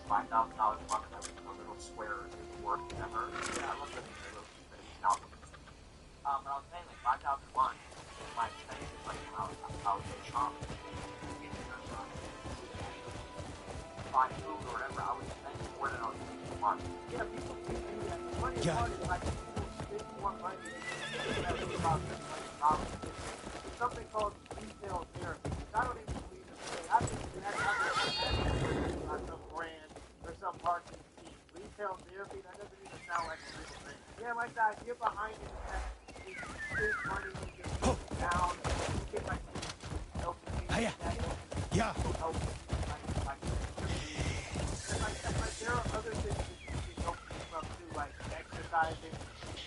$5,000 a month, and I was a little square in the work ever. Yeah, I love living in a little now. But I was paying like $5,000 a month. My expenses, like when I was shopping, buying food or whatever, I was spending more than I was making a month. Yeah, people do that. Money hard is like people spend more money than about $700. It's something called retail therapy. I don't even believe in it. I think that's some brand or some marketing scheme. Retail therapy, that doesn't even sound like a real thing. Yeah, like the idea behind it is that you spend money, you get down, you get like help. Yeah. There are other things that you can help from too, like exercising,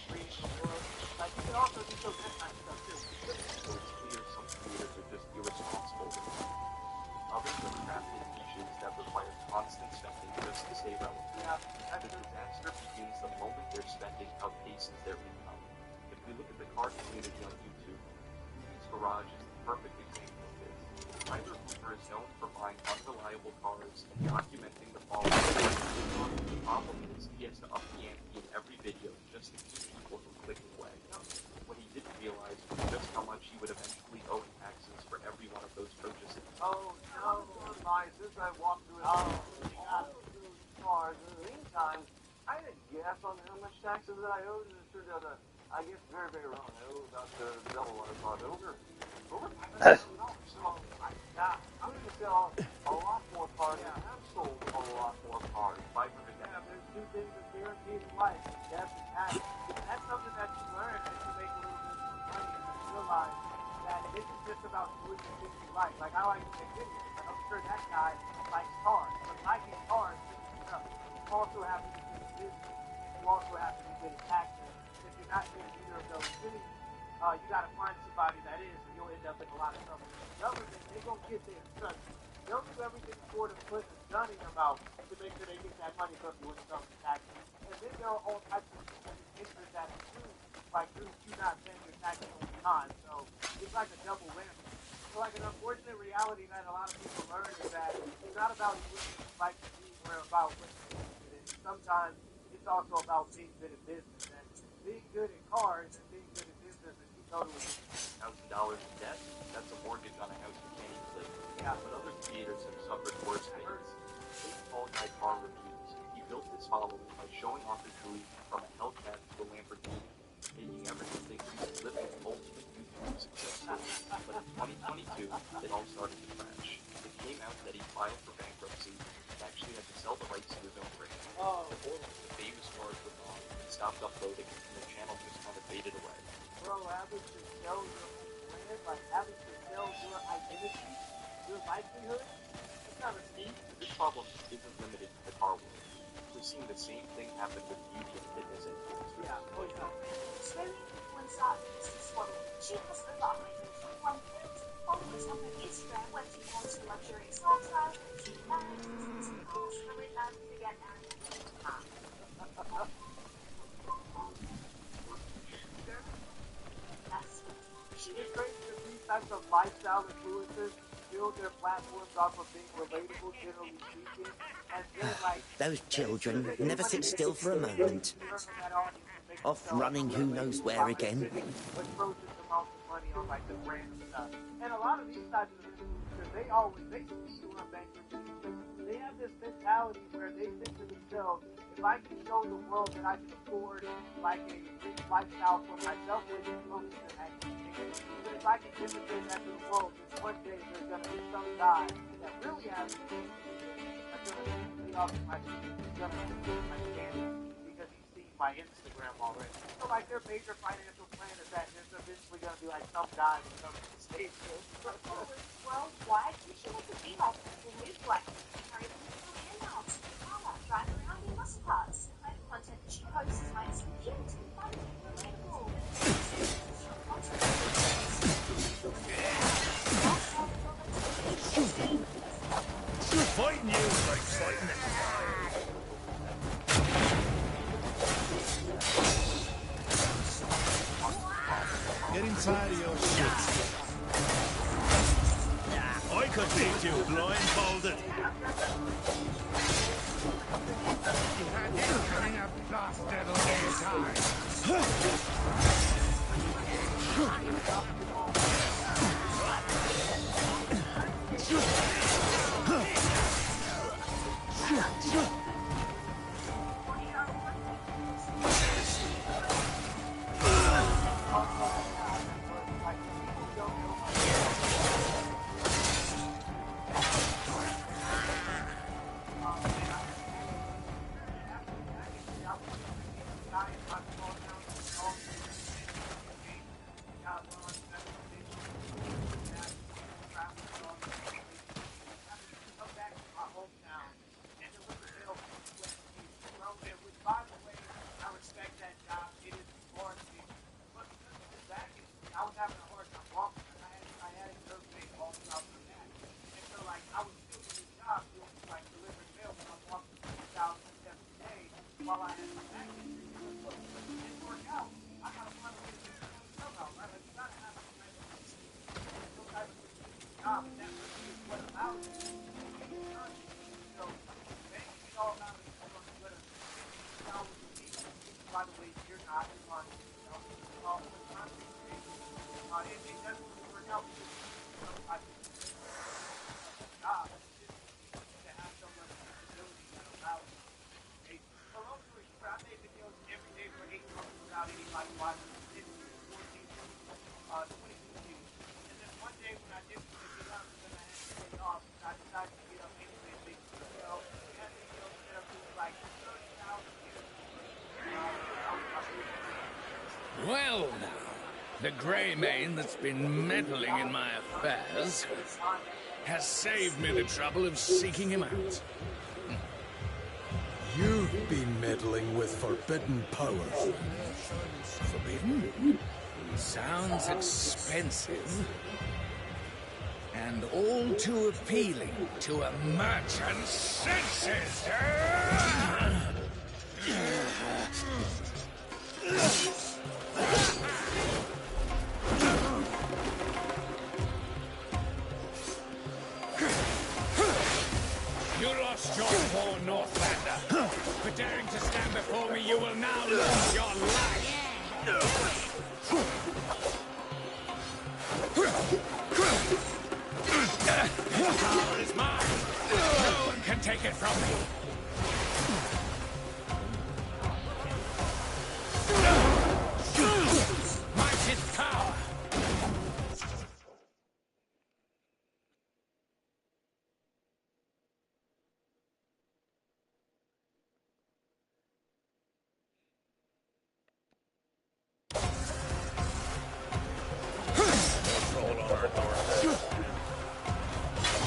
reading the book. Like you can also do some that kind of stuff too. So it's clear some creators are just irresponsible with money. Others are crafting niches that require constant spending just to stay relevant. Yeah, the disaster begins the moment their spending outpaces their income. If we look at the car community on YouTube, Movie's Garage is the perfect example of this. Tyler Hoover is known for buying unreliable cars and documenting the fall. The problem is he has to up the ante in every video just to keep people from clicking away. What he didn't realize was just how much he would eventually owe in taxes for every one of those purchases. Oh no, my since I walked through these cars in the meantime, I didn't guess on how much taxes that I owed, and it turned out I guess very, very wrong. I owe about double what I thought. Over $5,000. So I'm going to sell a lot more cars. Yeah, I've sold a lot more cars. 500. Yeah, there's two things that guaranteed in life: death and tax. That's something that you learn as you make a little bit more money and you realize that it isn't just about doing the things you like. Like I like to make videos, but I'm sure that guy likes cars. But liking cars isn't enough. You also have to be good at business. You also have to be good at taxes. If you're not good at either of those things, you got to find somebody that is, or you'll end up in a lot of trouble. The government, they're going to get there. Trust me. They'll do everything for to put a gun in your mouth to make sure they get that money from you when it comes to taxes. And then there are all types of interest that accrue by you not paying your taxes on time. So it's like a double whammy. So like an unfortunate reality that a lot of people learn is that it's not about what you like to do or about what you're interested in. Sometimes it's also about being good at business. And being good at cars and being good at business is two totally different. $1,000 in debt? That's a mortgage on a house you can't even live in. Yeah, but other creators have suffered worse fates. Baseball guy car reviews. He built his following by showing off his Louis from a Hellcat to a Lamborghini, making everyone think he was living an ultimate YouTube success story. But in 2022, it all started to crash. It came out that he filed for bankruptcy and actually had to sell the rights to his own brand. The famous cars were gone, and stopped uploading, and the channel just kind of faded away. Bro, having to sell your brand, like having to sell your identity, your livelihood, that's not a scheme. This problem isn't limited to the car world. We're seeing the same thing happen with beauty and fitness influencers. Yeah, Slowly, one side is the swaddle. She has a lot of one point. Followers on her Instagram went to launch a luxurious lifestyle, she bags, cars, and to get married. It's crazy that these types of lifestyle influencers build their platforms off of being relatable, generally speaking, and then like those children never sit still for a moment. Off running who knows where again. Atrocious amounts of money on like the brand stuff. And a lot of these types of influencers, they see you on bankruptcy. They have this mentality where they think to themselves, if I can show the world that I can afford like a rich lifestyle for myself, which is closer to that, but if I can demonstrate that to the world, then one day there's going to be some guy that really has that's going to be off my channel because he's seen my Instagram already. So like their major financial plan is that there's eventually going to be like some guy that comes to the stage. Worldwide, you should have to be like people live like carry them to the in-house, drive around in muscle cars. The kind of content that she posts is nice and cute, funny, relatable. Fighting you is like fighting a Get inside of your shit. I could beat you blindfolded. Well now, the grey mane that's been meddling in my affairs has saved me the trouble of seeking him out. You've been meddling with forbidden powers. Forbidden? Sounds expensive. And all too appealing to a merchant's senses. You lost your poor Northlander. For daring to stand before me, you will now lose your life. This power is mine. No one can take it from me. Might is power.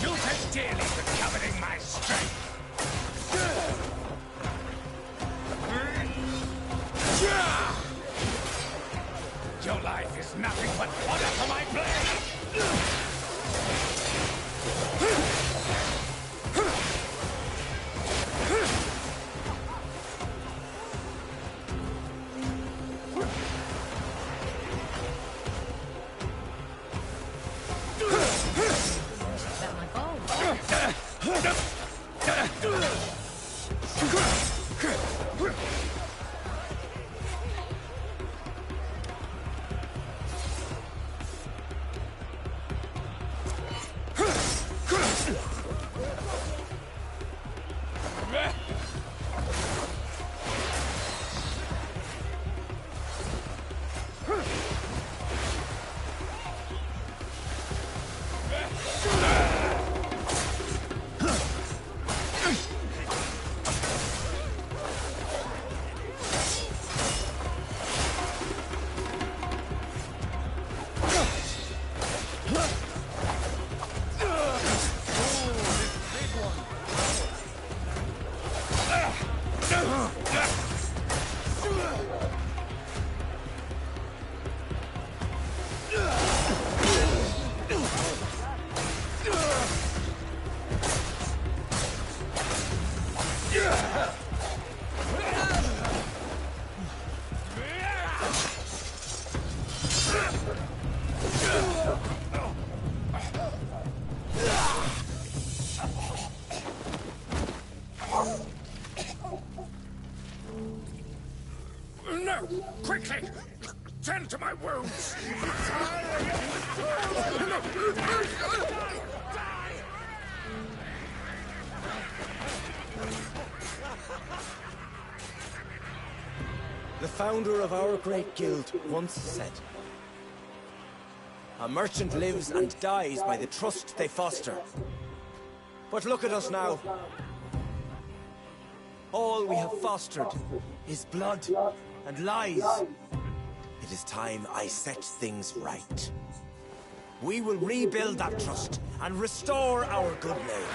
You'll pay dearly for coveting my strength. Your life is nothing but fodder for my blade. No! Quickly! Tend to my wounds! Die! The founder of our great guild once said, "A merchant lives and dies by the trust they foster." But look at us now. All we have fostered is blood and lies. It is time I set things right. We will rebuild that trust and restore our good name.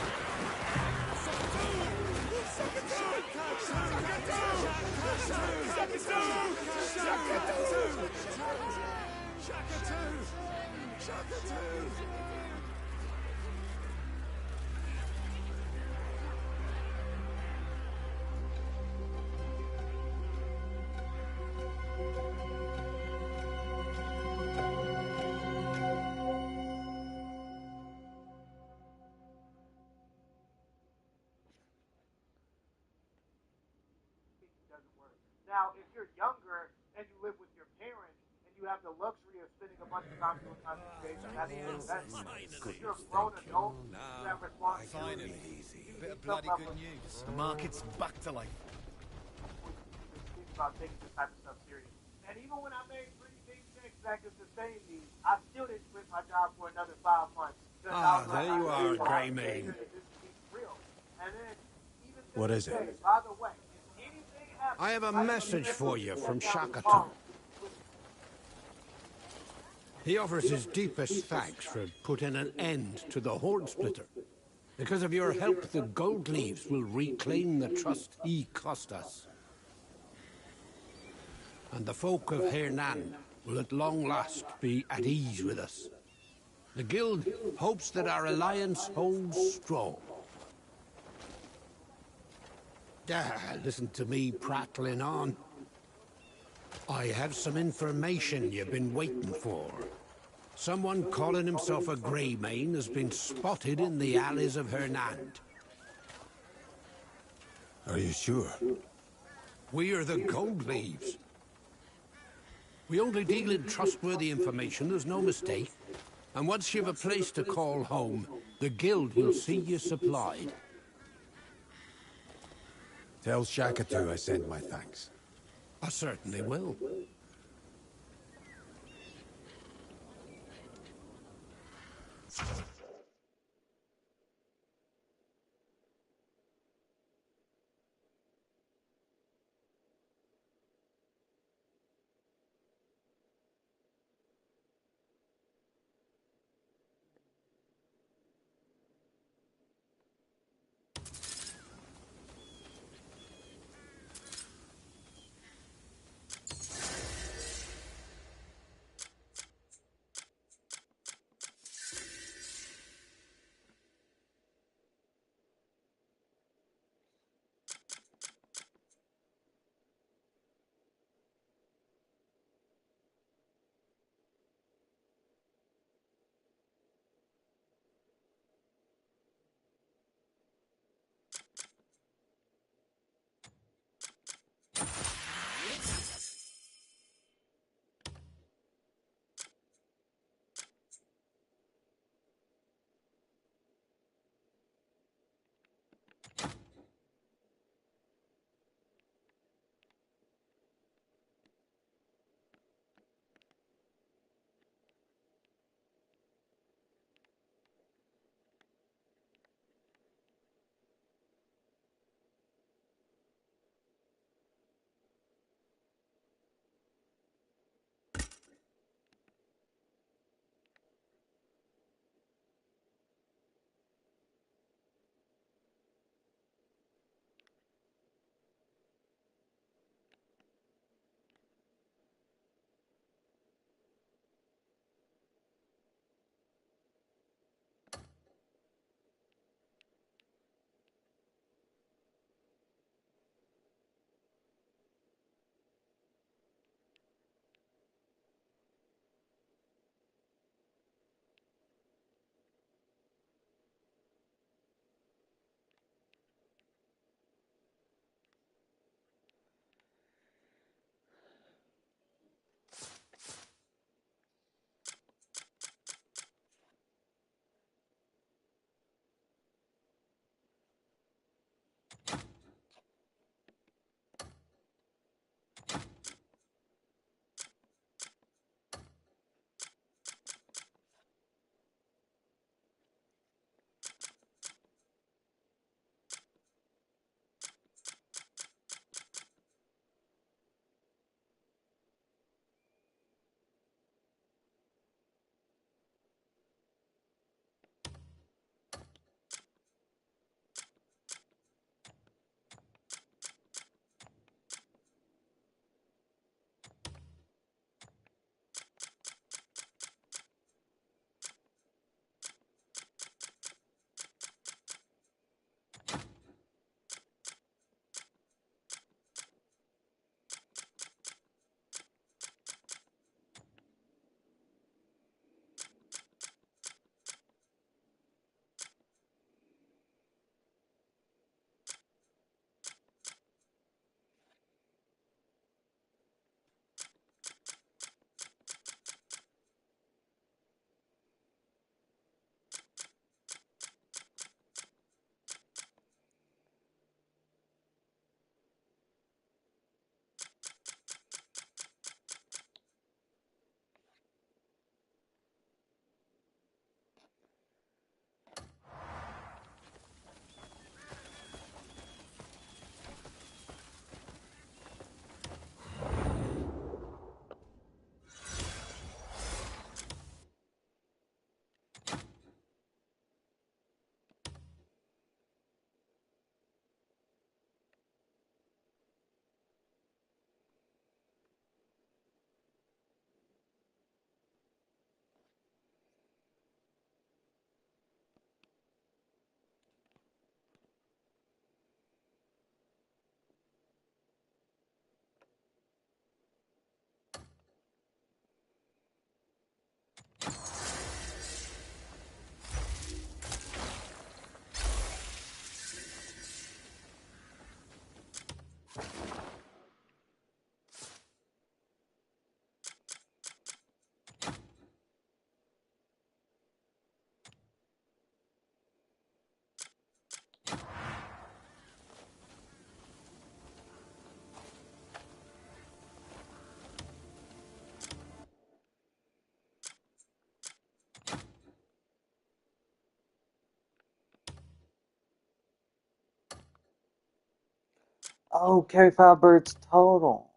Doesn't work. Now, if you're younger and you live with your parents and you have the luxury of spending a bunch of time doing concentration, that's good. If you're a grown adult, you have responsibility. Bit of bloody good news. The market's back to life. Think about taking this type of stuff serious. And even when I made pretty big checks that could sustain me, I still didn't quit my job for another 5 months. Ah, there you are, Grey Mane. What is it? By the way, I have a message for you from Shakatu. He offers his deepest thanks for putting an end to the Horde Splitter. Because of your help, the Gold Leaves will reclaim the trust he cost us. And the folk of Hernan will at long last be at ease with us. The Guild hopes that our alliance holds strong. Listen to me prattling on. I have some information you've been waiting for. Someone calling himself a Grey Mane has been spotted in the alleys of Hernand. Are you sure? We are the Gold Leaves. We only deal in trustworthy information, there's no mistake. And once you've a place to call home, the Guild will see you supplied. Tell Shakatu I send my thanks. I certainly will. Oh, carry 5 birds total.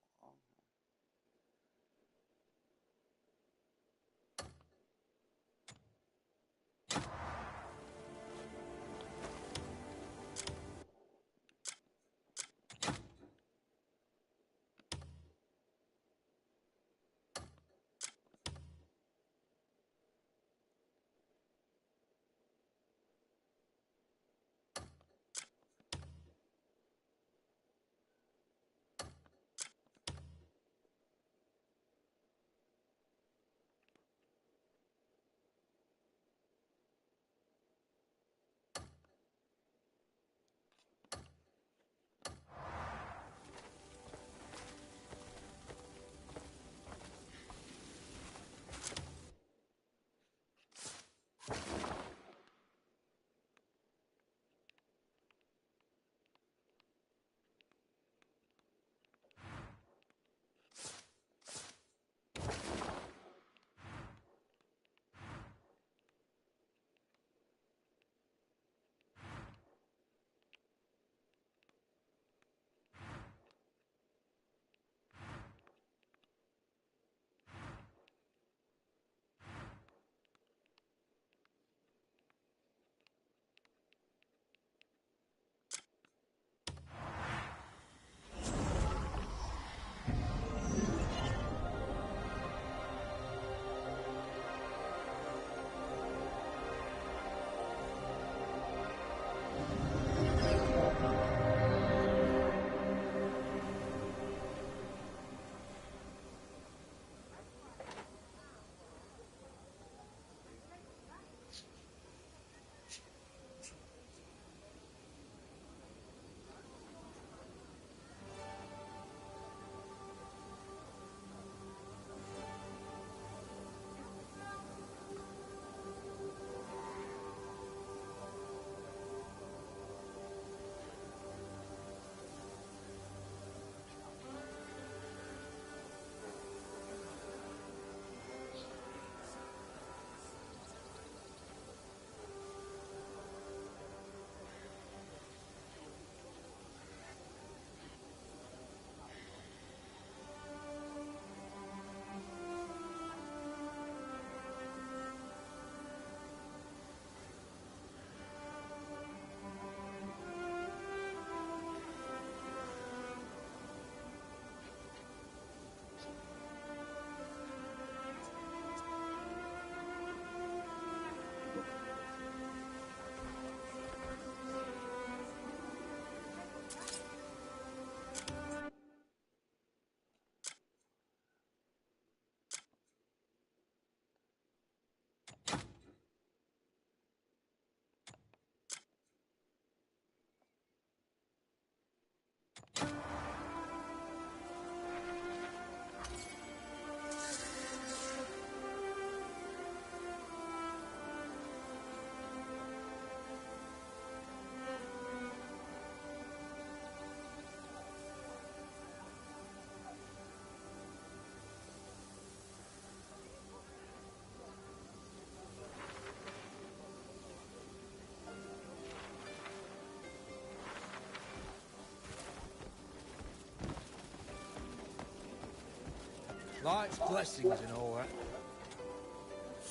Life's blessings and all that.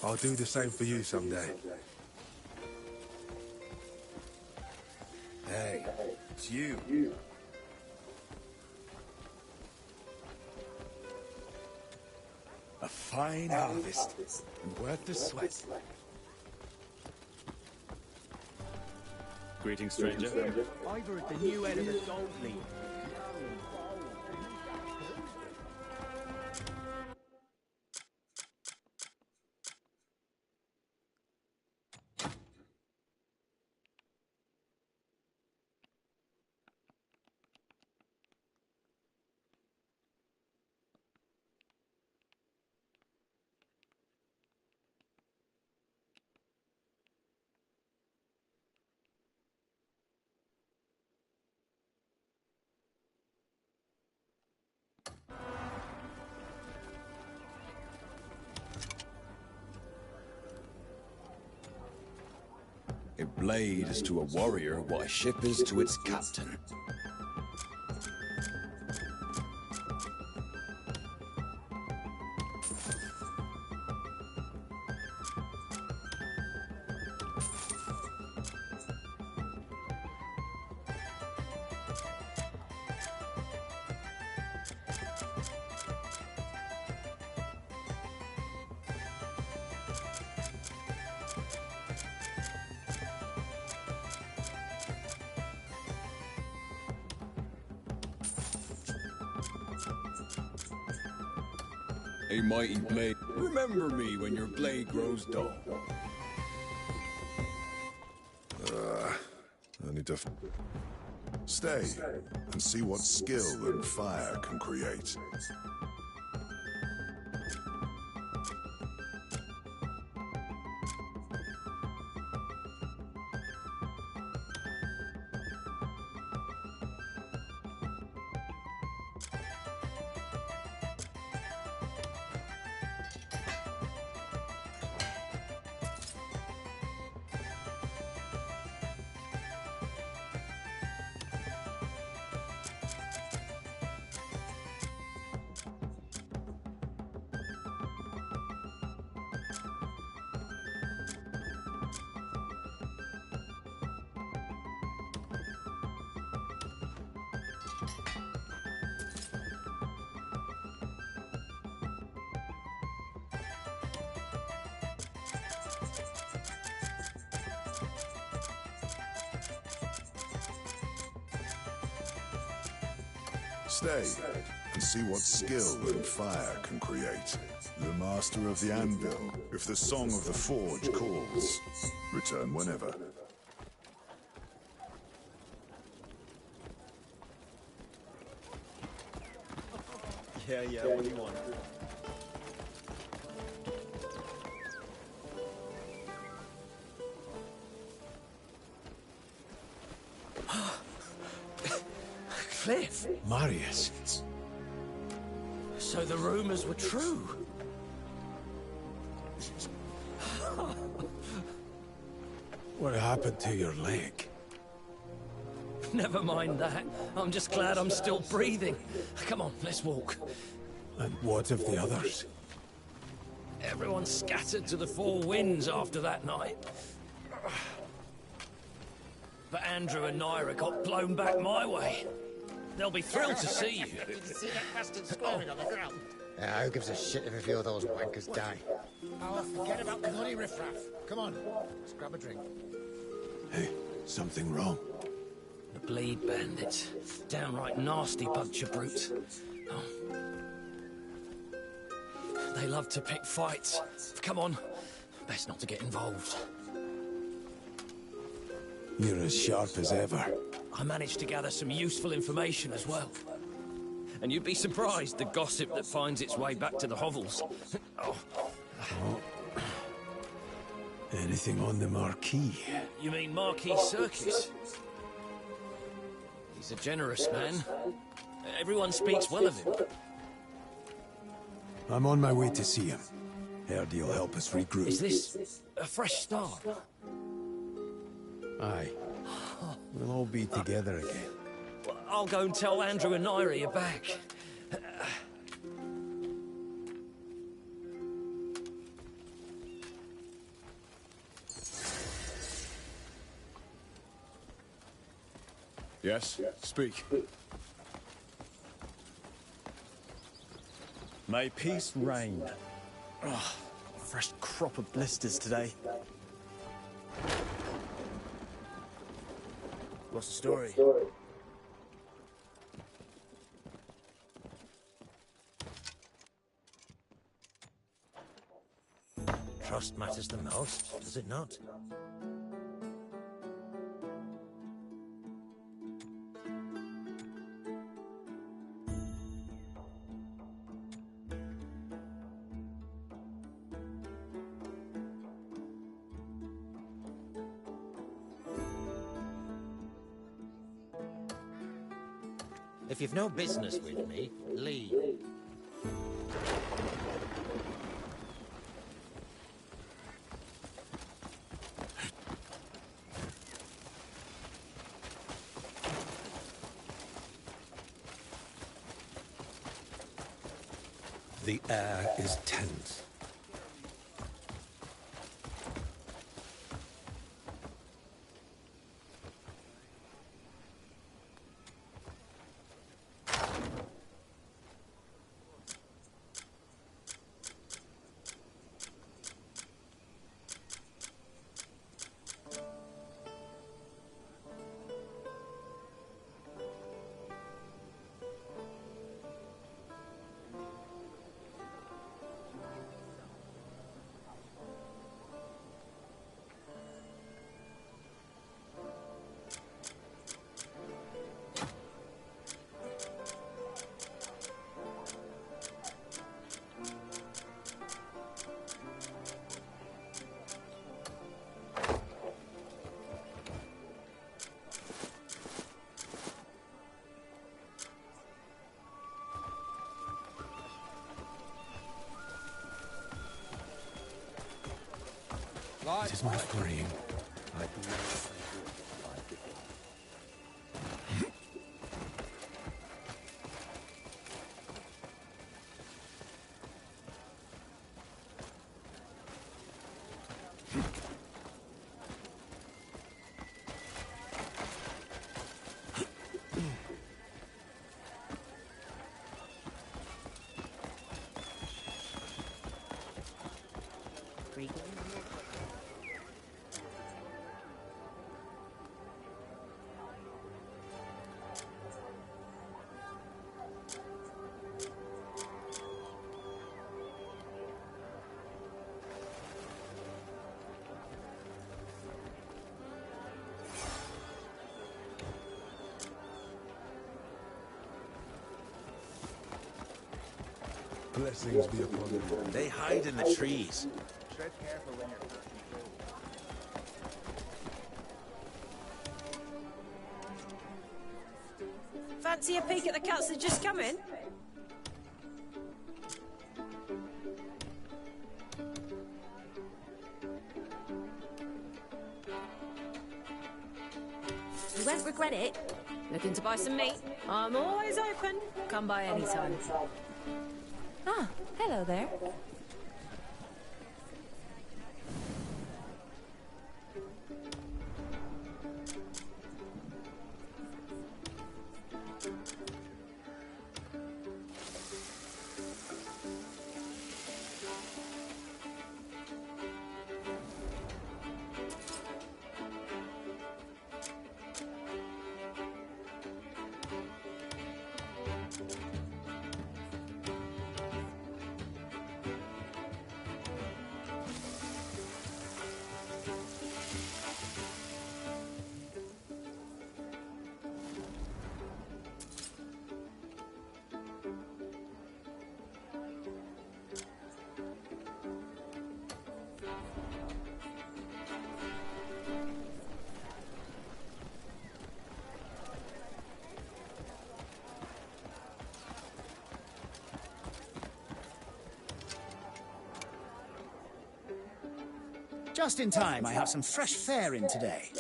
I'll do the same for you someday. Hey, it's you. A fine harvest, and worth the sweat. Greetings, stranger. Ivor at the new head of the Gold League. A blade is to a warrior what a ship is to its captain. A mighty blade. Remember me when your blade grows dull. I need to stay and see what skill and fire can create. Stay and see what skill and fire can create. The master of the anvil, if the song of the forge calls, return whenever. Yeah, what do you want? Cliff! Marius. So the rumors were true. What happened to your leg? Never mind that. I'm just glad I'm still breathing. Come on, let's walk. And what of the others? Everyone scattered to the four winds after that night. But Andrew and Naira got blown back my way. They'll be thrilled to see you. Did you see that bastard squirming on the ground? Who gives a shit if a few of those wankers die? Oh, forget about the bloody riffraff. Come on, let's grab a drink. Hey, something wrong? The bleed bandits. Downright nasty bunch of brutes. Oh. They love to pick fights. Come on, best not to get involved. You're as sharp as ever. I managed to gather some useful information as well. And you'd be surprised the gossip that finds its way back to the hovels. Oh. Anything on the Marquis? You mean Marquis Circus? He's a generous man. Everyone speaks well of him. I'm on my way to see him. Heard he'll help us regroup. Is this a fresh start? Aye. We'll all be together again. Well, I'll go and tell Andrew and Naira you're back. Yes? Speak. May peace reign. Oh, fresh crop of blisters today. What's the story? Trust matters the most, does it not? If you've no business with me, leave. The air is tense. It is my freeing. Blessings be upon you. They hide in the trees. Tread careful when you're passing through. Fancy a peek at the cats that just come in? You won't regret it. Looking to buy some meat? I'm always open. Come by any time. Ah, hello there. Just in time, I have some fresh fare in today.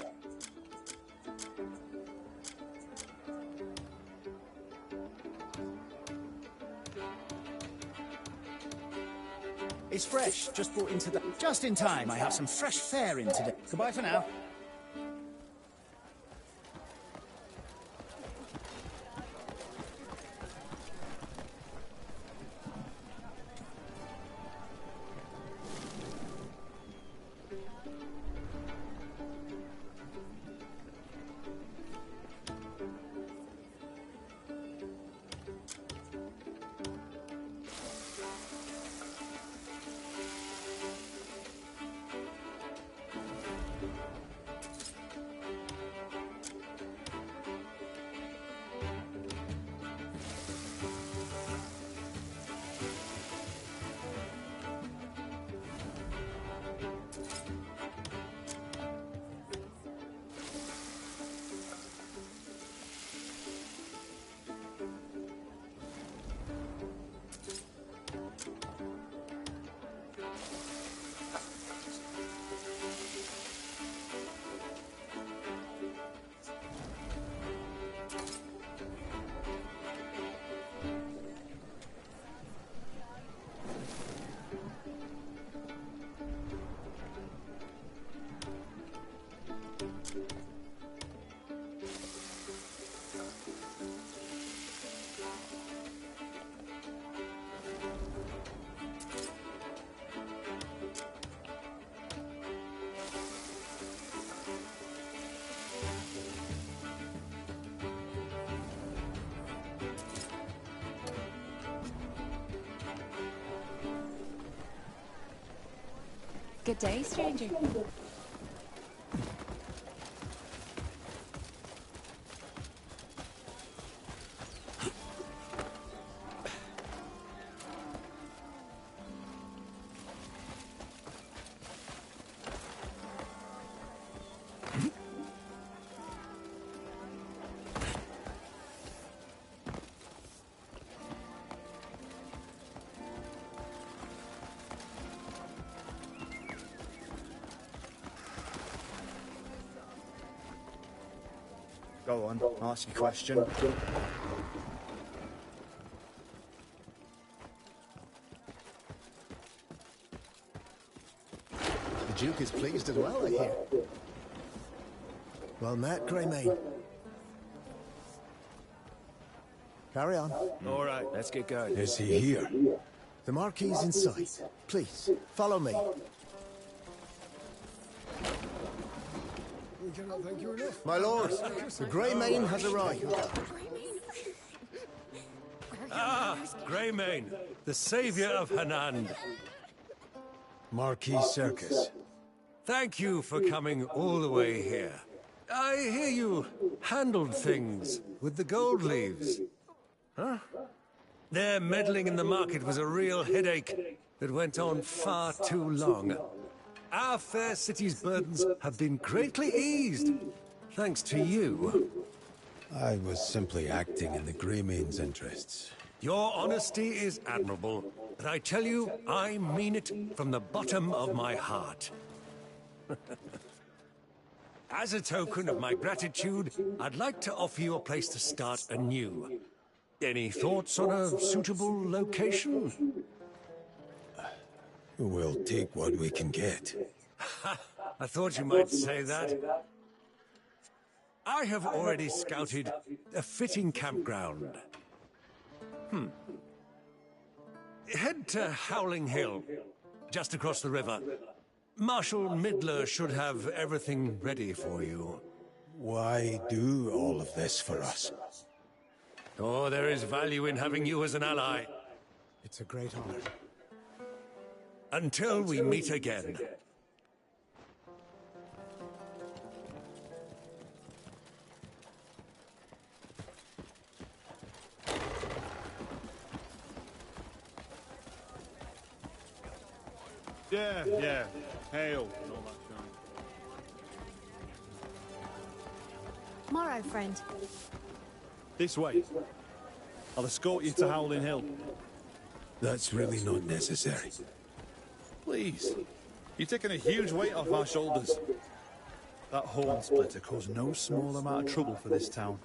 It's fresh, just brought into the... Just in time, I have some fresh fare in today. Goodbye for now. Good day, stranger. Go on, ask your question. The Duke is pleased as well, I hear. Well met, Greymane. Carry on. All right, let's get going. Is he here? The Marquis is in sight. Please, follow me. We cannot thank you enough. My lord, the Greymane has arrived. Ah, Greymane, the savior of Hanand. Marquis Circus. Thank you for coming all the way here. I hear you handled things with the gold leaves. Huh? Their meddling in the market was a real headache that went on far too long. Our fair city's burdens have been greatly eased, thanks to you. I was simply acting in the Greymane's interests. Your honesty is admirable, but I tell you, I mean it from the bottom of my heart. As a token of my gratitude, I'd like to offer you a place to start anew. Any thoughts on a suitable location? We'll take what we can get. I thought you might say that. I have already scouted a fitting campground. Head to Howling Hill, just across the river. Marshal Midler should have everything ready for you. Why do all of this for us? Oh, there is value in having you as an ally. It's a great honor. Until we meet again. Yeah. Hail. And all that kind. Morrow, friend. This way. I'll escort you to Howling Hill. That's really not necessary. Please. You're taking a huge weight off our shoulders. That horn splitter caused no small amount of trouble for this town.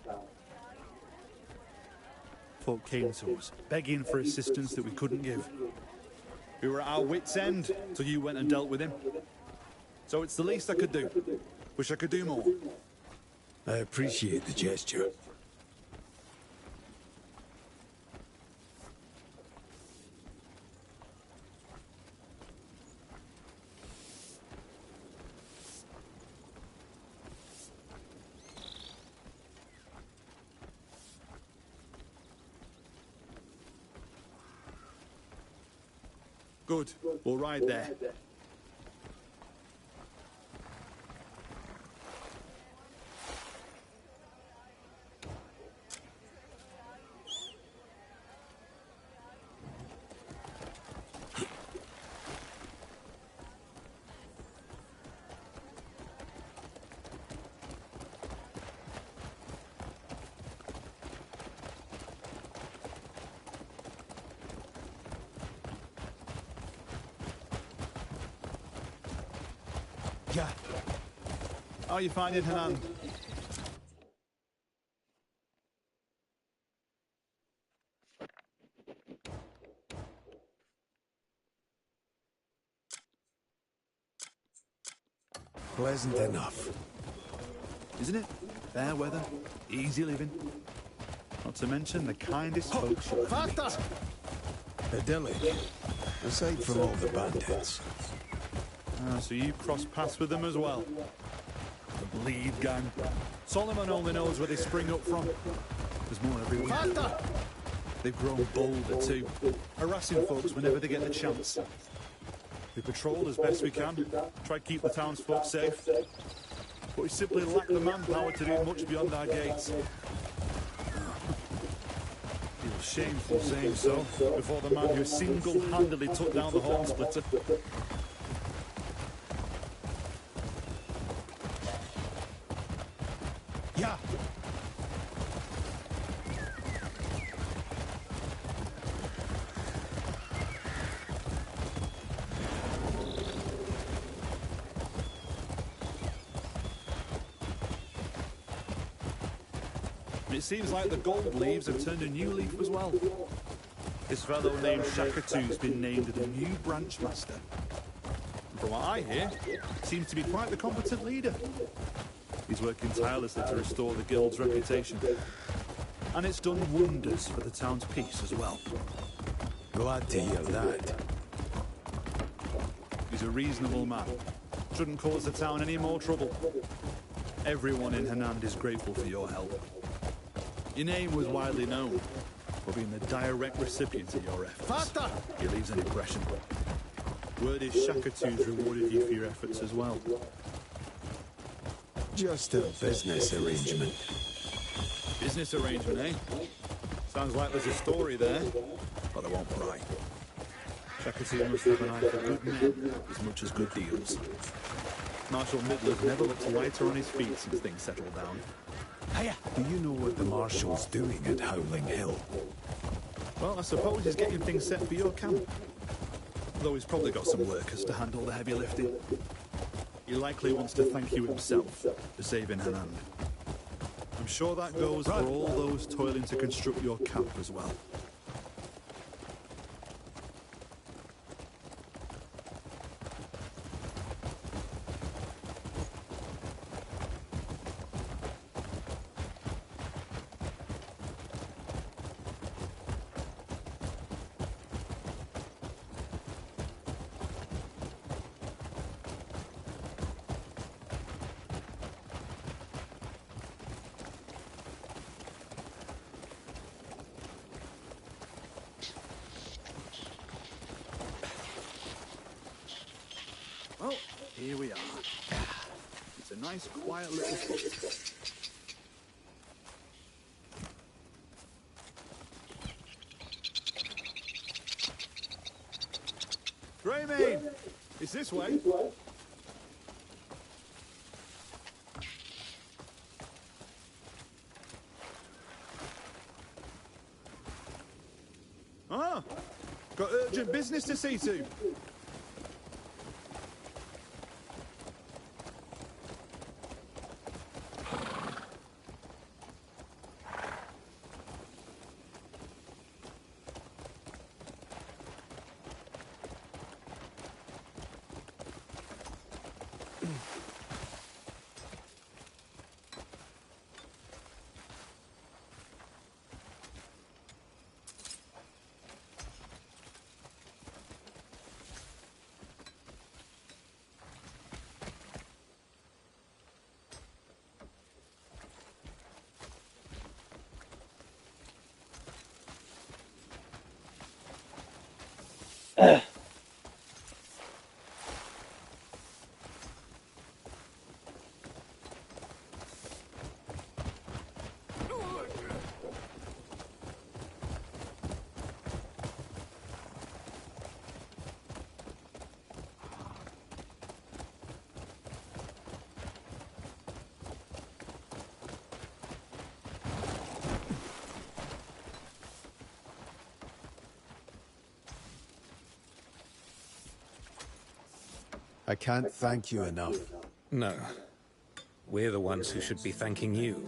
Folk came to us, begging for assistance that we couldn't give. We were at our wits' end till you went and dealt with him. So it's the least I could do. Wish I could do more. I appreciate the gesture. Good. We'll ride there. Yeah. How are you finding Hanand? Pleasant enough. Isn't it? Fair weather, easy living. Not to mention the kindest folks you'll ever meet. Idyllic. Aside from all the bandits. So you crossed paths with them as well? The Bleed Gang. Solomon only knows where they spring up from. There's more every week. They've grown bolder too, harassing folks whenever they get the chance. We patrol as best we can, try to keep the townsfolk safe, but we simply lack the manpower to do much beyond our gates. Feels shameful saying so, before the man who single-handedly took down the horn splitter. Yeah. it seems like the gold leaves have turned a new leaf as well. This fellow named Shakatu's been named the new branch master. And from what I hear, seems to be quite the competent leader. He's working tirelessly to restore the guild's reputation. And it's done wonders for the town's peace as well. Glad to hear that. He's a reasonable man. Shouldn't cause the town any more trouble. Everyone in Hanand is grateful for your help. Your name was widely known for being the direct recipient of your efforts. Faster! He leaves an impression. Word is Shakatu's rewarded you for your efforts as well. Just a business arrangement. Business arrangement, eh? Sounds like there's a story there, but I won't pry. Shakatu must have an eye for good men as much as good deals. Marshal Midler's never looked lighter on his feet since things settled down. Hiya! Do you know what the Marshal's doing at Howling Hill? Well, I suppose he's getting things set for your camp. Though he's probably got some workers to handle the heavy lifting. He likely wants to thank you himself for saving Hanand. I'm sure that goes for all those toiling to construct your camp as well. Well, here we are. It's a nice, quiet little spot. Greymane! It's this way. Ah! Got urgent business to see to. I can't thank you enough. No. We're the ones who should be thanking you.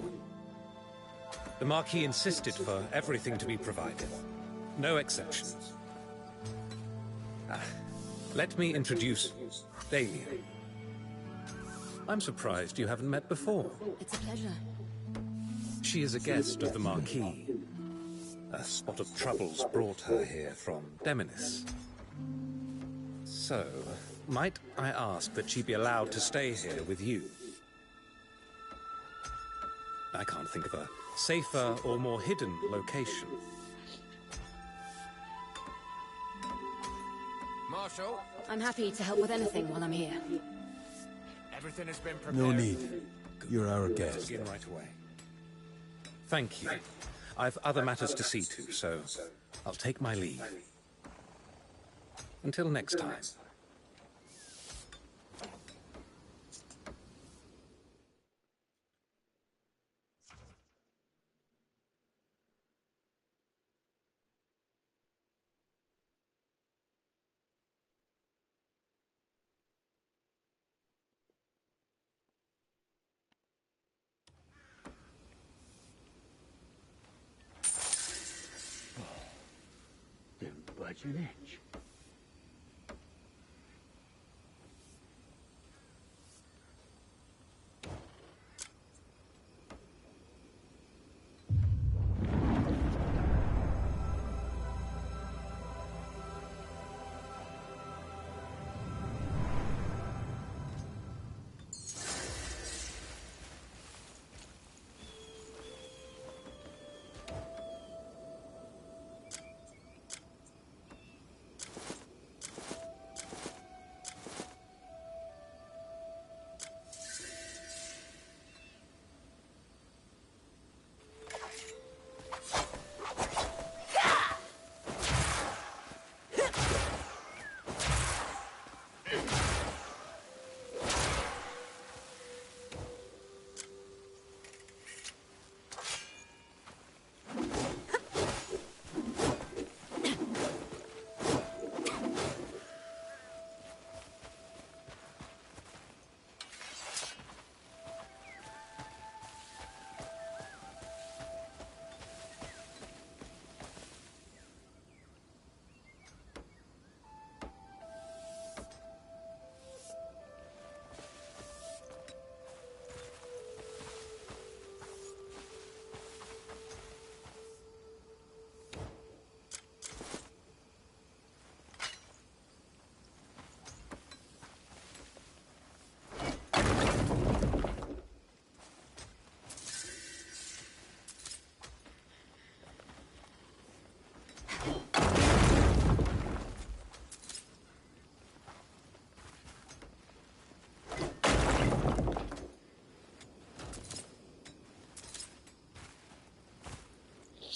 The Marquis insisted for everything to be provided. No exceptions. Let me introduce Damien. I'm surprised you haven't met before. It's a pleasure. She is a guest of the Marquis. A spot of troubles brought her here from Deminis. So, might I ask that she be allowed to stay here with you? I can't think of a safer or more hidden location. Marshal? I'm happy to help with anything while I'm here. Everything has been prepared. No need. You're our guest. Begin right away. Thank you. I've other matters to see to, so I'll take my leave. Until next time. scratch an itch.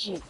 Shit.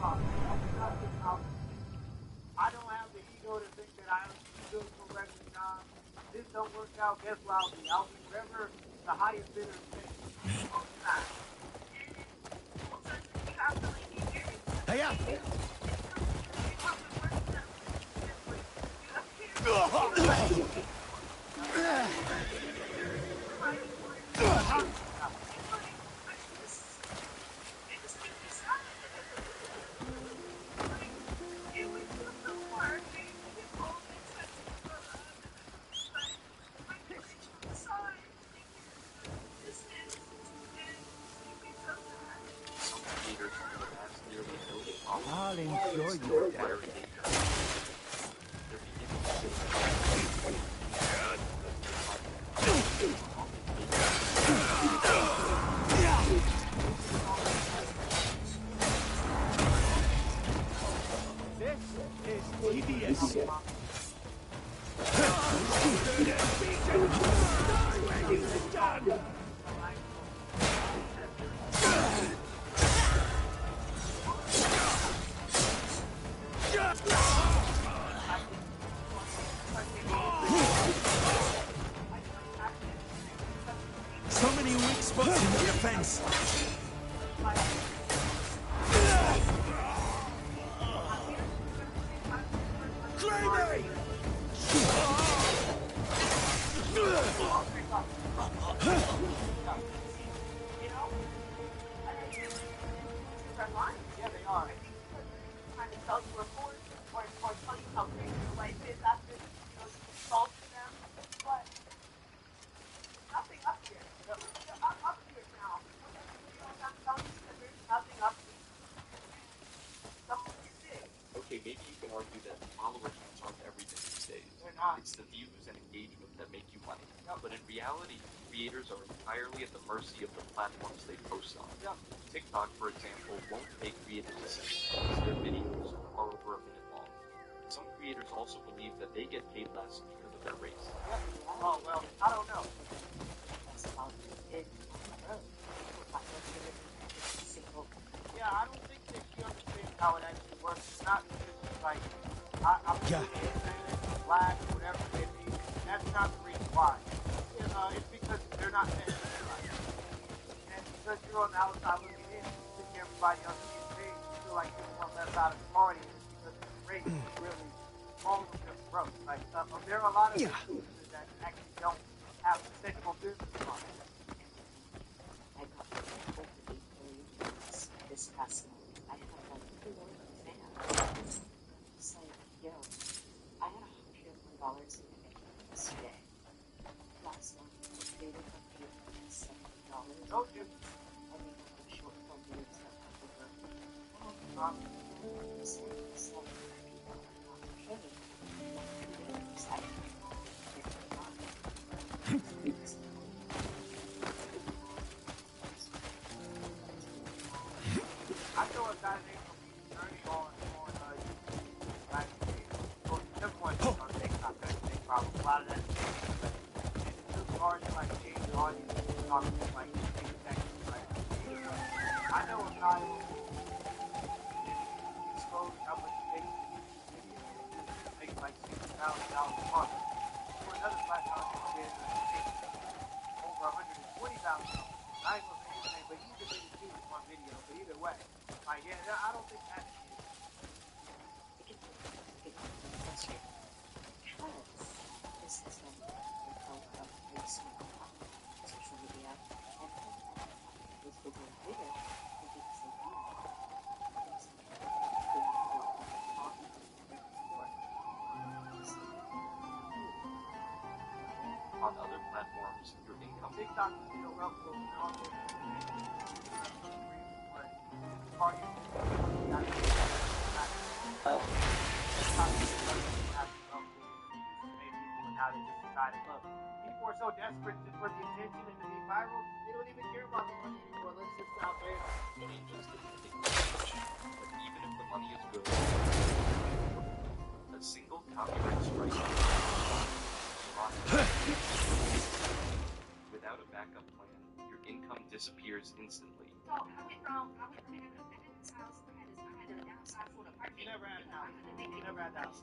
I don't have the ego to think that I'm too good for regular jobs. If this don't work out, guess what I'll be? I'll be wherever the highest bidder is. Hey up! I'll enjoy your death. This is tedious. So many weak spots in the defense. Yeah, they are. Trying to sell you a report or tell you how great your life is after insulting them. But nothing up here. I'm up here now. I'm telling you that there's nothing up here. Something is big. Okay, maybe you can argue that follower counts aren't everything these days. They're not. It's the views and engagement that make you money. But in reality, creators are entirely at the mercy of the platforms they post on. TikTok, for example, won't pay creators a cent because their videos are over a minute long. Some creators also believe that they get paid less because of their race. Oh, well, I don't know. Yeah, I don't think that she understands how it actually works. It's not just like, I'm black, whatever it may be. That's not the reason why. It's because they're not meant to be like that. And because you're on the outside looking in, you think everybody else is big, you feel like you're one left out of the party, and it's because the race is really all of them broke. Like, there are a lot of businesses that actually don't have sustainable business models. This past month, I had like 4 fans. It's like, yo, I had $101 in the bank yesterday. Last month, I paid $70. Don't you? I mean, I'm on short form videos that have over it's like people are not paying. I know a guy named Ernie on YouTube. Like, well, everyone knows on TikTok, that's a big problem. A lot of that is and it's really hard to like change the audience and talk to like executives. Like, I know a guy who exposed how much he makes in video. He makes like $60,000 a month. For another black guy who did over $120,000. I ain't gonna say his name, but he's a big dude on video. But either way, like, yeah, I don't think that's it. This has been a of very small social media, and this will go bigger because they do On other platforms, your income TikTok is still up for people are so desperate for the attention and to be viral, they don't even care about the money anymore. Let's just out there. money just to make much. But even if the money is good, a single copyright strike without a backup plan, your income disappears instantly. So I went from I did this house, I had a never had a house. You never had a house.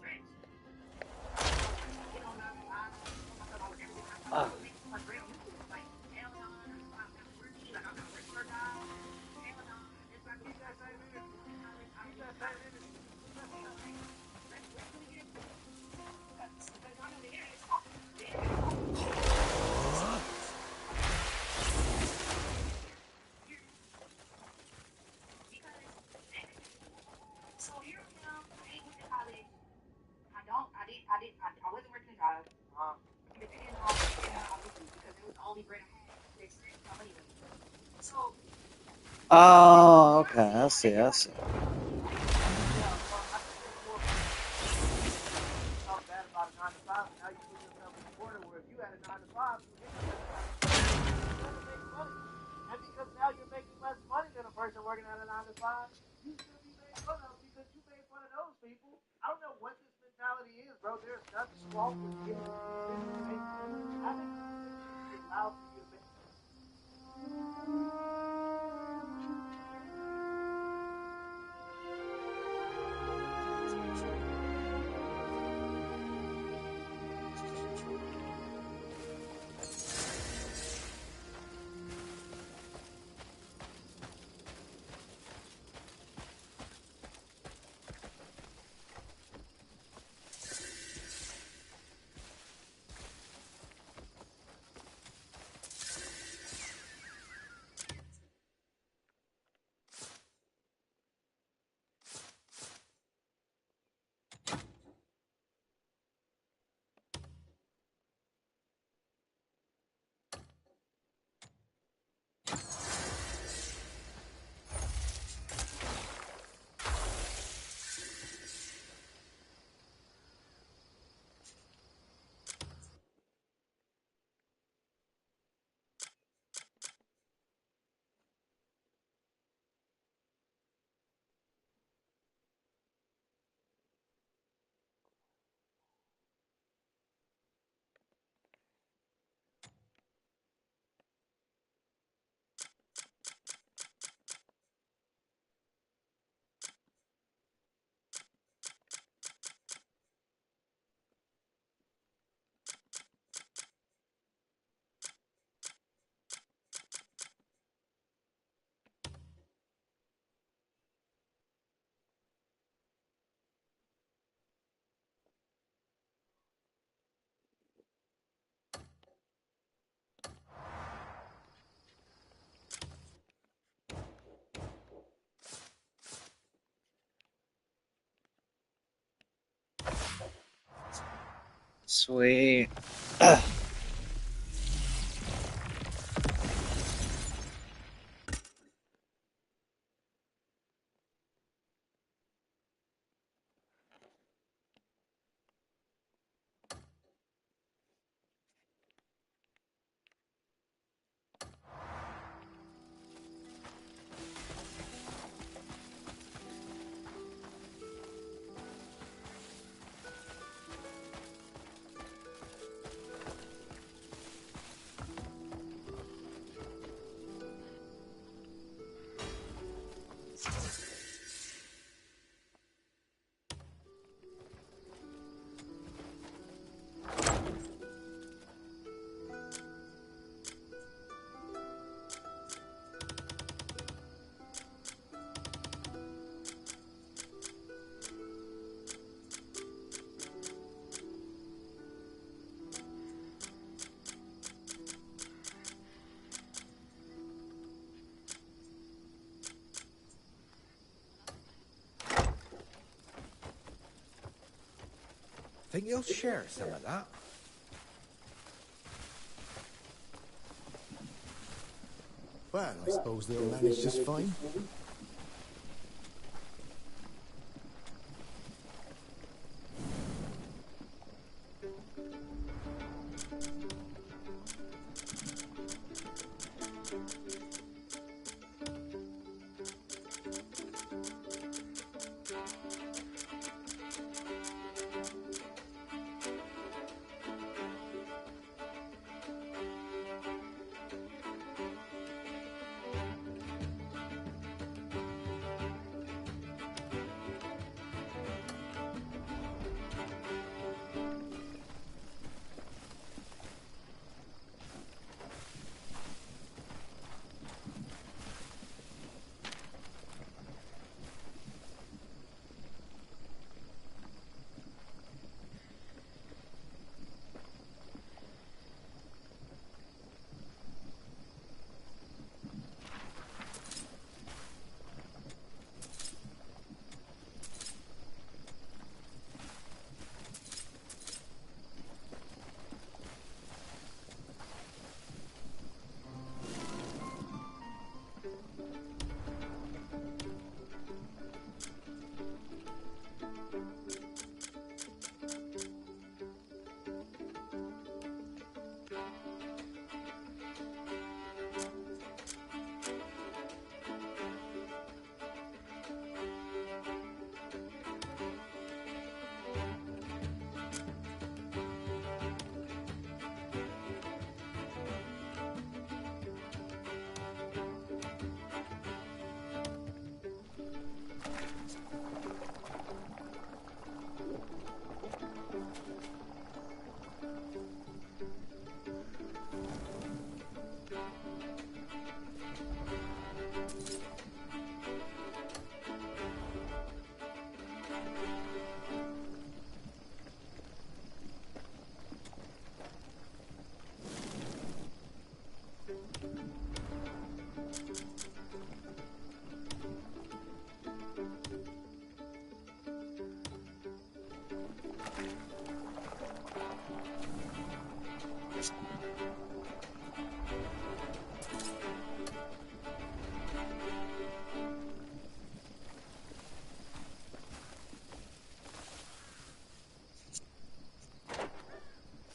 So here I am. I ain't went to college. I wasn't working a job. Depending on obviously because it was the only bread I had to experience my money with. So Oh, okay. I see. I see. Talk bad about a 9 to 5, and now you put yourself in a corner where if you had a 9 to 5, you would make money. And because now you're making less money than a person working at a 9 to 5, you should be made fun of because you made fun of those people. I don't know what this mentality is, bro. There's nothing wrong with giving information. I think it's allowed for you to make. Sweet. Think you'll share some of that? Well, I suppose they'll manage just fine.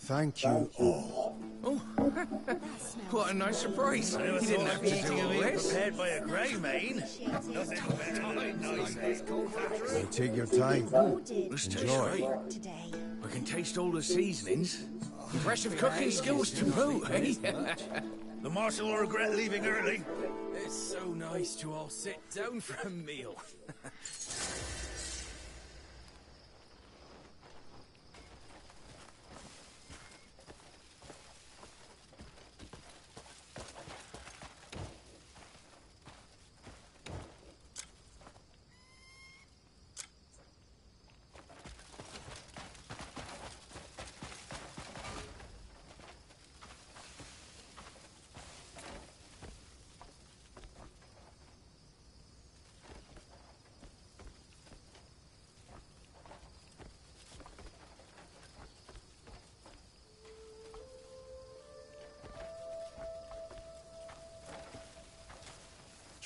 Thank you all. Oh, what a nice surprise. I never You didn't thought have I'd be to do eating a all meal this. prepared by a grey mane. Nothing better than a nice cold factory. You take your time. This tastes Enjoy. great. Today. I can taste all the seasonings. Impressive cooking skills to boot, eh? The marshal will regret leaving early. It's so nice to all sit down for a meal.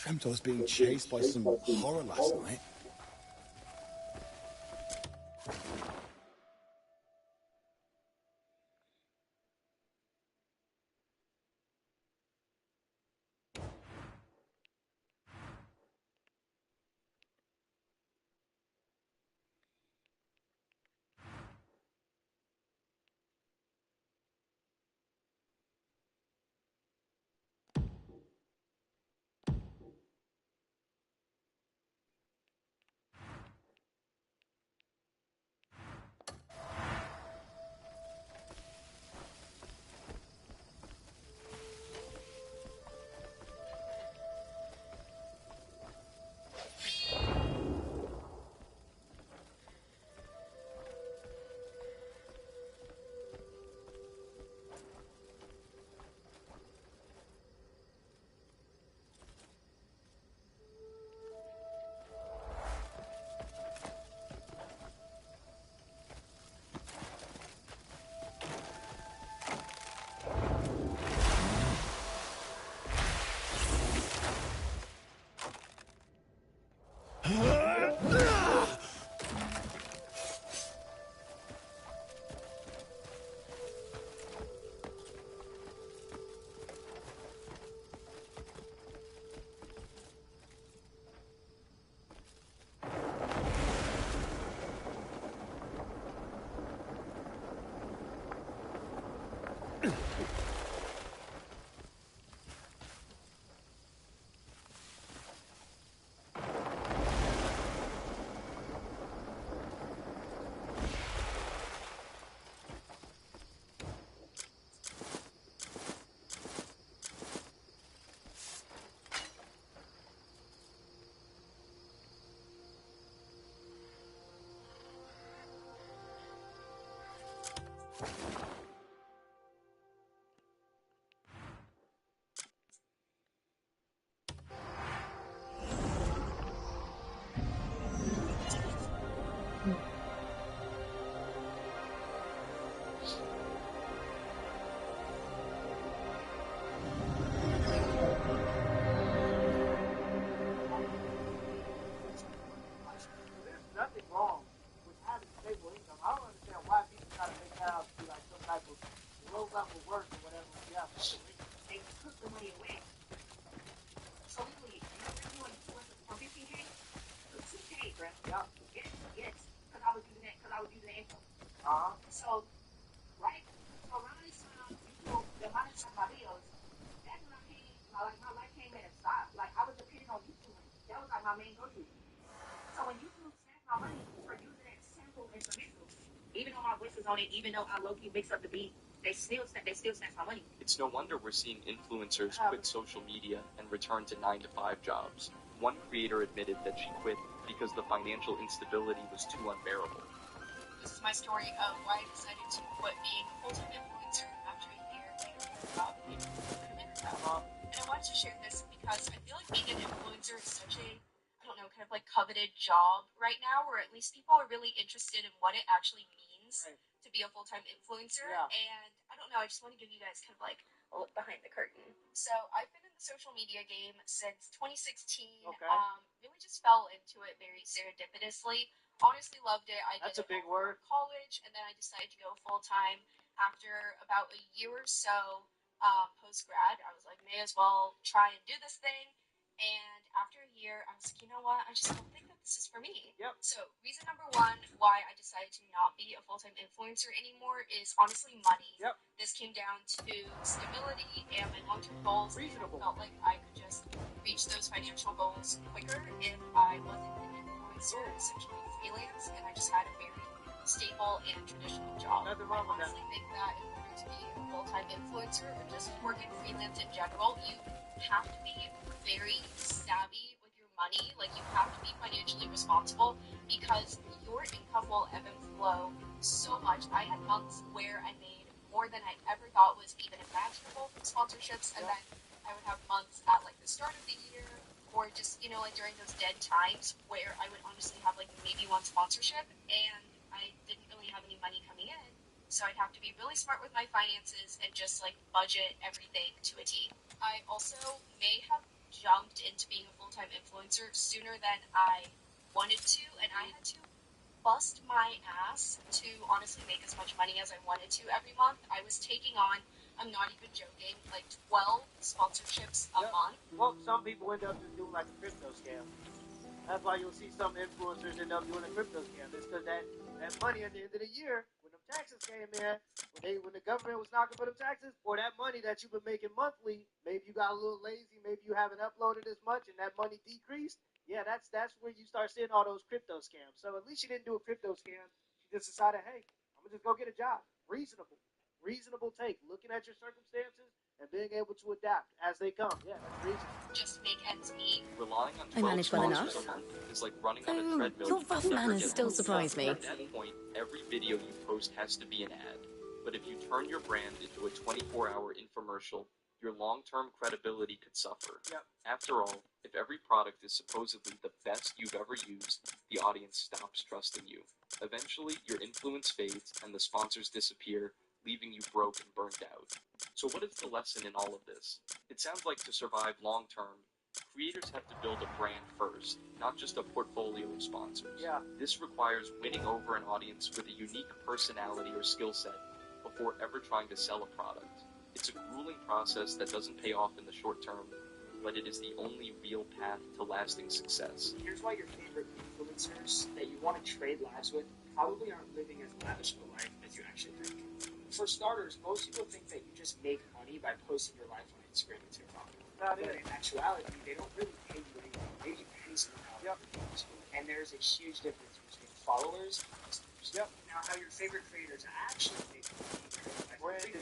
Dreamt I was being chased by some horror last night. There's nothing wrong with having stable income. I don't understand why people try to make that out to be like some type of low level work or whatever. Yeah, They took the money away. So literally, you're doing for 15K, 2K, bro. Yeah. Yes, because I was using that. Because I was using the income. So, right. So around this time, you know, the money from my bills. That's when I came. My life came at a stop. Like I was depending on YouTube. That was like my main go-to. So when YouTube snatched my money for using that sample instrumental, even though my voice is on it, even though I low-key mix up the beat, they still snatch my money. It's no wonder we're seeing influencers quit social media and return to 9-to-5 jobs. One creator admitted that she quit because the financial instability was too unbearable. This is my story of why I decided to quit being a full-time influencer after a year getting a job in Crimsom. And I wanted to share this because I feel like being an influencer is such a, I don't know, kind of like coveted job right now, where at least people are really interested in what it actually means to be a full-time influencer. And I don't don't know, I just want to give you guys kind of like a look behind the curtain. So I've been in the social media game since 2016. Okay. Really just fell into it very serendipitously. Honestly loved it. That's did a big word. College, and then I decided to go full time after about a year or so post grad. I was like, may as well try and do this thing. And after a year, I was like, you know what? I just don't think that this is for me. Yep. So reason number one why I decided to not be a full-time influencer anymore is honestly money. Yep. This came down to stability and my long-term goals. Reasonable. I felt like I could just reach those financial goals quicker if I wasn't an influencer, essentially freelance, and I just had a very stable and traditional job. Nothing wrong with I honestly think that in order to be a full-time influencer or just working freelance in general, you have to be very savvy with your money. Like, you have to be financially responsible because your income will ebb and flow so much. I had months where I made more than I ever thought was even imaginable from sponsorships, and then I would have months at like the start of the year or just, you know, like during those dead times where I would honestly have like maybe one sponsorship and I didn't really have any money coming in. So I'd have to be really smart with my finances and just like budget everything to a T. I also may have jumped into being a full-time influencer sooner than I wanted to, and I had to bust my ass to honestly make as much money as I wanted to every month. I was taking on, I'm not even joking, like 12 sponsorships a month. Well, some people end up just doing like a crypto scam. That's why you'll see some influencers end up doing a crypto scam. It's because that money at the end of the year, when them taxes came in, when the government was knocking for them taxes, or that money that you've been making monthly, maybe you got a little lazy, maybe you haven't uploaded as much, and that money decreased. Yeah, that's where you start seeing all those crypto scams. So at least you didn't do a crypto scam. You just decided, hey, I'm gonna just go get a job. Reasonable take. Looking at your circumstances and being able to adapt as they come. Yeah, that's reasonable. Just make ends meet. Relying on I 12 manage well enough. sponsors a month is like running on a Though treadmill. your you rough will never manners get still home. surprise me. At that point, every video you post has to be an ad. But if you turn your brand into a 24-hour infomercial, your long-term credibility could suffer. Yep. After all, if every product is supposedly the best you've ever used, the audience stops trusting you. Eventually, your influence fades and the sponsors disappear, leaving you broke and burnt out. So what is the lesson in all of this? It sounds like to survive long-term, creators have to build a brand first, not just a portfolio of sponsors. Yeah. This requires winning over an audience with a unique personality or skill set before ever trying to sell a product. It's a grueling process that doesn't pay off in the short term, but it is the only real path to lasting success. Here's why your favorite influencers that you want to trade lives with probably aren't living as lavish of a life as you actually think. For starters, most people think that you just make money by posting your life on Instagram and TikTok. But in actuality, they don't really pay you anything. They pay someone else. And there's a huge difference between followers and customers. Now, how your favorite creators actually make money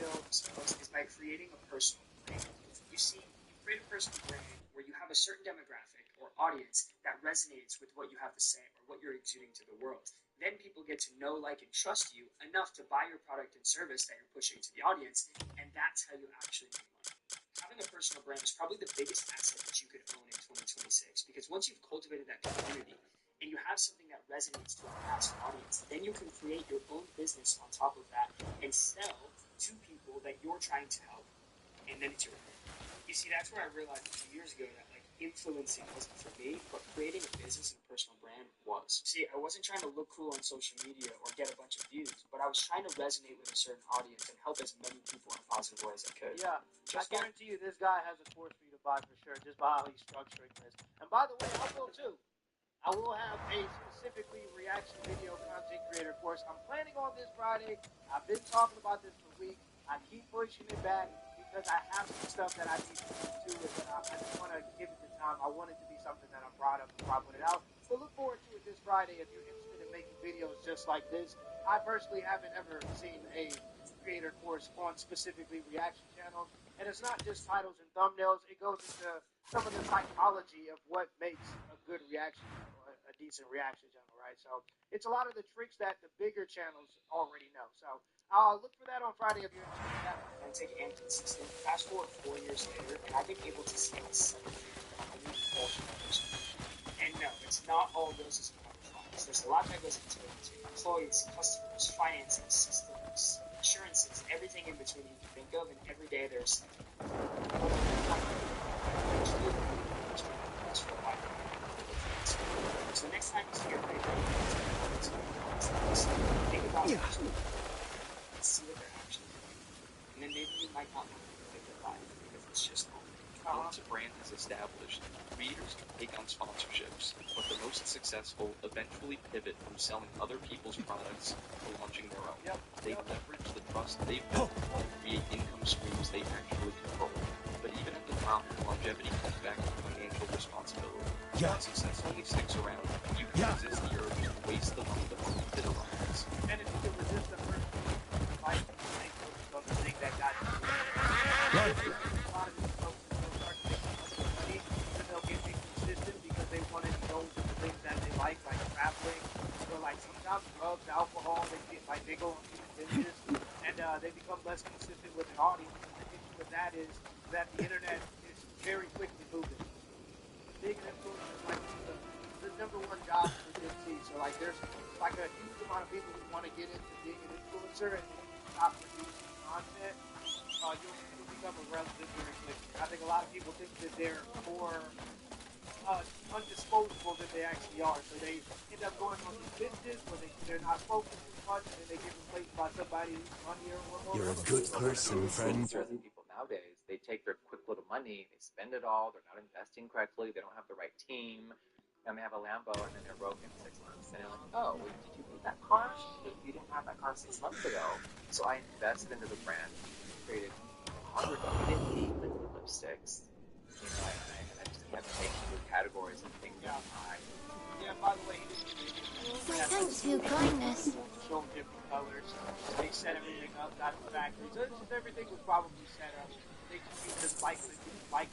is by creating a personal brand. You see, you create a personal brand where you have a certain demographic or audience that resonates with what you have to say or what you're exuding to the world. Then people get to know, like, and trust you enough to buy your product and service that you're pushing to the audience, and that's how you actually make money. Having a personal brand is probably the biggest asset that you could own in 2026, because once you've cultivated that community and you have something that resonates to a massive audience, then you can create your own business on top of that and sell to people that you're trying to help, and then it's your own. You see, that's where I realized a few years ago that, like, influencing wasn't for me, but creating a business and a personal brand was. See, I wasn't trying to look cool on social media or get a bunch of views, but I was trying to resonate with a certain audience and help as many people in a positive way as I could. Yeah, I guarantee you this guy has a course for you to buy for sure, just by how he's structuring this. And by the way, I will too. I will have a specifically reaction video content creator course. I'm planning on this Friday. I've been talking about this for weeks. I keep pushing it back because I have some stuff that I need to do to it, and I just want to give it the time. I want it to be something that I'm proud of before I put it out. So look forward to it this Friday if you're interested in making videos just like this. I personally haven't ever seen a creator course on specifically reaction channels. And it's not just titles and thumbnails. It goes into some of the psychology of what makes a good reaction channel, a decent reaction channel, right? So it's a lot of the tricks that the bigger channels already know. So look for that on Friday if you're interested in that. Authentic and consistent. Fast forward 4 years later, and I've been able to scale 7 figures. And no, it's not all roses and butterflies. There's a lot that goes into it, between employees, customers, financing, systems, insurances, everything in between. think of, and every day there's so the next time you see your think about it, see what they're actually doing. And then maybe you might not want to live your life because it's just home. Once a brand is established, creators can take on sponsorships, but the most successful eventually pivot from selling other people's products to launching their own. They leverage the trust they've built to create income streams they actually control. But even at the top, longevity comes back to financial responsibility. Success only sticks around if you can resist the urge to waste the money the moment it arrives. And if you can resist the first fight, the thing that got a lot of these folks will start making money, and they'll get inconsistent because they want to indulge in the things that they like traveling, or like sometimes drugs, alcohol, they go on human business, and they become less consistent with an audience. And the issue with that is that the internet is very quickly moving. Being an influencer is like the number one job for Gen Z. So like there's like a huge amount of people who want to get into being an influencer, and if you stop producing content, you'll become irrelevant very quickly. I think a lot of people think that they're more undisposable than they actually are. So they end up going on these binges where they're not focused as much, and they get replaced by somebody who's funnier or more. You're a good person, friend. People nowadays, they take their quick load of money, they spend it all, they're not investing correctly, they don't have the right team, and they have a Lambo and then they're broke in 6 months. And they're like, oh, well, did you get that car? You didn't have that car 6 months ago. So I invested into the brand, created 150 liquid lipsticks. You know, and I just kept making new categories and things on high. Yeah, by the way, Thanks for your kindness. Show different colors. They set everything up, not the factory. So everything was probably set up. They just like the right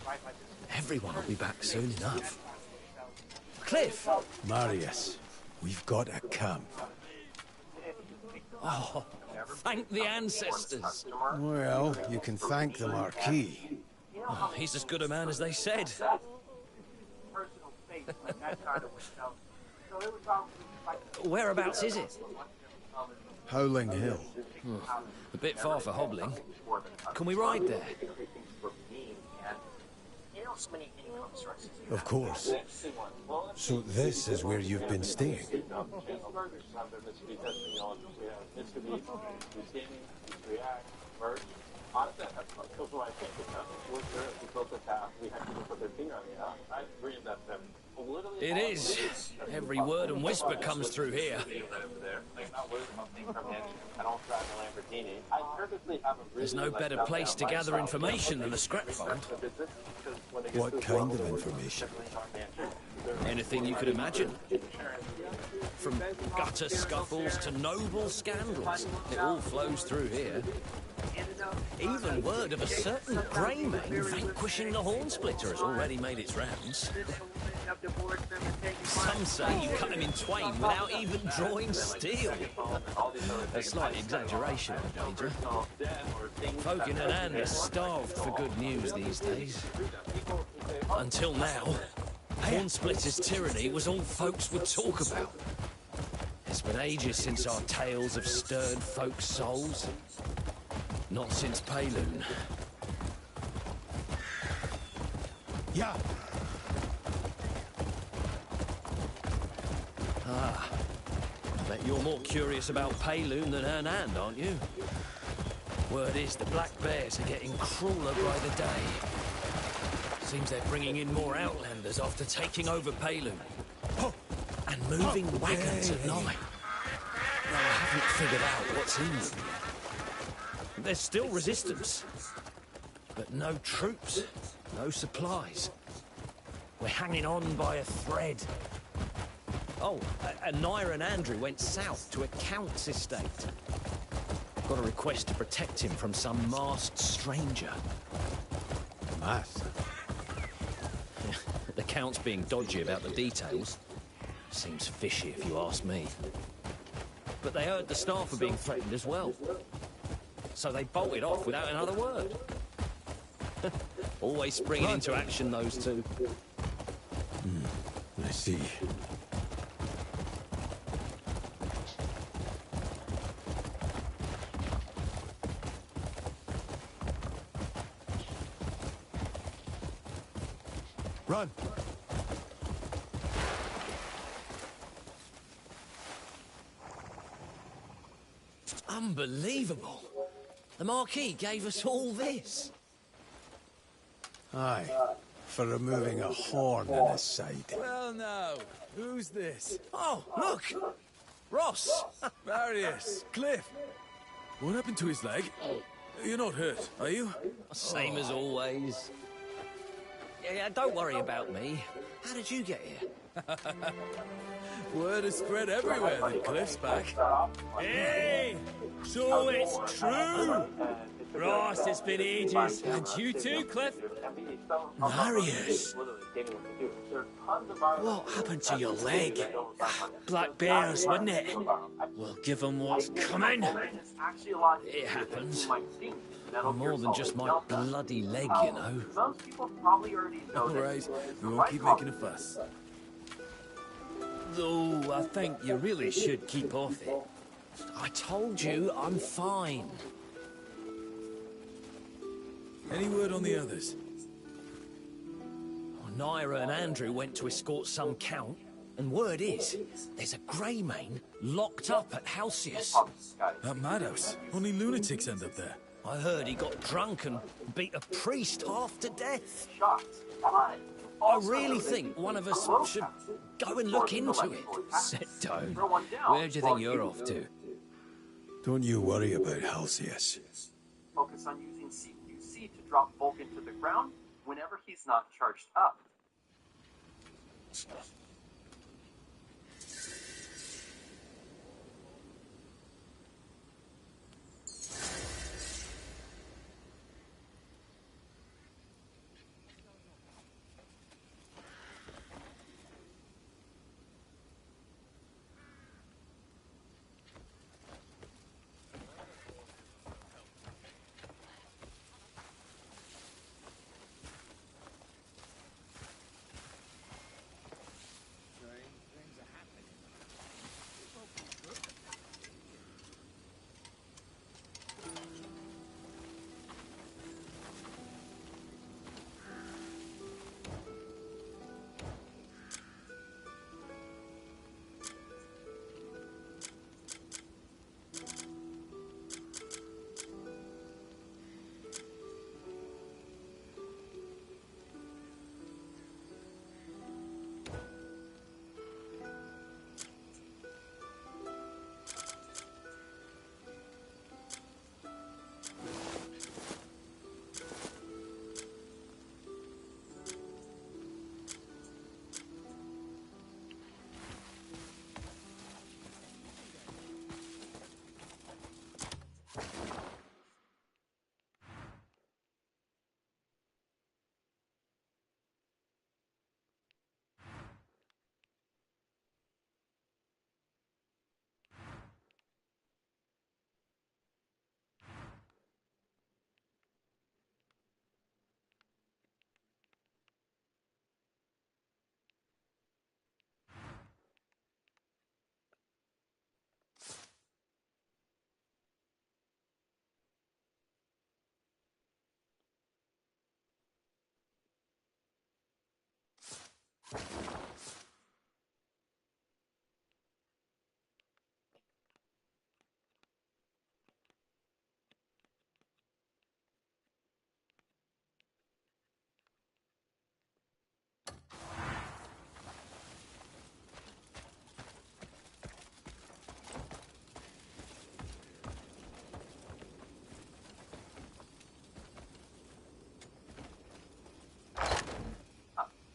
like this. Everyone will be back soon enough. Cliff! Marius, we've got a camp. Oh, thank the ancestors. Well, you can thank the Marquis. Oh, he's as good a man as they said. Personal space, like that kind of window. So it was probably like Whereabouts is it? Howling Hill. A bit far for hobbling. Can we ride there? Of course. So this is where you've been staying? It is. Every word and whisper comes through here. There's no better place to gather information than the scrap vault. What kind of information? Anything you could imagine. From gutter scuffles to noble scandals, it all flows through here. Even word of a certain grey man vanquishing the Hornsplitter has already made its rounds. Some say you cut him in twain without even drawing steel. A slight exaggeration, Major. Folk in Anand are starved for good news these days. Until now, Hornsplitter's tyranny was all folks would talk about. It's been ages since our tales have stirred folks' souls. Not since Payloon. Yeah. Ah. I bet you're more curious about Payloon than Anand, aren't you? Word is the Black Bears are getting crueler by the day. Seems they're bringing in more Outlanders after taking over Payloon. And moving wagons at night. Now, I haven't figured out what's in them. There's still resistance. But no troops, no supplies. We're hanging on by a thread. Oh, and Naira and Andrew went south to a count's estate. Got a request to protect him from some masked stranger. Masked? The count's being dodgy about the details. Seems fishy if you ask me. But they heard the staff were being threatened as well. So they bolted off without another word. Always springing into action, those two. I see. Run! Unbelievable. The Marquis gave us all this. Aye, for removing a horn in his side. Well, now, who's this? Oh, look! Ross! Marius, Cliff. What happened to his leg? You're not hurt, are you? Same as always. Yeah, don't worry about me. How did you get here? Word has spread everywhere that Cliff's back. Hey! So it's true! Ross, it's been ages. And you too, Cliff? Marius! What happened to your leg? Black bears, wouldn't it? We'll give them what's coming. It happens. More than just my bloody leg, you know. Most people probably already know All right, we won't keep making a fuss. Though I think you really should keep off it. I told you I'm fine. Any word on the others? Naira and Andrew went to escort some count, and word is, there's a Greymane locked up at Halcyon. That madhouse. Only lunatics end up there. I heard he got drunk and beat a priest half to death. I really think one of us should go and look into it. Sit down. Where do you think you're off to? Don't you worry about Halcyus. Focus on using CQC to drop Vulcan to the ground whenever he's not charged up.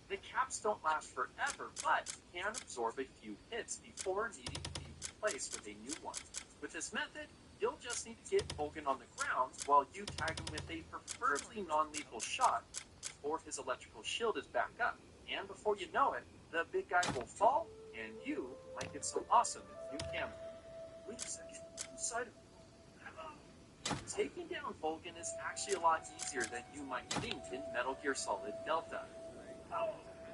The caps don't last forever, but can absorb a few hits before needing to be replaced with a new one. With this method, you'll just need to get Vulcan on the ground while you tag him with a preferably non-lethal shot before his electrical shield is back up. And before you know it, the big guy will fall, and you might get some awesome new camo. Wait a second, inside of taking down Vulcan is actually a lot easier than you might think in Metal Gear Solid Delta.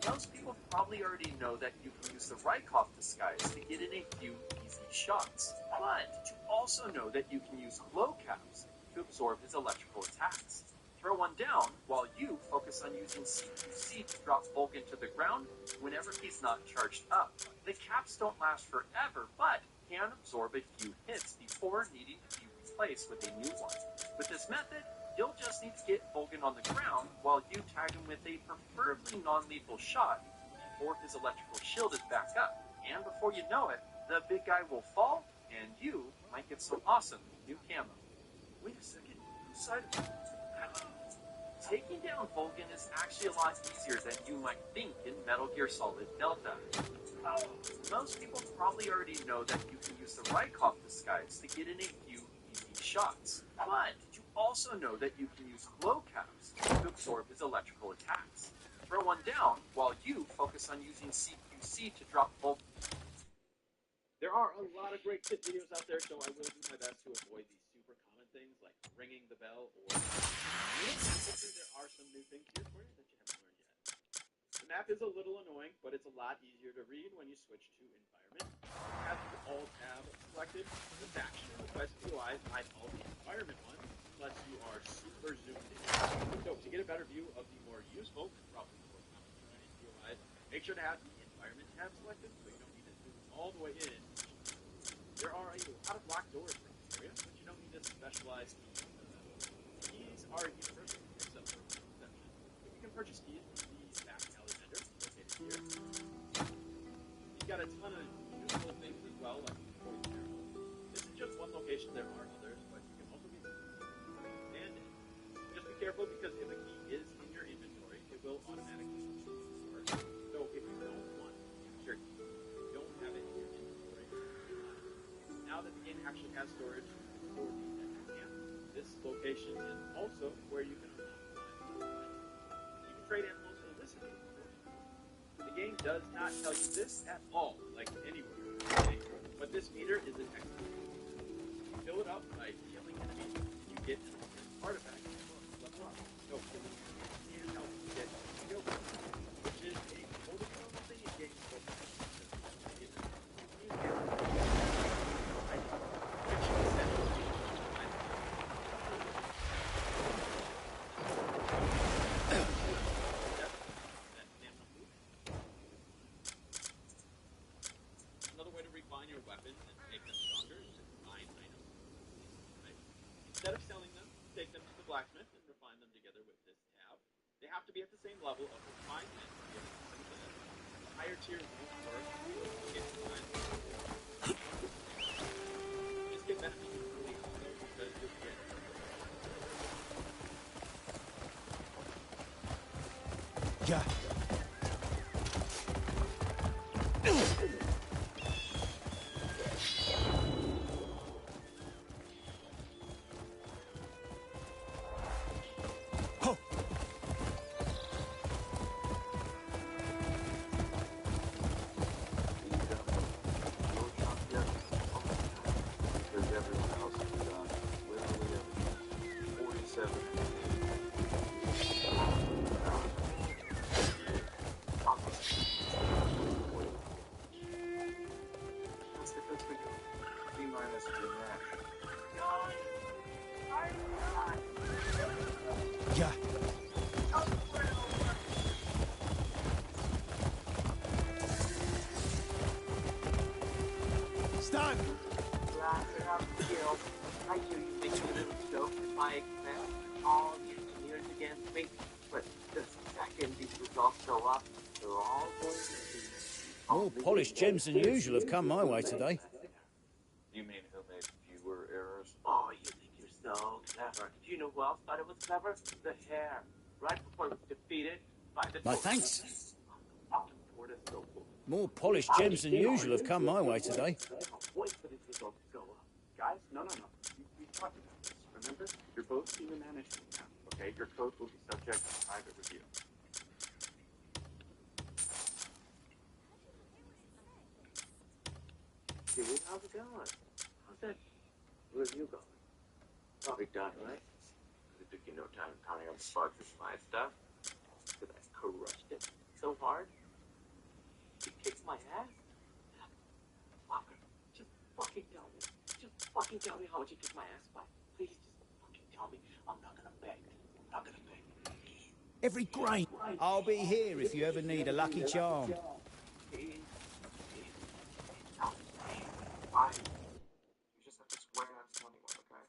Most people probably already know that you can use the Rykov disguise to get in a few easy shots. But did you also know that you can use glow caps to absorb his electrical attacks? Throw one down while you focus on using CQC to drop Vulcan to the ground whenever he's not charged up. The caps don't last forever, but can absorb a few hits before needing to be replaced with a new one. With this method, you'll just need to get Vulcan on the ground while you tag him with a preferably non-lethal shot before his electrical shield is back up. And before you know it, the big guy will fall, and you might get some awesome new camo. Wait a second, whose side of it? Taking down Vulcan is actually a lot easier than you might think in Metal Gear Solid Delta. Most people probably already know that you can use the Rykov disguise to get in a few easy shots. But did you also know that you can use glow caps to absorb his electrical attacks? Throw one down while you focus on using CQC to drop Vulcan. There are a lot of great tip videos out there, so I will do my best to avoid these super common things like ringing the bell or... Hopefully there are some new things here for you that you haven't learned yet. The map is a little annoying, but it's a lot easier to read when you switch to environment. You have the Alt tab selected. This actually requests UI hide all the environment ones, unless you are super zoomed in. So to get a better view of the more useful and probably more complicated UIs, make sure to have the environment tab selected so you don't need to zoom all the way in. There are a lot of locked doors in this area, but you don't need a specialized key for them. Keys are universal, except for one exception. You can purchase keys from the back alley vendor located here. You've got a ton of useful things as well, like poison arrows. This is just one location. There are others, but you can also get expanded. Just be careful because if a key is in your inventory, it will automatically store. So if you don't want to use your key, you don't have it in your inventory. Now that the game actually has storage for the camp, this location is also where you can unlock live. You can trade animals illicitly. The game does not tell you this at all, like anywhere. Okay? But this meter is an excellent tool. You fill it up by killing enemies, and you get an artifact level up. So killing enemies can help you get skill points, which is a totally normal thing in games. Your weapons and make them stronger is to combine items. Right? Instead of selling them, take them to the blacksmith and refine them together with this tab. They have to be at the same level of refinement to be able to sell them. The higher tier will work get refined. This can benefit you early on though because you'll get Yeah. Yeah. Stun! Blasting up the shield. I hear you make a little joke with my expense. All the engineers against me. But the second these results show up, they're all going to be... More polished gems than usual have come my way today. You mean who made fewer errors? Oh, you think you're so clever. Do you know who else thought it was clever? The hair. Right before it was defeated by the... My thanks. So More polished gems than usual have come my way today. wait for these results to go up. Guys, no. We talked about this. Remember? You're both senior management now, okay? Your code will be subject to private review. Dude, how's it going? How's that review going? Probably done, right? It took you no time counting up the bugs and my stuff. Because I crushed it so hard. You kicked my ass? Fucker, just fucking tell me. Just fucking tell me how much you kicked my ass by. Please, just fucking tell me. I'm not gonna beg. Every grain. I'll be here if you ever need a lucky charm. Why? You just have to swear not to tell anyone, okay?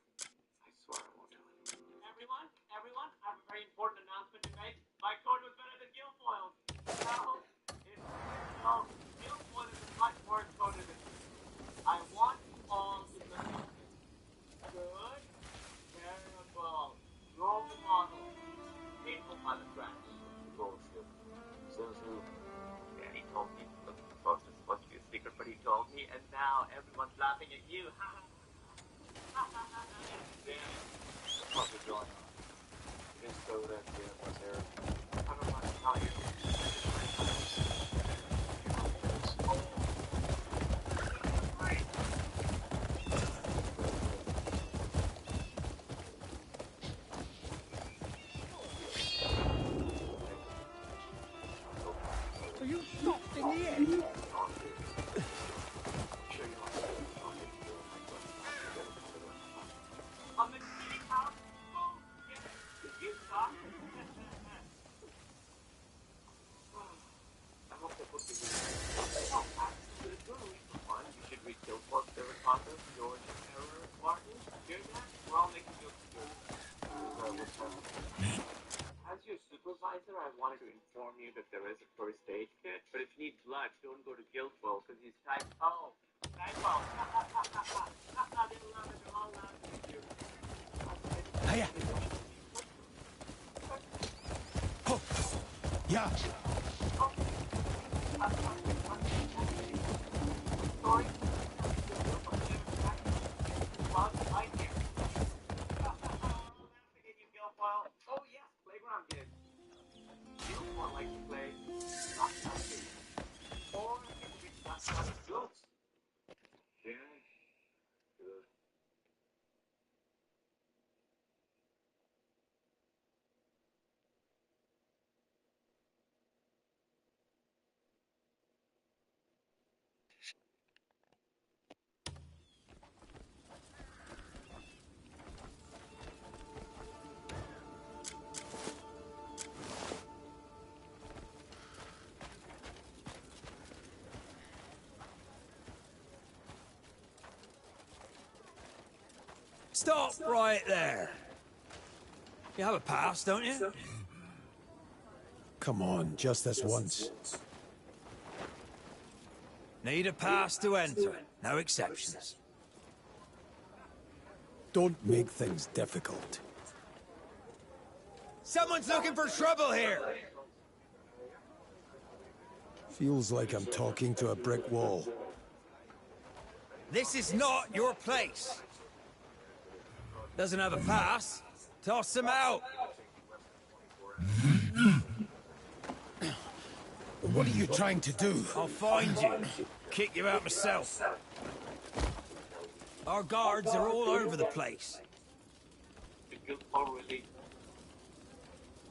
I swear I won't tell anyone. Everyone, I have a very important announcement to make. My code was better than Guilfoyle's. No, Guilfoyle is a much more coded than me. I want you all to listen. Good, terrible, role model, hateful pilot tracks. Bullshit. Zuzu. Yeah, he told me the post is supposed to be a secret, but he told me, and now everyone's laughing at you. What's going on? Just so that was there. I don't want to tell you. Are you knocked in the head? As your supervisor, I wanted to inform you that there is a first aid kit, but if you need blood, don't go to Guildful because he's type O. Type O. They're all laughing at you. Hiya. Oh. Yeah. Sorry. Oh yes, playground kids. You don't want like to play or ghosts. Yeah. Good. Stop right there. You have a pass, don't you? Come on, just this once. Need a pass to enter. No exceptions. Don't make things difficult. Someone's looking for trouble here. Feels like I'm talking to a brick wall. This is not your place. Doesn't have a pass? Toss him out. What are you trying to do? I'll find you. Kick you out myself. Our guards are all over the place. The Guildful really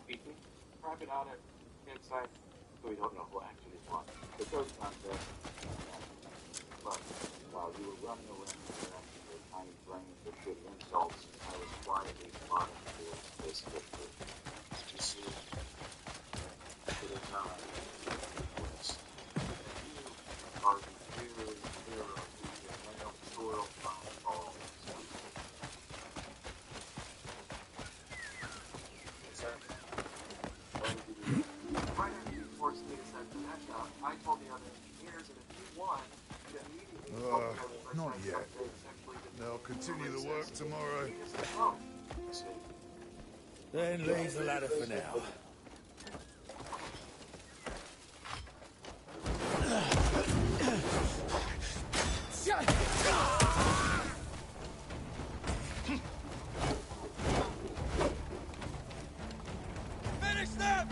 beaten. Private audit inside. We don't know who actually won. The third contest. But while you were running around your tiny brains with good insults, I was quietly plotting for this victory. You see, to the time, you are the very hero who can hang up soil from all. Right after you forced me to send the next out, I told the other engineers that if you won, you'd immediately Not yet. They'll continue the work tomorrow. Then leave the ladder for now. Finish them!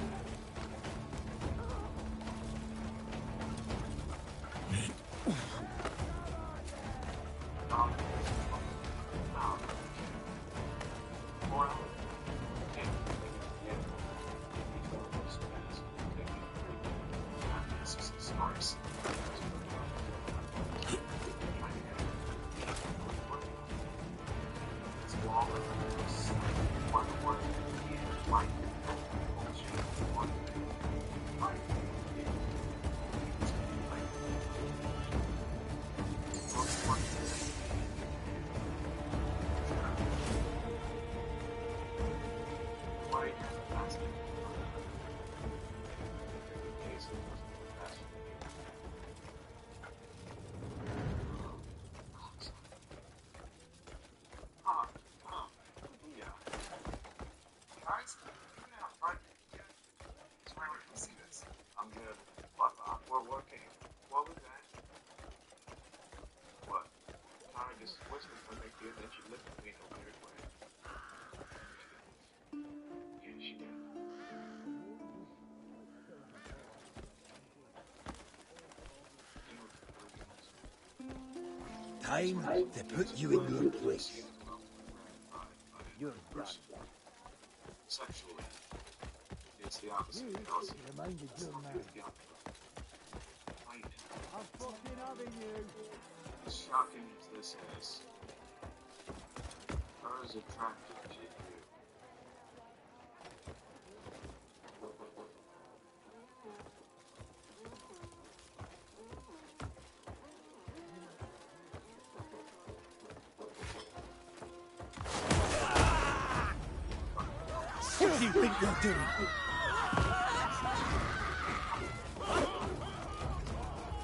time to put you in your place. You're done. Sexually. It's the opposite of jealousy. Reminded It's your not man. good fight. I'm fucking having you. As shocking as this is, I was attracted to you. What do you think you're doing?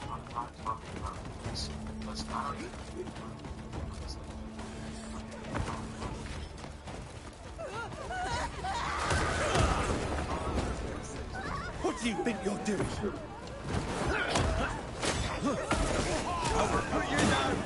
I'm not talking about this. Let's not. What do you think you're doing? I will put you down.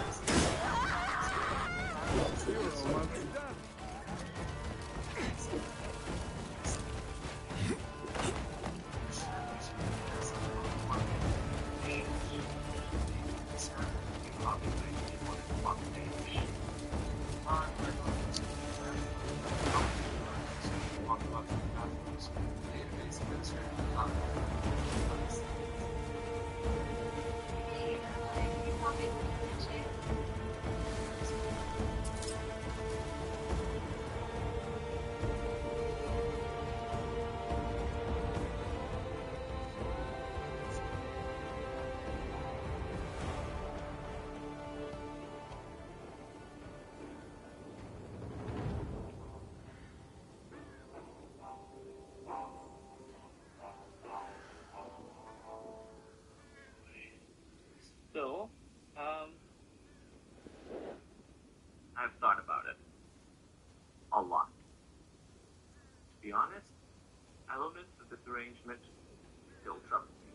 So, I've thought about it. A lot. To be honest, elements of this arrangement still trouble me.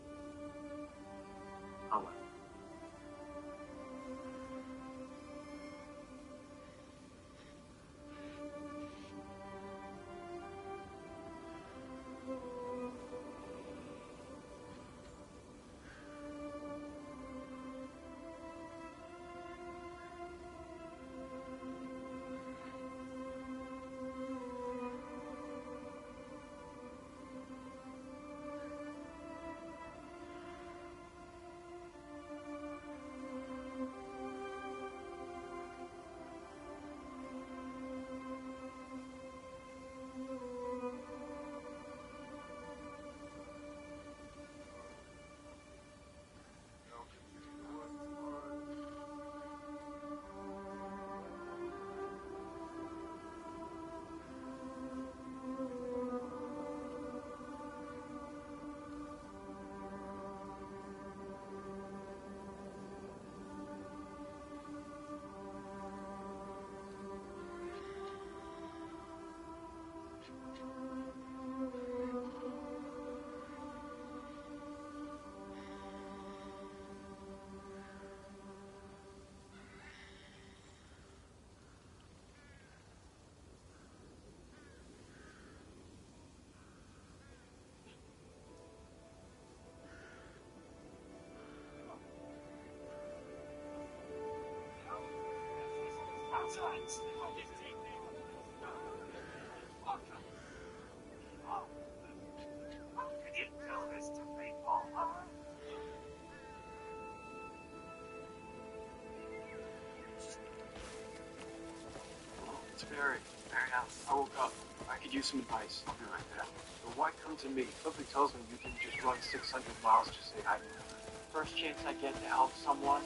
A lot. It's Barry. Barry, now, I woke up. I could use some advice. I'll be right there. But why come to me? Something tells me you didn't just run 600 miles to say hi to him. First chance I get to help someone,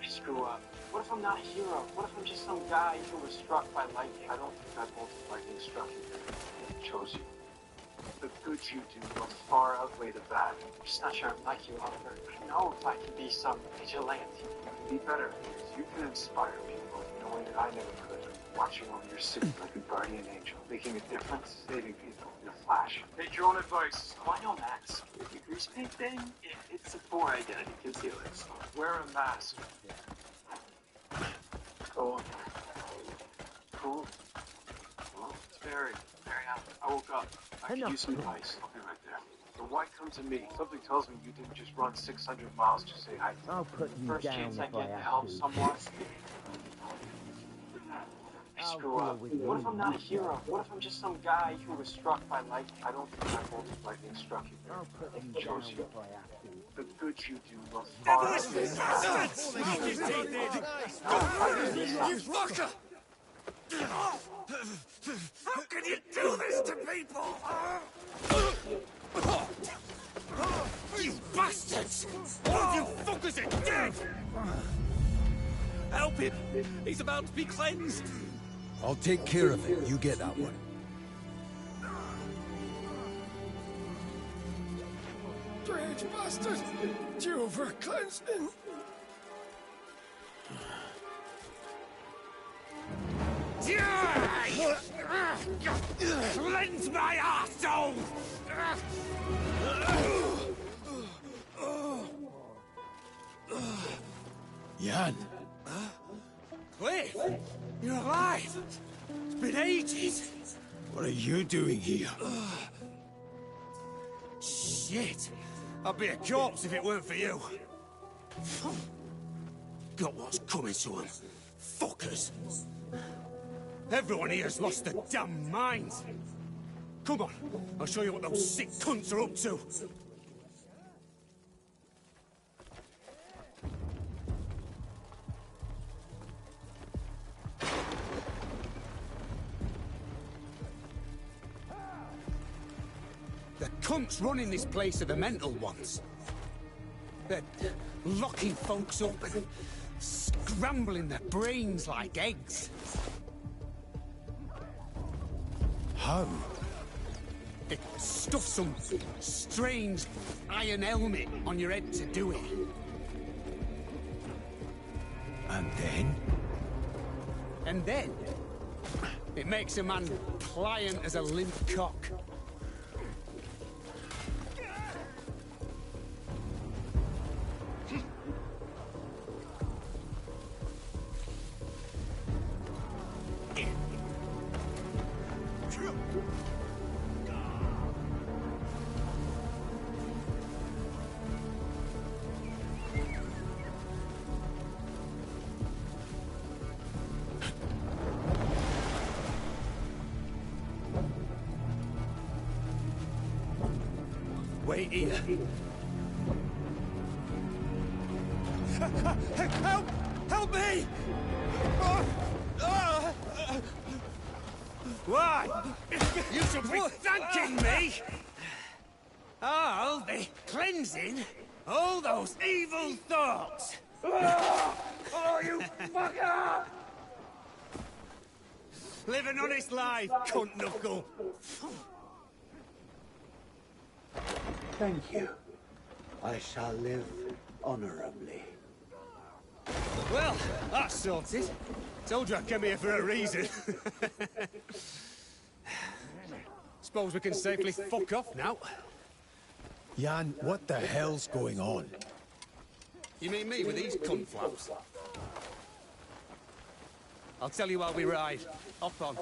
I screw up. What if I'm not a hero? What if I'm just some guy who was struck by lightning? I don't think that bolt of lightning struck you. It chose you. The good you do will far outweigh the bad. I'm just not sure I'm like you, Oliver. I know if I can be some vigilante, you can be better. You can inspire people in a way that I never could. Watching over your city like a guardian angel. Making a difference, saving people in a flash. Take your own advice. Oh, I know, Max. The grease paint thing, it's a poor identity concealer. So wear a mask. Go on. Cool. Well, it's Barry. Barry, I woke up. I could use some advice. I'll be right there. The why come to me? Something tells me you didn't just run 600 miles to say hi. I'll put you First down chance I if I get to have help to. someone. I I'll screw deal up. with What if you. I'm not a hero? What if I'm just some guy who was struck by lightning? I don't think that bolt of lightning struck you there. I'll put It you chose down you. if I have to. The good you do will far Devilish bastards! Knock his teeth in! You fucker! How can you do this to people? You bastards! All of you fuckers are dead! Help him! He's about to be cleansed! I'll take care of it. You get that one. Strange bastard! Due for cleansing! Cleanse my arsehole! Jan! Cliff! You're alive! It's been ages! What are you doing here? Shit! I'd be a corpse if it weren't for you. Got what's coming to them. Fuckers! Everyone here's lost their damn minds. Come on, I'll show you what those sick cunts are up to. The cunts running this place are the mental ones. They're locking folks up and scrambling their brains like eggs. How? They stuff some strange iron helmet on your head to do it. And then? And then, it makes a man pliant as a limp cock. Wait here. Help! Help me! Why? You should be thanking me! I'll be cleansing all those evil thoughts! Oh, you fucker! Live an honest life, cunt knuckle! Thank you. I shall live honorably. Well, that's sorted. Told you I came here for a reason. Suppose we can safely fuck off now. Jan, what the hell's going on? You mean me with these cunt flaps? I'll tell you while we ride. Hop on.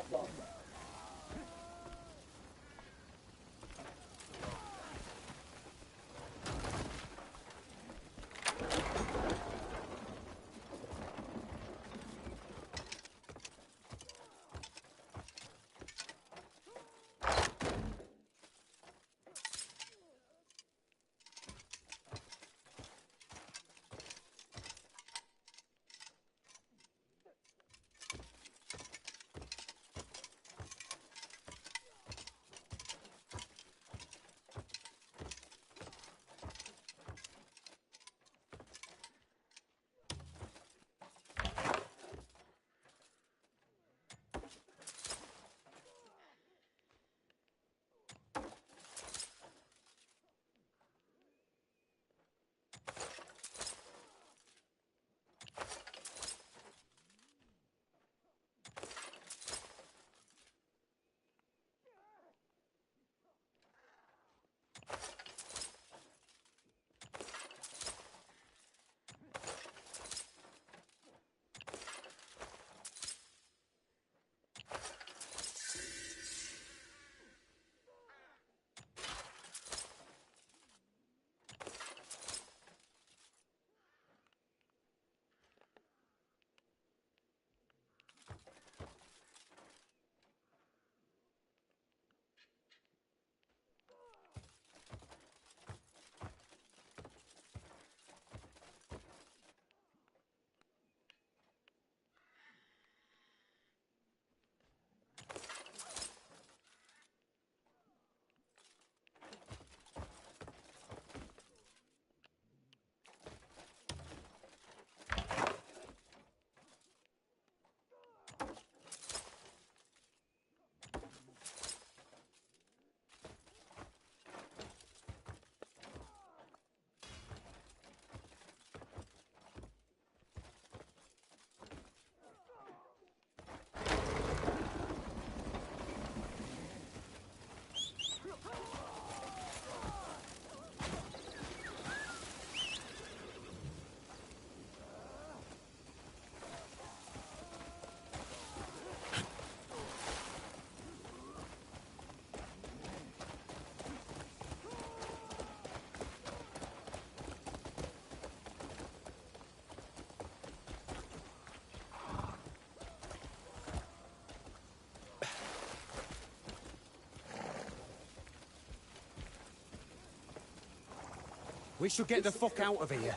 We should get the fuck out of here.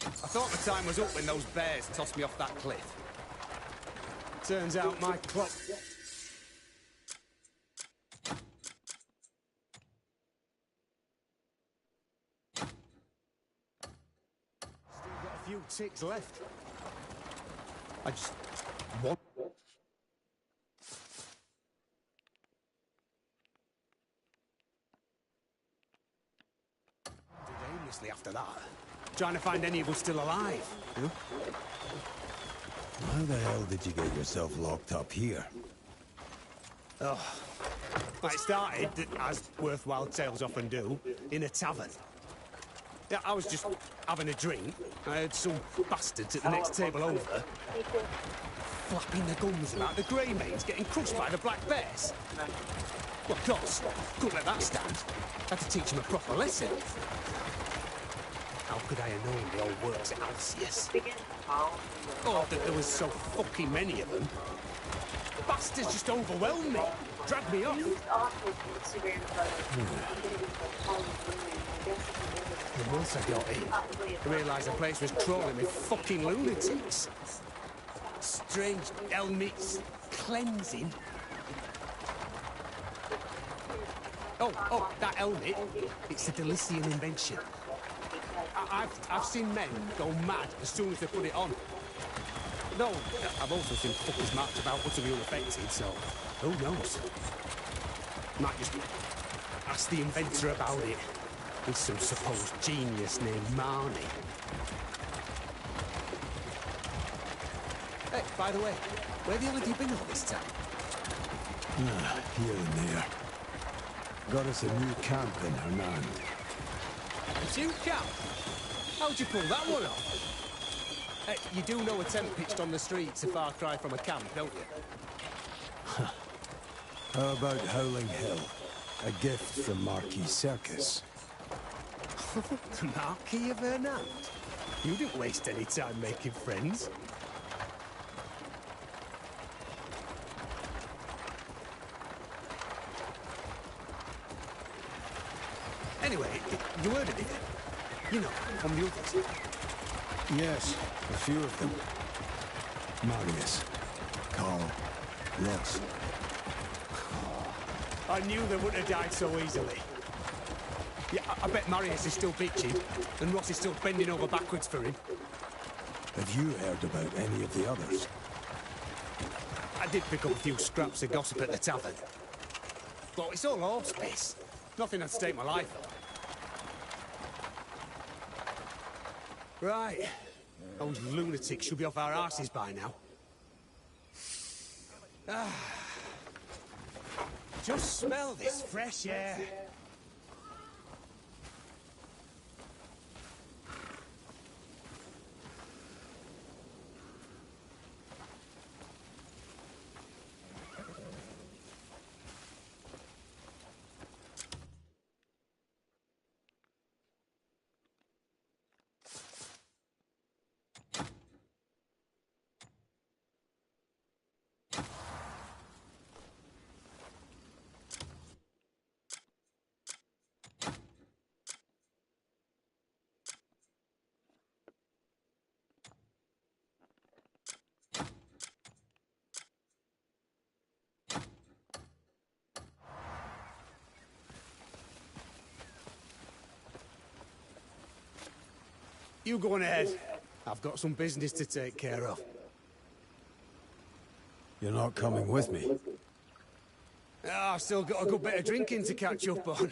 I thought the time was up when those bears tossed me off that cliff. Turns out my clock... Still got a few ticks left. I just want... aimlessly after that. Trying to find any of us still alive. Huh? How the hell did you get yourself locked up here? Oh. It started, as worthwhile tales often do, in a tavern. Yeah, I was just having a drink. I heard some bastards at the next table over flapping their gums about the grey mates getting crushed by the black bears. Well, of course, couldn't let that stand. Had to teach them a proper lesson. How could I have known the old works at Alcius? Or that there was so fucking many of them. Bastards just overwhelmed me. Dragged me off. And once I got in, I realised the place was crawling with fucking lunatics. Strange helmets, cleansing. Oh, that helmet. It's a Delician invention. I've seen men go mad as soon as they put it on. No, I've also seen fuckers march about utterly unaffected, so who knows? Might just ask the inventor about it. He's some supposed genius named Marnie. Hey, by the way, where the hell have you been all this time? Here and there. Got us a new camp in Hernand. A new camp? How'd you pull that one off? Hey, you do know a tent pitched on the street's a far cry from a camp, don't you? How about Howling Hill? A gift from Marquis Circus. The Marquis of Hernand? You didn't waste any time making friends. Anyway, you heard of it? You know, from the others. Yes, a few of them. Marius, Carl, Ross. I knew they wouldn't have died so easily. Yeah, I bet Marius is still bitching, and Ross is still bending over backwards for him. Have you heard about any of the others? I did pick up a few scraps of gossip at the tavern. But it's all horse piss. Nothing I'd stake my life on. Right. Those lunatics should be off our arses by now. Just smell this fresh air. You go on ahead. I've got some business to take care of. You're not coming with me? I've still got a good bit of drinking to catch up on.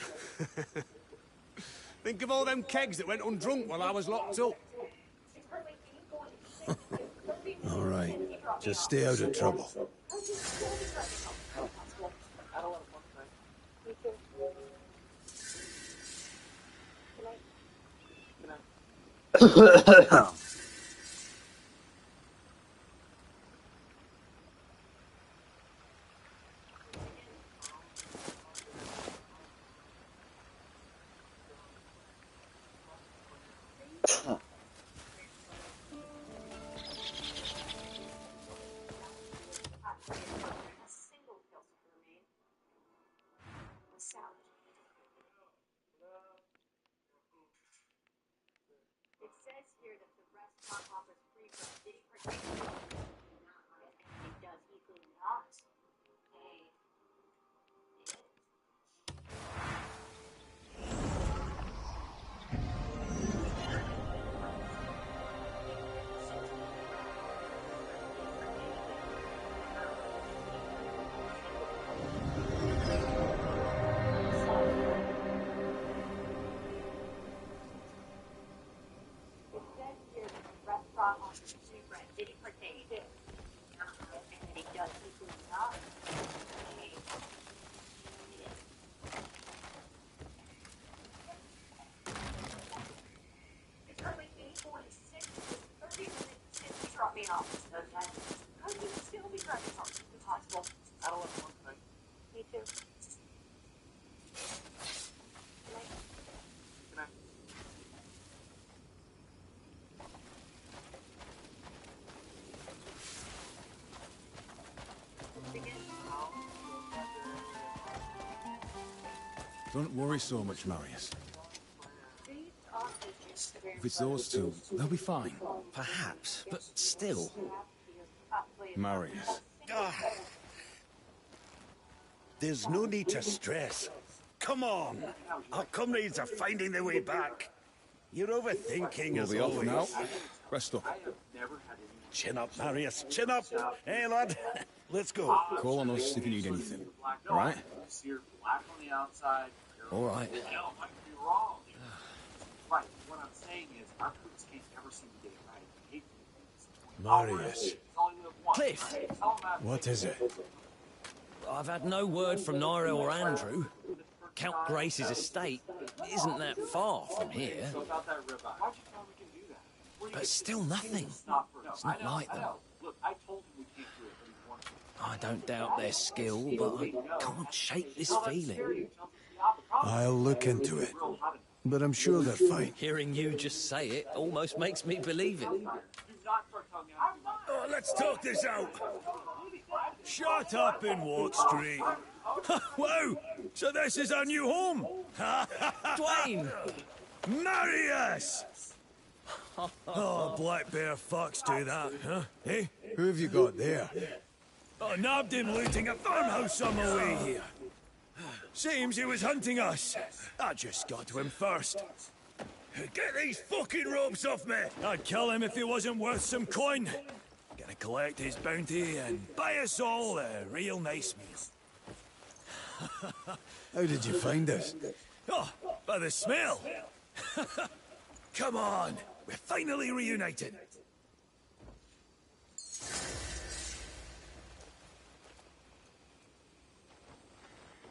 Think of all them kegs that went undrunk while I was locked up. All right. Just stay out of trouble. here that the restaurant offers free bread. Did he partake in it? And it does equally not a free bread. Did he partake? He did. And he does equally not. It's currently 8:46. 30 minutes since he dropped me off. Could he still be driving home? It's possible. I don't want one tonight. Me too. Good night. Don't worry so much, Marius. If it's those two, they'll be fine. Perhaps, but still. Marius. There's no need to stress. Come on. Our comrades are finding their way back. You're overthinking We'll as be off always. now. Rest up. Chin up, Marius. Chin up. Hey, lad. Let's go. Call on us if you need anything. All right? Black on the outside. All right. Hell, might be wrong. Right. What I'm saying is, our cooks can't ever seem to get it right. I hate Marius. Cliff! What is it? I've had no word from Naira or Andrew. Count Grace's estate isn't that far from here. So about that ribeye. Why'd you tell him we can do that? But still nothing. It's not like them. Look, I told him we can't do it, but he wanted to. I don't doubt their skill, but I can't shake this feeling. I'll look into it. But I'm sure they're fine. Hearing you just say it almost makes me believe it. Oh, let's talk this out. Shut up and walk straight. Whoa! So this is our new home? Dwayne! Marius! Oh, black bear fucks do that, huh? Eh? Who have you got there? Oh, nabbed him looting a farmhouse on the way here. Seems he was hunting us. I just got to him first. Get these fucking ropes off me! I'd kill him if he wasn't worth some coin. Gonna collect his bounty and buy us all a real nice meal. How did you find us? Oh, by the smell. Come on, we're finally reunited.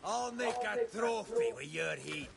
I'll make a trophy with your heat.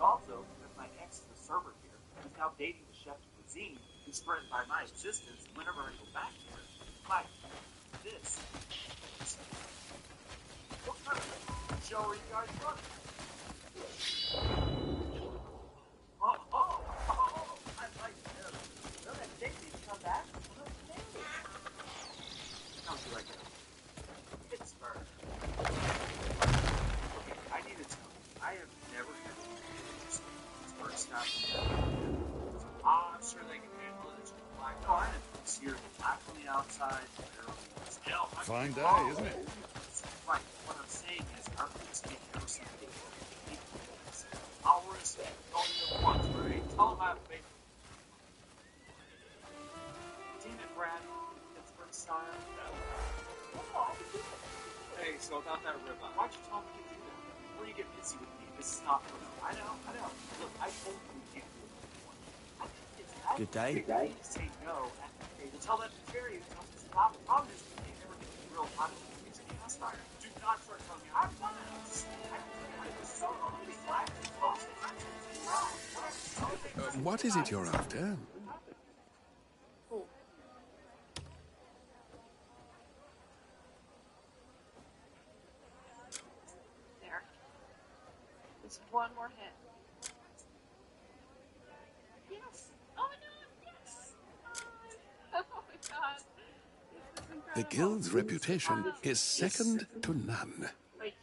Also, because my ex is a server here, who's now dating the chef's cuisine, who's threatened by my existence whenever I go back here. Mike, this. What kind of show are you guys running? I'd like to know. Will that Dixie come back? How do I go? Pittsburgh. Okay, I need to tell you, I have never had Pittsburgh stop. I'm sure they can handle it. It's black. No, I didn't see her black on the outside. Fine day, isn't it? Right. What I'm saying is, our police can't ever see the I'll risk it. Only once, right? Tell them I have faith. Damn it, Brad. Pittsburgh style. No, I can do it. Hey, so So about that rib eye. Why'd you tell me to do that? Before you get busy with me, this is not for me. I know. Look, I told you we can't do it anymore. I think it's that. Good day. To say no, and to tell that to Terry and tell him to stop. The problem is we can't never get the real hot it's a cast iron. Do not start telling me I'm fine. I was so lonely. What is it you're after? There. Just one more hit. Yes. Oh my god, yes. Oh my god. This is incredible. The guild's reputation is second to none. Like,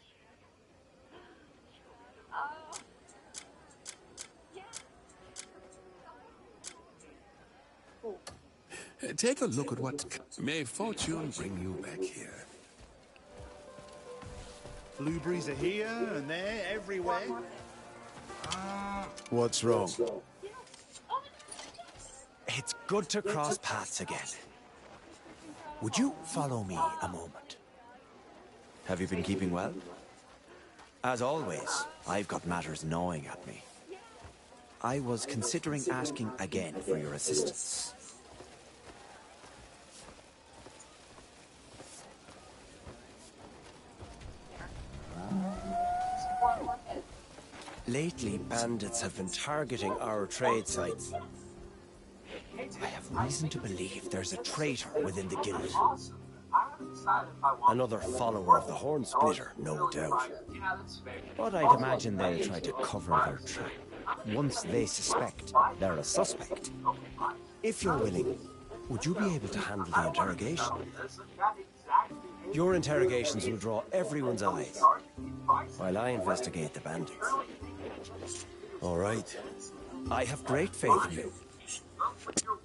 oh. Yeah. Take a look at what may fortune bring you back here. Blueberries are here and there, everywhere. What's wrong? It's good to cross paths again. Would you follow me a moment? Have you been keeping well? As always, I've got matters gnawing at me. I was considering asking again for your assistance. Lately, bandits have been targeting our trade sites. I have reason to believe there's a traitor within the guild. Another follower of the Horn Splitter, no doubt. But I'd imagine they'll try to cover their track. Once they suspect they're a suspect. If you're willing, would you be able to handle the interrogation? Your interrogations will draw everyone's eyes, while I investigate the bandits. All right. I have great faith in you. I do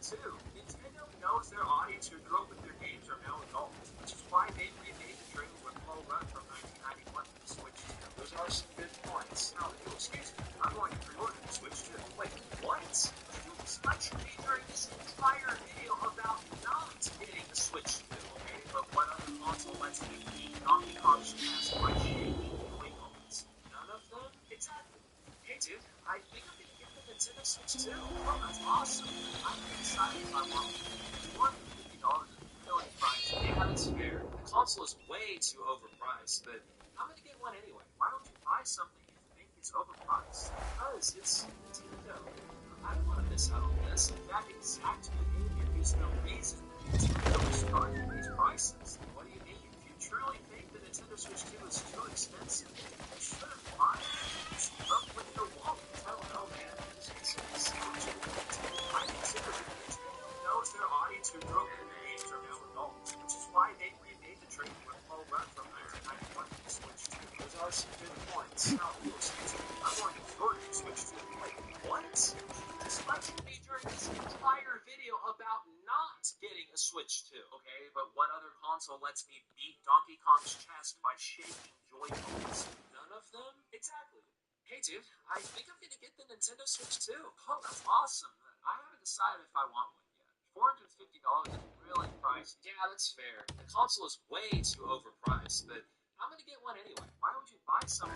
too. Nintendo knows their audience who grew up with their games are now adults, which is why they remade the trailer with Paul Rudd from 1991 for the Switch 2. Those are some good points. Now, excuse me, I'm going to pre-order the Switch 2. Wait, what? You lectured me during this entire video about not getting the Switch 2, okay? But what other console lets me beat Donkey Kong's past by shaking joy moments? None of them? Exactly. Hey, dude, I think I'm gonna get the Nintendo Switch 2. Oh, that's awesome. I'm excited if I want $150 is really priced. Yeah, that's fair. The console is way too overpriced, but I'm gonna get one anyway. Why don't you buy something if you think it's overpriced? Because it's Nintendo. I don't want to miss out on this. In fact, exact behavior is the reason Nintendo is charging these prices. What do you mean? If you truly think the Nintendo Switch 2 is too expensive, you shouldn't buy it. You should look with your wallet. I don't know, man. It's I consider Nintendo knows their audience who grew up in their games are now adults, which is why they remade the trailer with Paul Rudd from 1991 for the Switch 2. Those are some good points. Now, excuse me, I'm going to order the Switch 2. Wait, what? Just lectured me during this entire video about not getting a Switch 2, okay? But what other console lets me beat Donkey Kong's chest by shaking joy moments? None of them? Exactly. Hey, dude, I think I'm gonna get the Nintendo Switch 2. Oh, that's awesome. I haven't decided if I want one yet. $450 is really priced. Yeah, that's fair. The console is way too overpriced, but I'm gonna get one anyway. Why would you buy something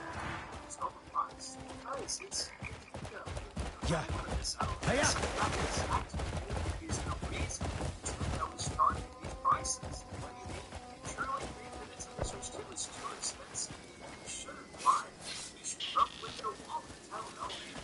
that's overpriced? Because it's Nintendo. Yeah. Hey, yeah. Is the reason Nintendo is charging these prices. What do you mean? You truly think the Nintendo Switch 2 is too expensive? You shouldn't buy it. You should look with your wallet. I don't know, man.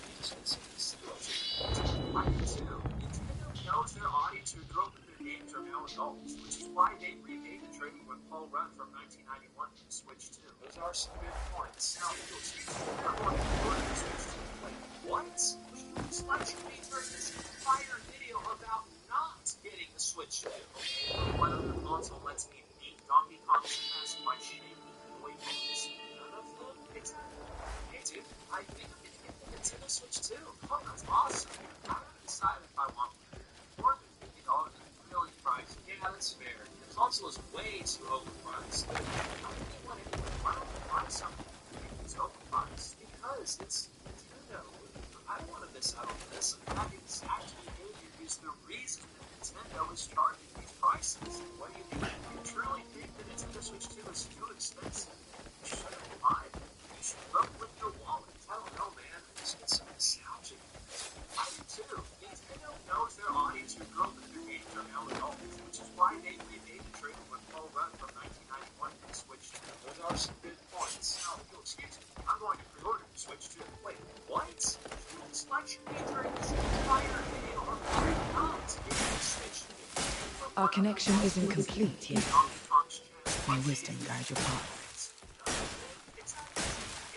I do too. Nintendo knows their audience who grew up with their games are now adults, which is why they remade the trailer with Paul Rudd from 1991 for the Switch 2. Those are some good points. Now, excuse me, I'm going to order the Switch 2. Wait, what? You just lectured me during this entire video about not getting the Switch 2, okay? But what other console lets me beat Donkey Kong's past by shaking joy moments? None of them? Exactly. Hey, dude, I think I'm gonna get the Nintendo Switch 2. Oh, that's awesome. I haven't decided if I want one. $450 is really priced. Yeah, that's fair. The console is way too overpriced. But I'm gonna get one anyway. Why don't you buy something if you think it's overpriced? Because it's Nintendo. I don't want to miss out on this. In fact, exact behavior is the reason that Nintendo is charging these prices. What do connection isn't complete yet. May wisdom guide your path.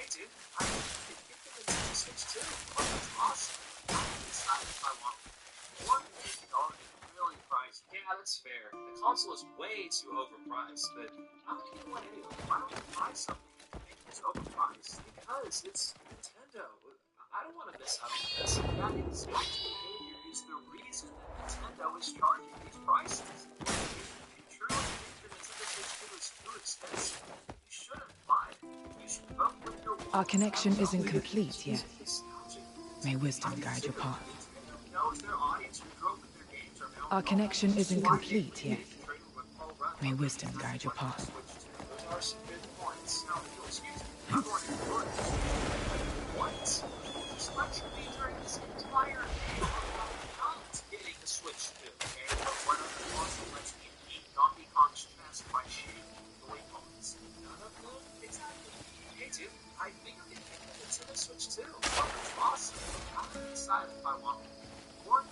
Hey dude, I can get them into the Switch too. Oh, that's awesome. I haven't decided if I want $150 really priced. Yeah, that's fair. The console is way too overpriced, but I'm gonna get one anyway. Why don't you buy something you think is overpriced? Because it's Nintendo. I don't want to miss out on this. That exact behavior is the reason that Nintendo is charging these prices. If you truly think the Nintendo Switch 2 is too expensive, you shouldn't buy it. You should vote with your wallet. Our connection isn't complete yet. May wisdom guide your path. Nintendo knows their audience who grew up with their games are now Our connection isn't complete yet. May wisdom guide your path. Those are some good points. Now, if you'll excuse me, I'm going to ignore this. What? Just let you be during this entire video about not getting the Switch 2, okay? But what other console lets me beat Donkey Kong's chest by shooting the Waypoints? None of them? Exactly. Hey, dude, I think I can get them into the Switch 2. Oh, that's awesome. I haven't decided if I want $450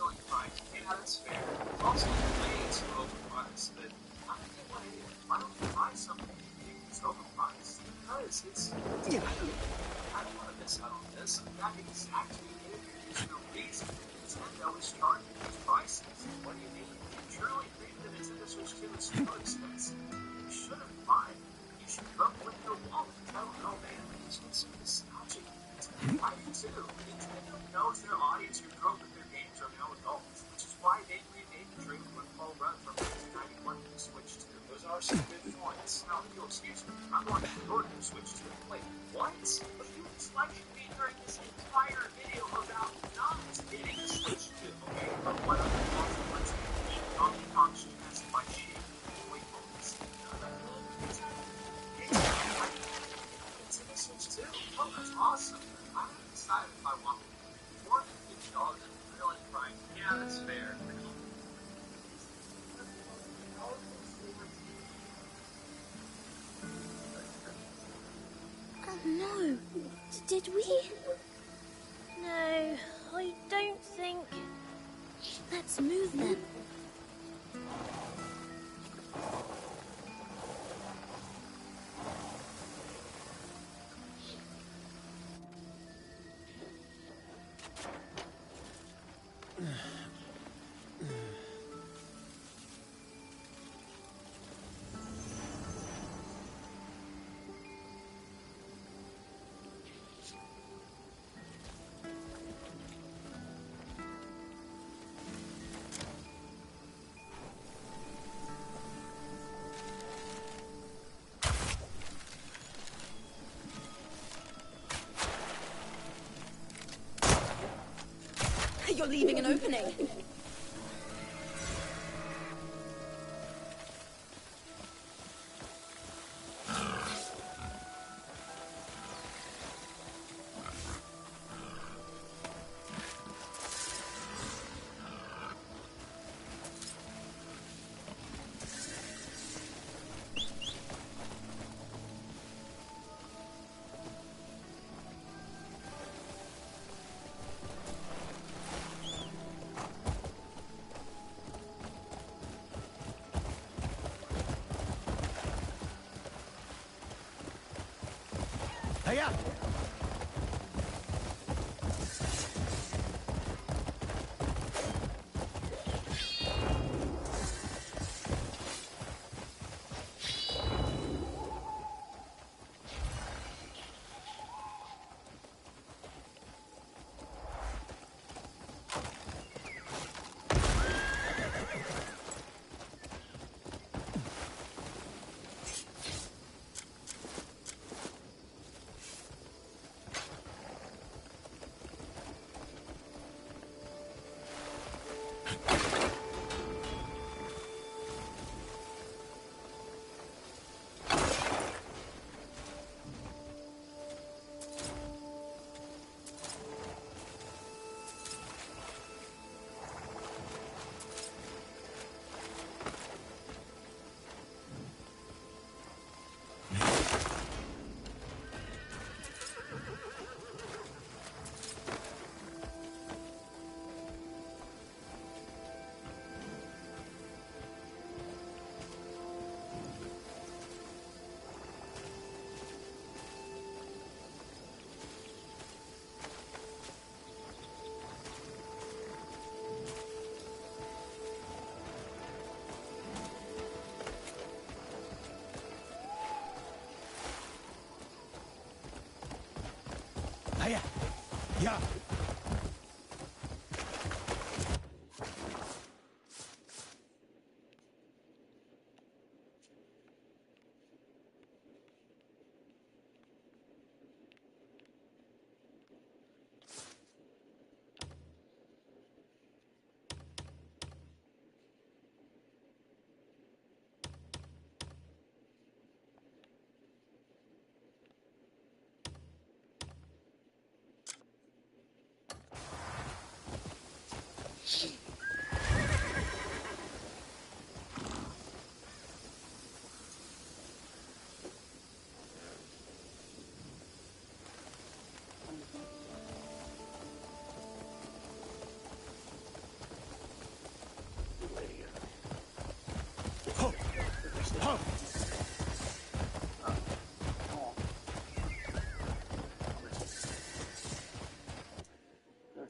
really priced. Yeah, that's fair. It's also way too overpriced, but I'm gonna get one anyway. Why don't you buy something you think is overpriced? because it's Yeah. I don't want to miss out on this. That exact behavior is the reason Nintendo is charging these prices. What do you mean? If you truly think the Nintendo Switch 2 is too expensive, you shouldn't buy it. You should vote with your wallet. I don't know, man. This one's so nostalgic. I do too. Nintendo knows their audience who grew up with their games are now adults, which is why they remade the Dream with Paul Rudd from 1991 to the Switch 2. Those are some good points. Now, if you'll excuse me, I'm going to ignore the Switch 2. Wait, what? But you just lectured me during this entire video about not getting the Switch 2, okay? But what other console lets me beat Donkey Kong's chest by shooting the Waypoints? None of them? Exactly. Hey, I can get into the Switch 2. Oh, that's awesome. I haven't decided if I want $450 really priced. yeah, that's fair. Oh no. Did we? No, I don't think. Let's move then. You're leaving an opening. Hiya!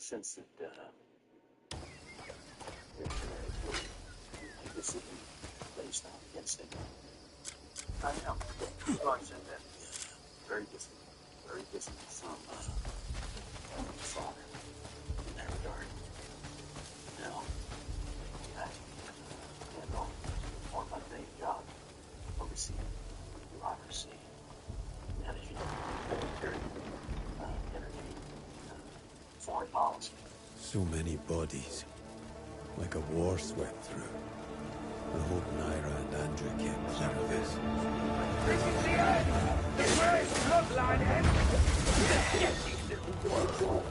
Since it, this is based on instinct. I am. Well, I said that. Very different from your father in that regard. Now, I can handle more mundane job, overseeing bureaucracy, managing military, energy, foreign policy. So many bodies. Like a war swept through. I hope Naira and Andrew kept clear of this. This is the end! The great bloodline ends! Yes, you little world!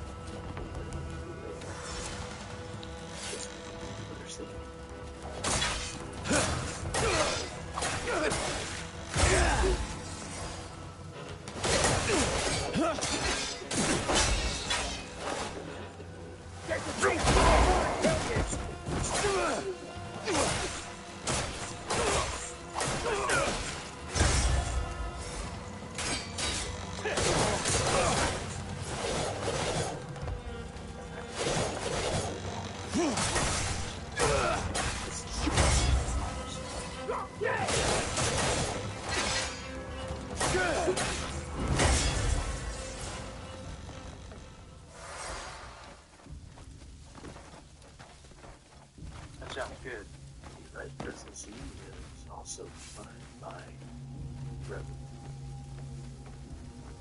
Sounds good. The vice presidency is also defined by revenue.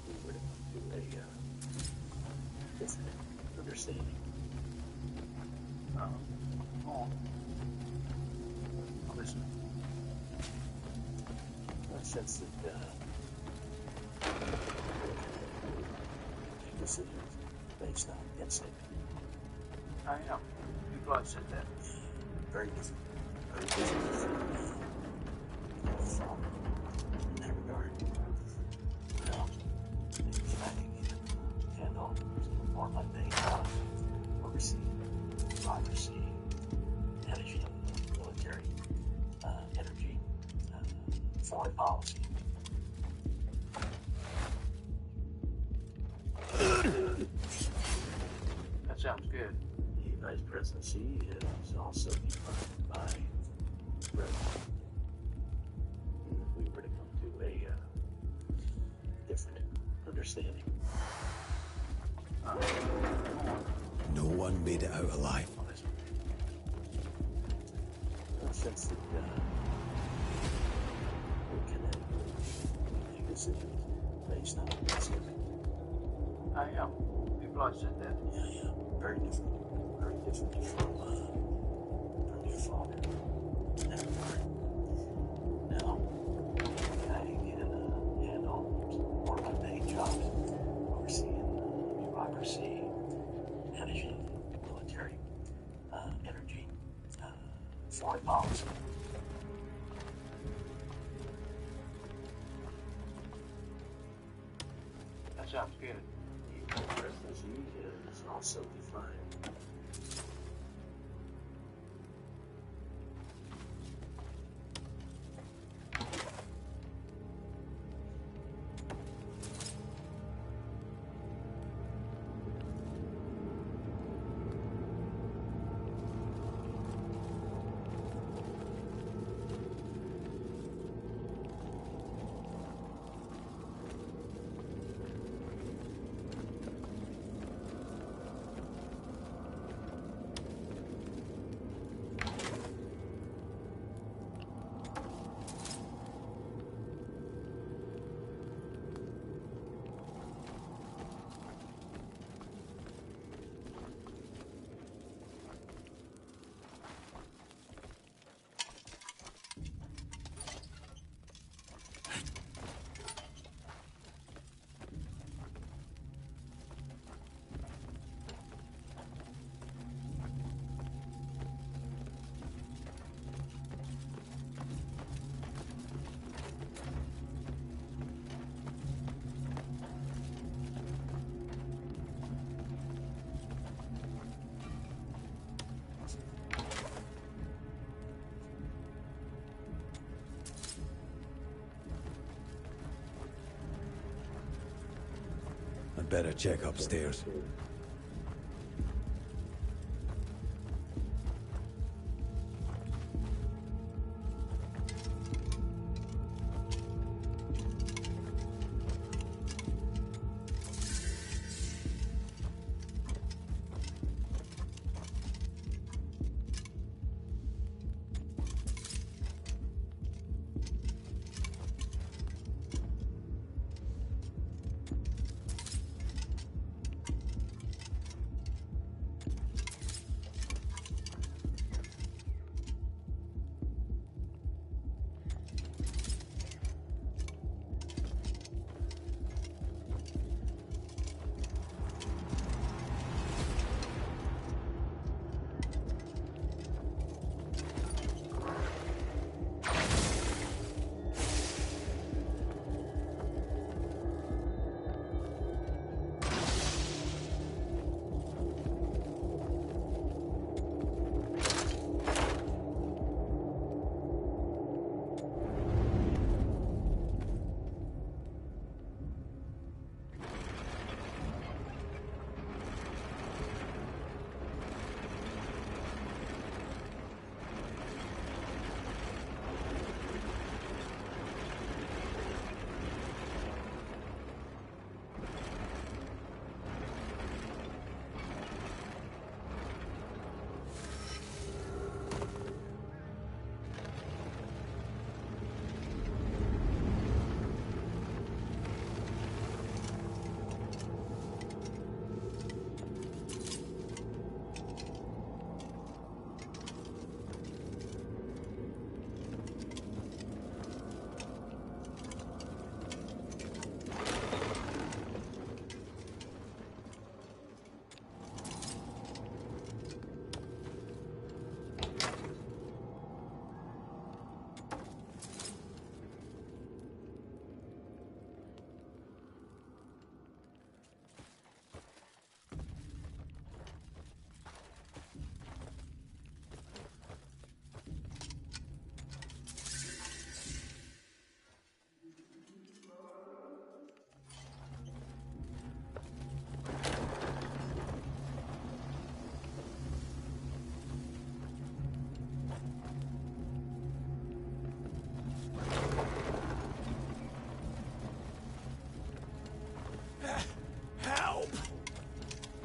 We were to come to a different understanding. Listen. Since that decisions based on instinct. I am. People have said that. Very different. Very different from in that regard. Now, I can handle more mundane jobs, overseeing bureaucracy, managing military, energy, foreign policy. That sounds good. The vice presidency is also defined by revenue. If we were to come to a different understanding. No one made it out alive. Since we can make decisions based on instinct. I am. People have said that. Yeah. Very different. Very different from your father in that regard. Now, I can handle more mundane jobs, overseeing bureaucracy, managing military, energy, foreign policy. That sounds good. The presidency is also defined. I'd better check upstairs.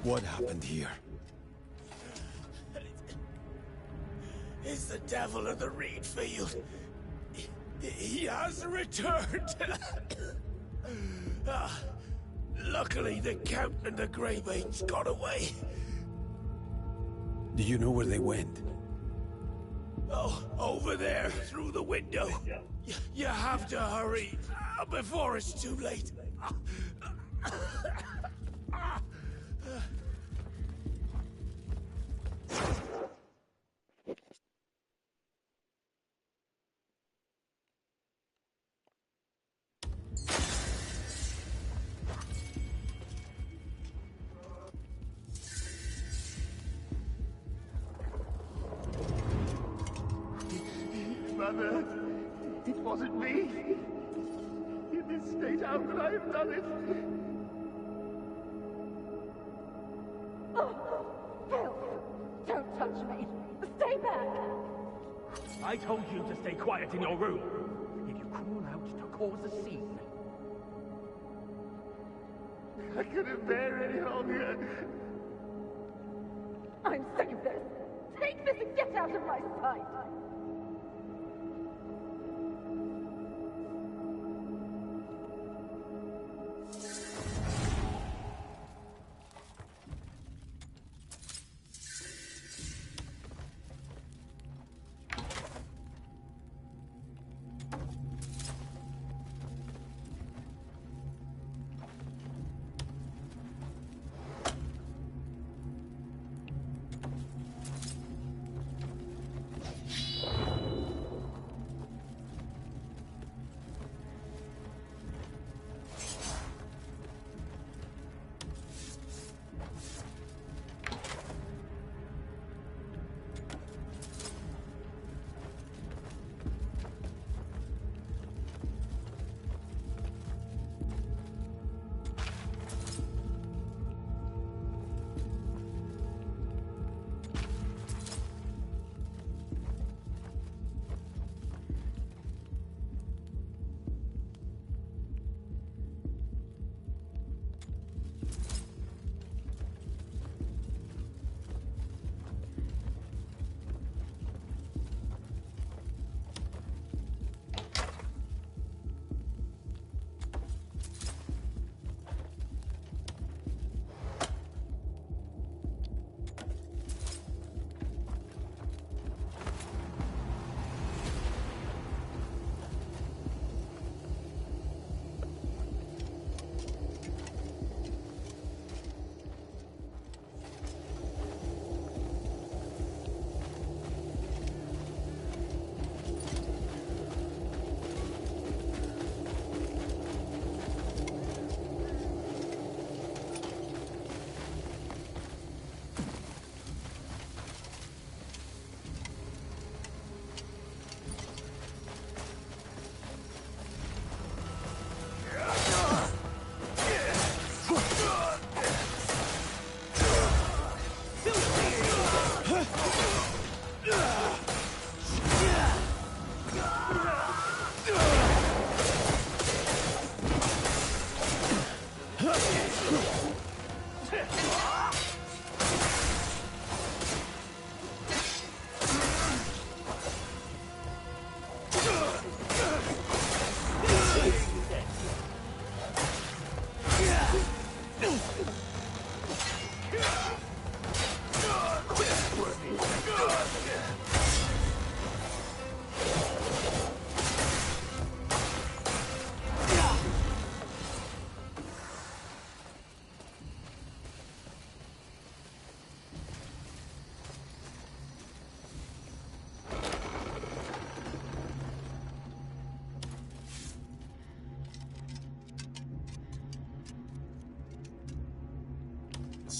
What happened here? It's the devil of the reed field. He has returned. Luckily, the Count and the Greybanes got away. Do you know where they went? Oh, over there, through the window. You have to hurry, before it's too late. Mother, it wasn't me. In this state, how could I have done it? Oh, help! Don't touch me! Stay back! I told you to stay quiet in your room. If you call out to cause a scene. I couldn't bear any longer. I'm sick of this! Take this and get out of my sight!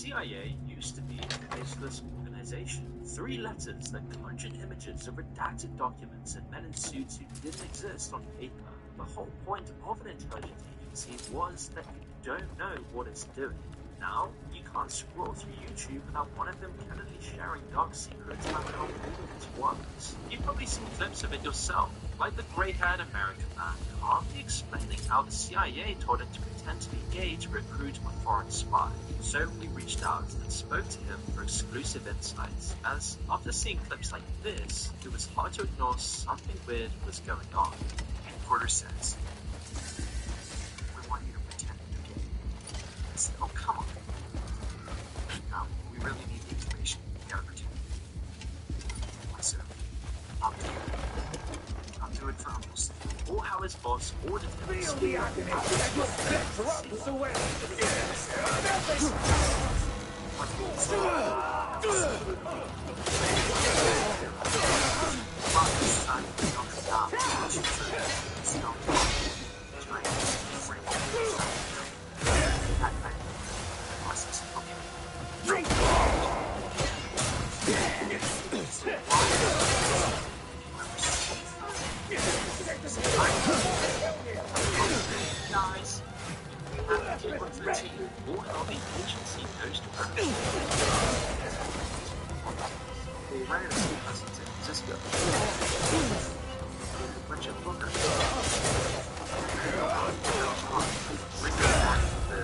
CIA used to be a faceless organization. 3 letters that conjured images of redacted documents and men in suits who didn't exist on paper. The whole point of an intelligence agency was that you don't know what it's doing. Now, you can't scroll through YouTube without one of them candidly sharing dark secrets about how brilliant it was. You've probably seen clips of it yourself, like the grey-haired American man calmly explaining how the CIA taught him to pretend to be gay to recruit a foreign spy. So we reached out and spoke to him for exclusive insights, as after seeing clips like this, it was hard to ignore something weird was going on. Headquarter says, we want you to pretend you're gay. I said, oh, come on. No, we really need the information. We gotta pretend. I said, I'll do it. I'll do it for Uncle's sake. Or how his boss ordered him to Feel the agony that your steps rubs away. Guys, and take one for the team, or how the agency goes to work. They ran into us in San Francisco. A bunch of bookers. Bring them back to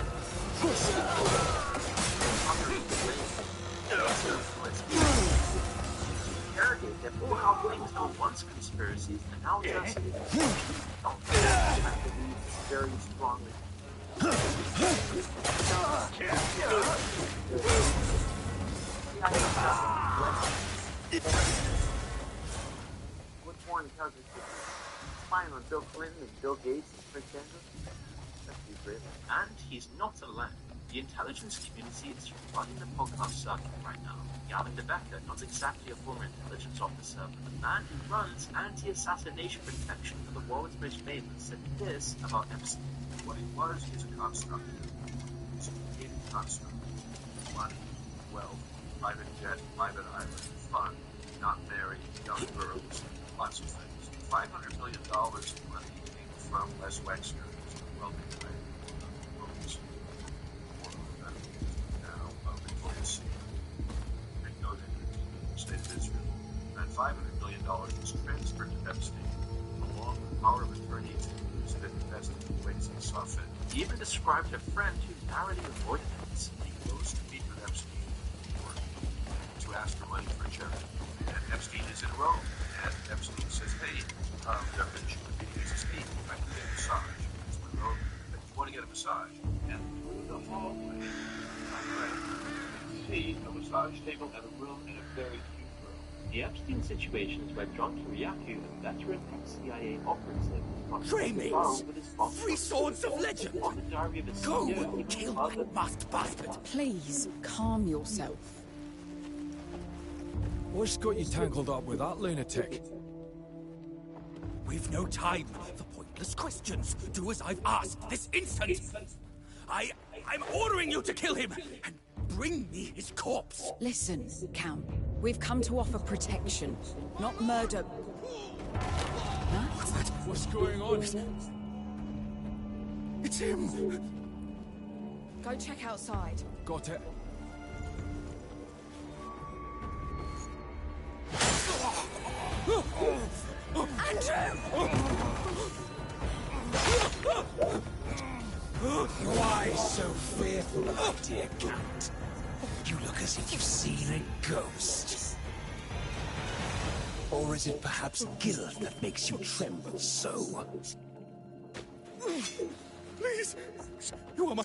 interrogate them, or how things were once conspiracies and now just very strongly. What foreign intelligence is spying on Bill Clinton and Bill Gates and Prince Andrew? That's great. And he's not alone. The intelligence community is running the podcast circuit right now. Gavin DeBecker, not exactly a former intelligence officer, but the man who runs anti-assassination protection for the world's most famous, said this about Epstein. What he was is a construct. It's a created construct. Money, wealth, private jet, private island, fun, not married, young girls, lots of things. $500 million of money came from Les Wexner, who's a wealthy man. Now, Victoria C. State of Israel. And $500 million was transferred to Epstein, along with power of attorney to use it invested in ways and saw fit. He even described a friend who narrowly avoided him. He goes to meet with Epstein to ask for money for a charity. And Epstein is in Rome. And Epstein says, hey, there have been human beings speak. I can get a massage. So we go, you want to get a massage? And through the hallway, see a massage table and a room and a very cute room. The Epstein situation is where John Kiriakou, a veteran ex-CIA operative, Cremains! 3 swords of legend! Go and kill that masked bastard! Please, calm yourself. What's got you tangled up with that lunatic? We've no time for pointless questions. Do as I've asked this instant! I'm ordering you to kill him! And bring me his corpse! Listen, Count. We've come to offer protection, not murder. Huh? What's that? What's going on? It's him! Go check outside. Got it. Andrew! Why so fearful, my dear Count? You look as if you've seen a ghost. Or is it perhaps guilt that makes you tremble so? Please! You are my...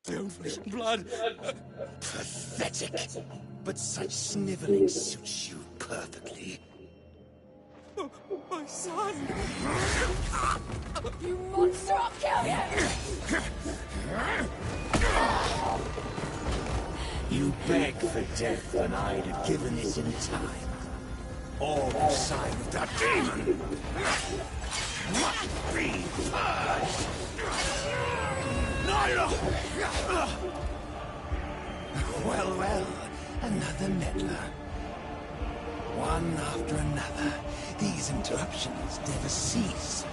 Don't flesh and blood. Pathetic. But such sniveling suits you perfectly. Oh, my son! You monster! I'll kill you! You beg for death, and I'd have given it in time. All the sign of that demon must be purged. Well, well, another meddler. One after another, these interruptions never cease.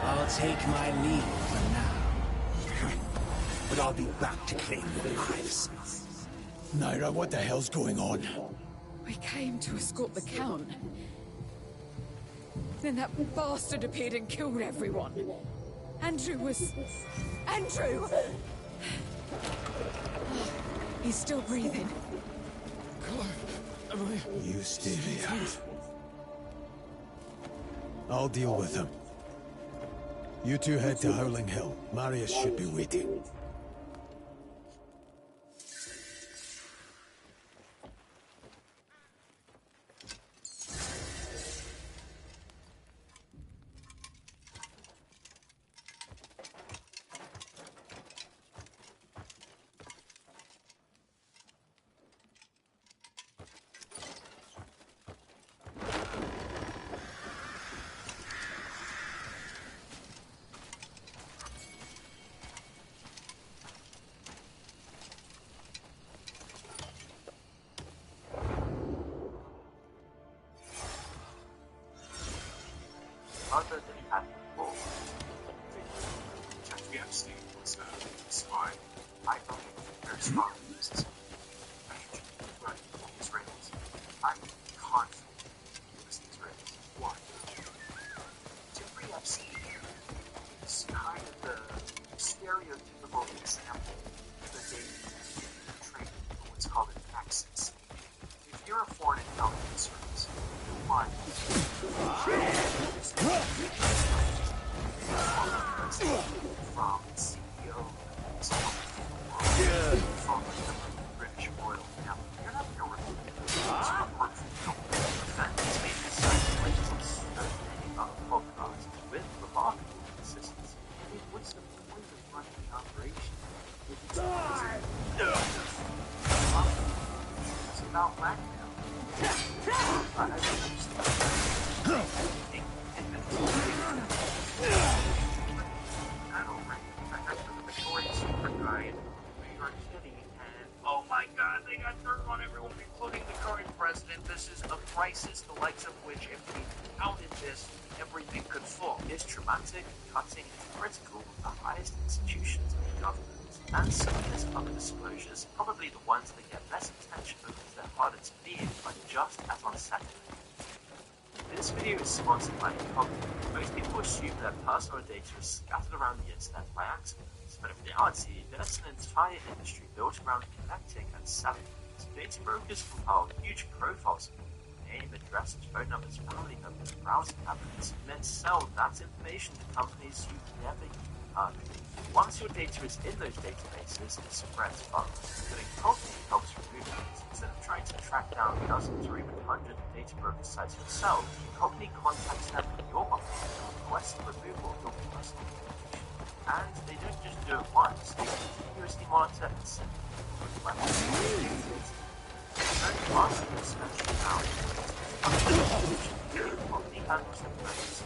I'll take my leave for now. But I'll be back to claim your lives. Naira, what the hell's going on? We came to escort the Count. Then that bastard appeared and killed everyone. Andrew was... Andrew! He's still breathing. You stay here. I'll deal with him. You two head to Howling Hill. Marius should be waiting. Other than at the ball, Jeffrey Epstein was a spy. I believe there's spy uses but Israelis. I'm confident it was the Israelis. Why? Jeffrey Epstein is kind of the stereotypical example that they train for what's called an access. If you're a foreign intelligence service, you want from CEO from the British royal family. You're not going to work for defendants made this places podcast with remarkable consistency. I mean, what's the point of running the operation? It's about blackmail. I don't understand. Oh my god, they got dirt on everyone, including the current president. This is a crisis, the likes of which, if we counted this, everything could fall. It's traumatic, cutting, and critical of the highest institutions of the government. And some of these public disclosures, probably the ones that get less attention because they're harder to read, are just as unsettling. This video is sponsored by Incognitive. Most people assume their personal data is scattered around the internet by accident, but in reality, there's an entire industry built around collecting and selling things. Data brokers compile huge profiles of people, name, address, phone numbers, family numbers, browsing habits, and then sell that information to companies you've never even heard of. Once your data is in those databases, it spreads fast, but Incognitive helps remove it. Instead of trying to track down dozens or even hundreds of data broker sites yourself, Incognitive contacts them on your behalf and requests the removal of your personal information. And they don't just do it once, they continuously monitor and send weapons. It's very possible, especially now, of the Anderson planes.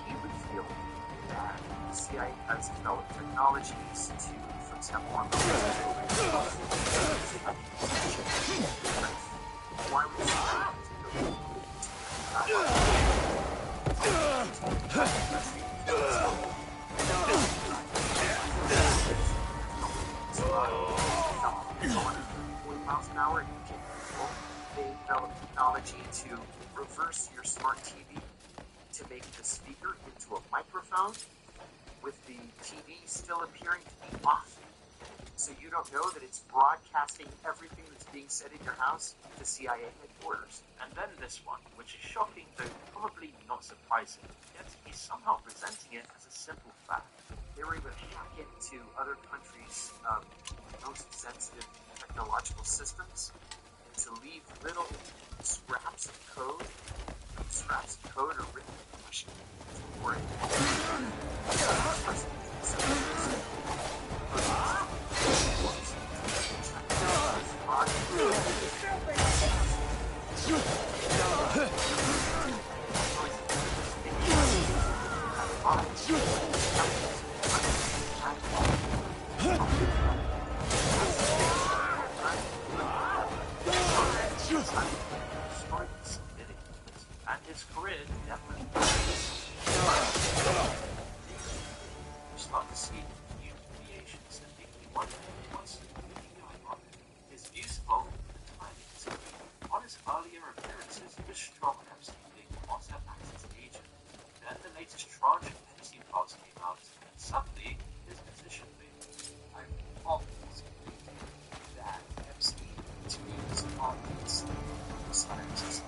He would feel that the CIA has developed technologies to, for example, why would miles an hour, they developed technology to reverse your smart TV to make the speaker into a microphone with the TV still appearing to be off, so you don't know that it's broadcasting everything that's being said in your house to CIA headquarters. And then this one, which is shocking though probably not surprising, yet he's somehow presenting it as a simple fact. They were able to hack into other countries' most sensitive technological systems and to leave little scraps of code. Scraps of code are written in Russian for it. And his career definitely you start to see new creations that make you wonder what's really going on. His views evolved with the time. On his earlier appearances, he was strong and absolutely was an actor's agent. Then the latest tranche of Epstein files came out, and suddenly his position failed. I've always believed that Epstein, to me, was obvious scientist.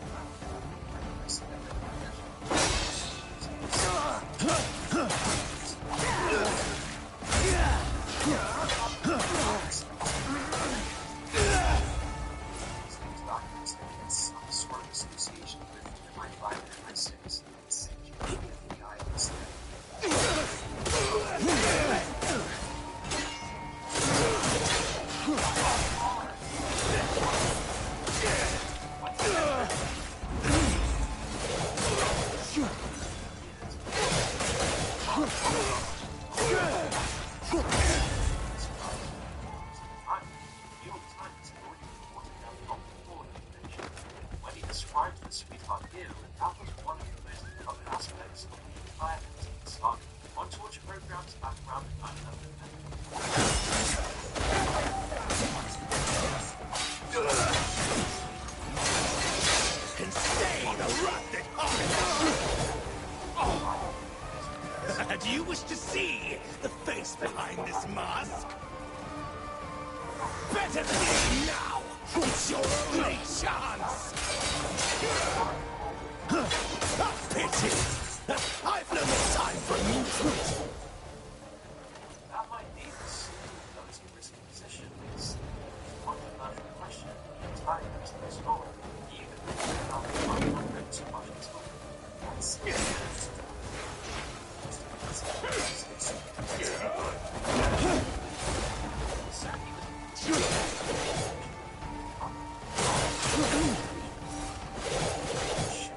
Some sort of association with MI5 and MI6 and security FBI instead. When he described the sweetheart deal, that was one of the most common aspects of the entire Epstein saga. On torture programs back around the 9/11 Can stay the rusted heart. Do you wish to see the face behind this mask? Better see it now! It's your only chance! A pity! I've no more time for neutrals! That might be the most risky position is controversial question the entire Epstein story, even if it's not too much at all. That's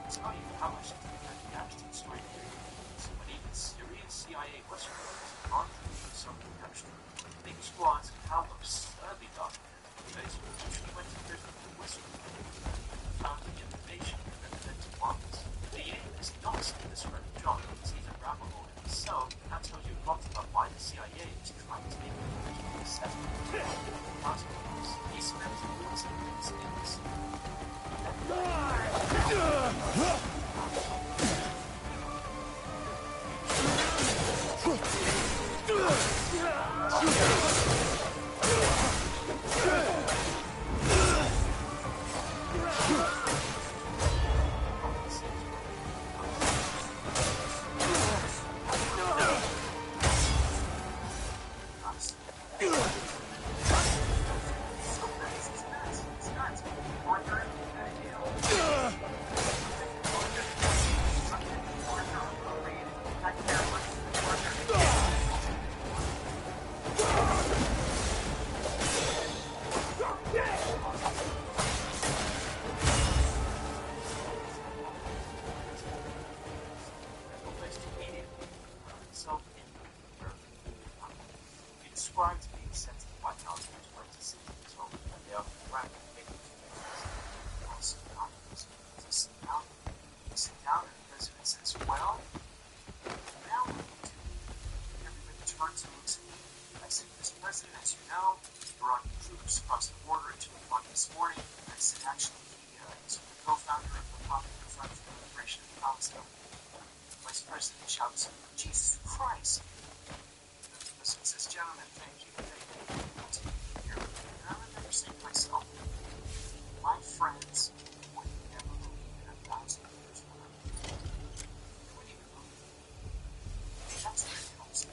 tell you how much the Epstein story is. When even serious CIA whistleblowers aren't doing something Epstein, things will ask how absurdly dark those who usually went to prison for whistleblowing found the information that led to ones. The aim is not to discredit John, as he's a rabbit hole himself, and that tells you a lot about why the CIA is trying to make the original assessment. He spent months and months in this. crimes being sent to the White House in 2016 told that they are frantic victims of victims. Also, documents. You sit down and the president says, well, now what do you do? Everybody turns and looks at me. I said, Mr. President, as you know, Iraqi troops crossed the border at 2 o'clock this morning. I said, actually, he's the co-founder of the Popular Front for the Liberation of Palestine. The Vice President shouts, Jesus Christ! The President says, gentlemen, thank you. I'll take it here. And I remember saying to myself, my friends would never believe in 1,000 years from now. They wouldn't even believe it. That's where it comes in.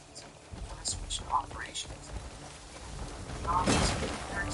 When I switched to operations, jobs, very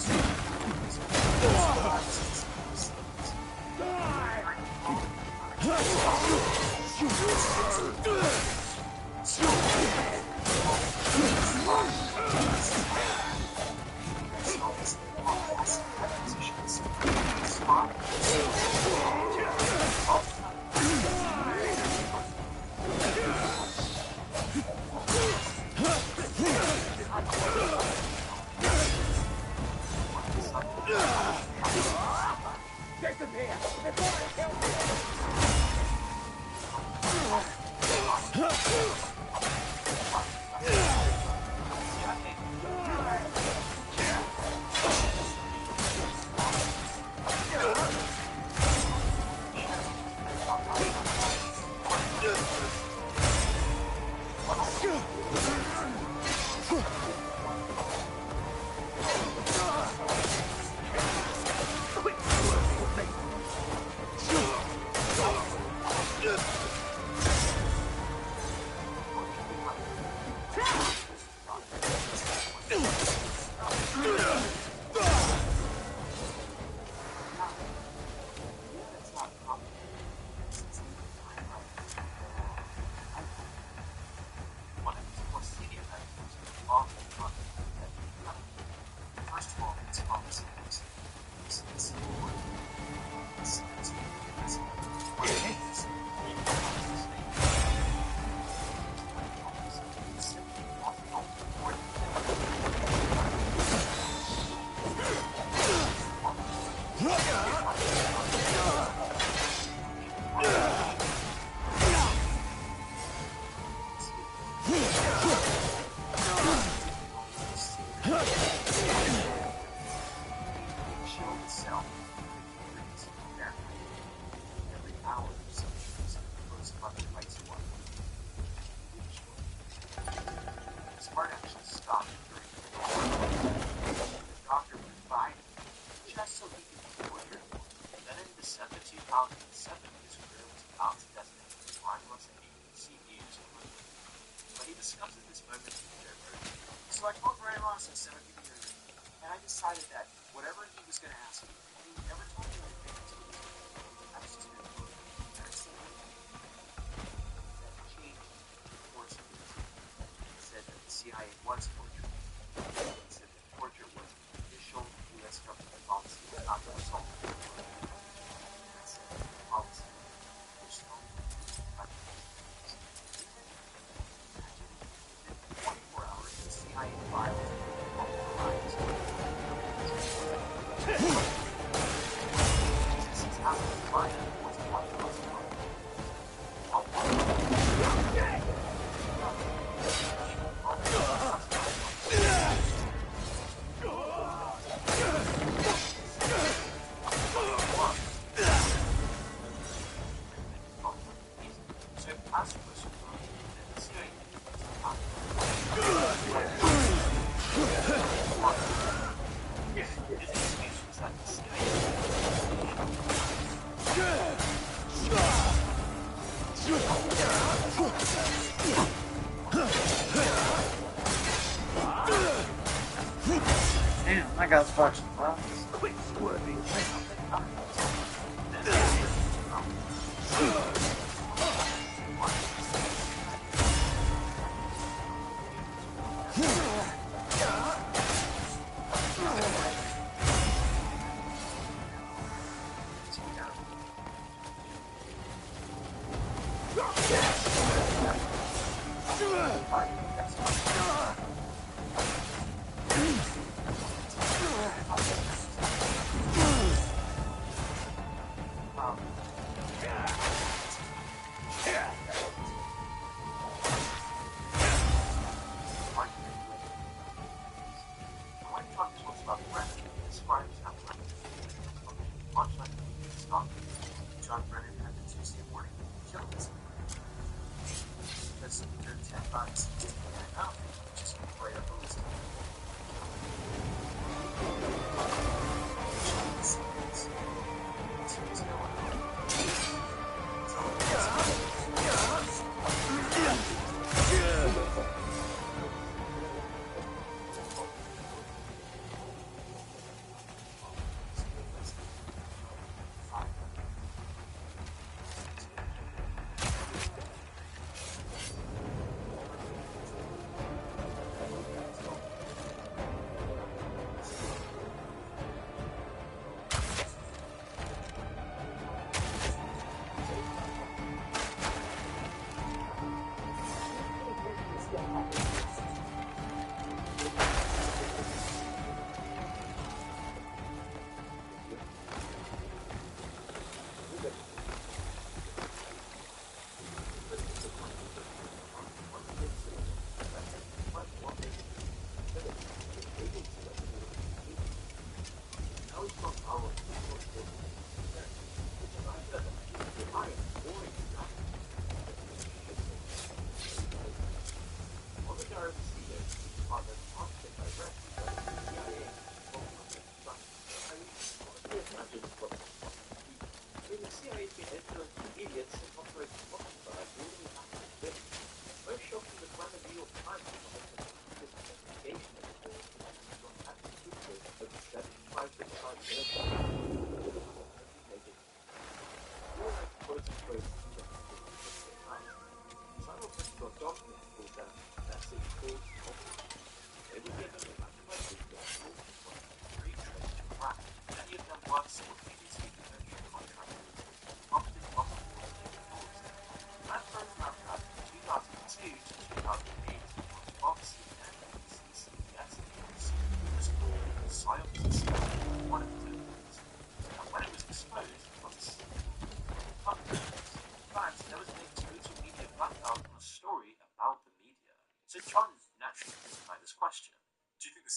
So I called Brian Ross and set up a hearing, and I decided that whatever he was going to ask me, and he never told me anything until he was going to do it. I was just going to do it. And I said, that changed the course of it. He said that the CIA was torture. He said that torture was the official U.S. government policy, not the result of the war. And I said, the policy was strong. Imagine, within 24 hours, the CIA filed all the crimes. This is how the crime was one of those crimes. Damn, that guy's fucking Quit swerving.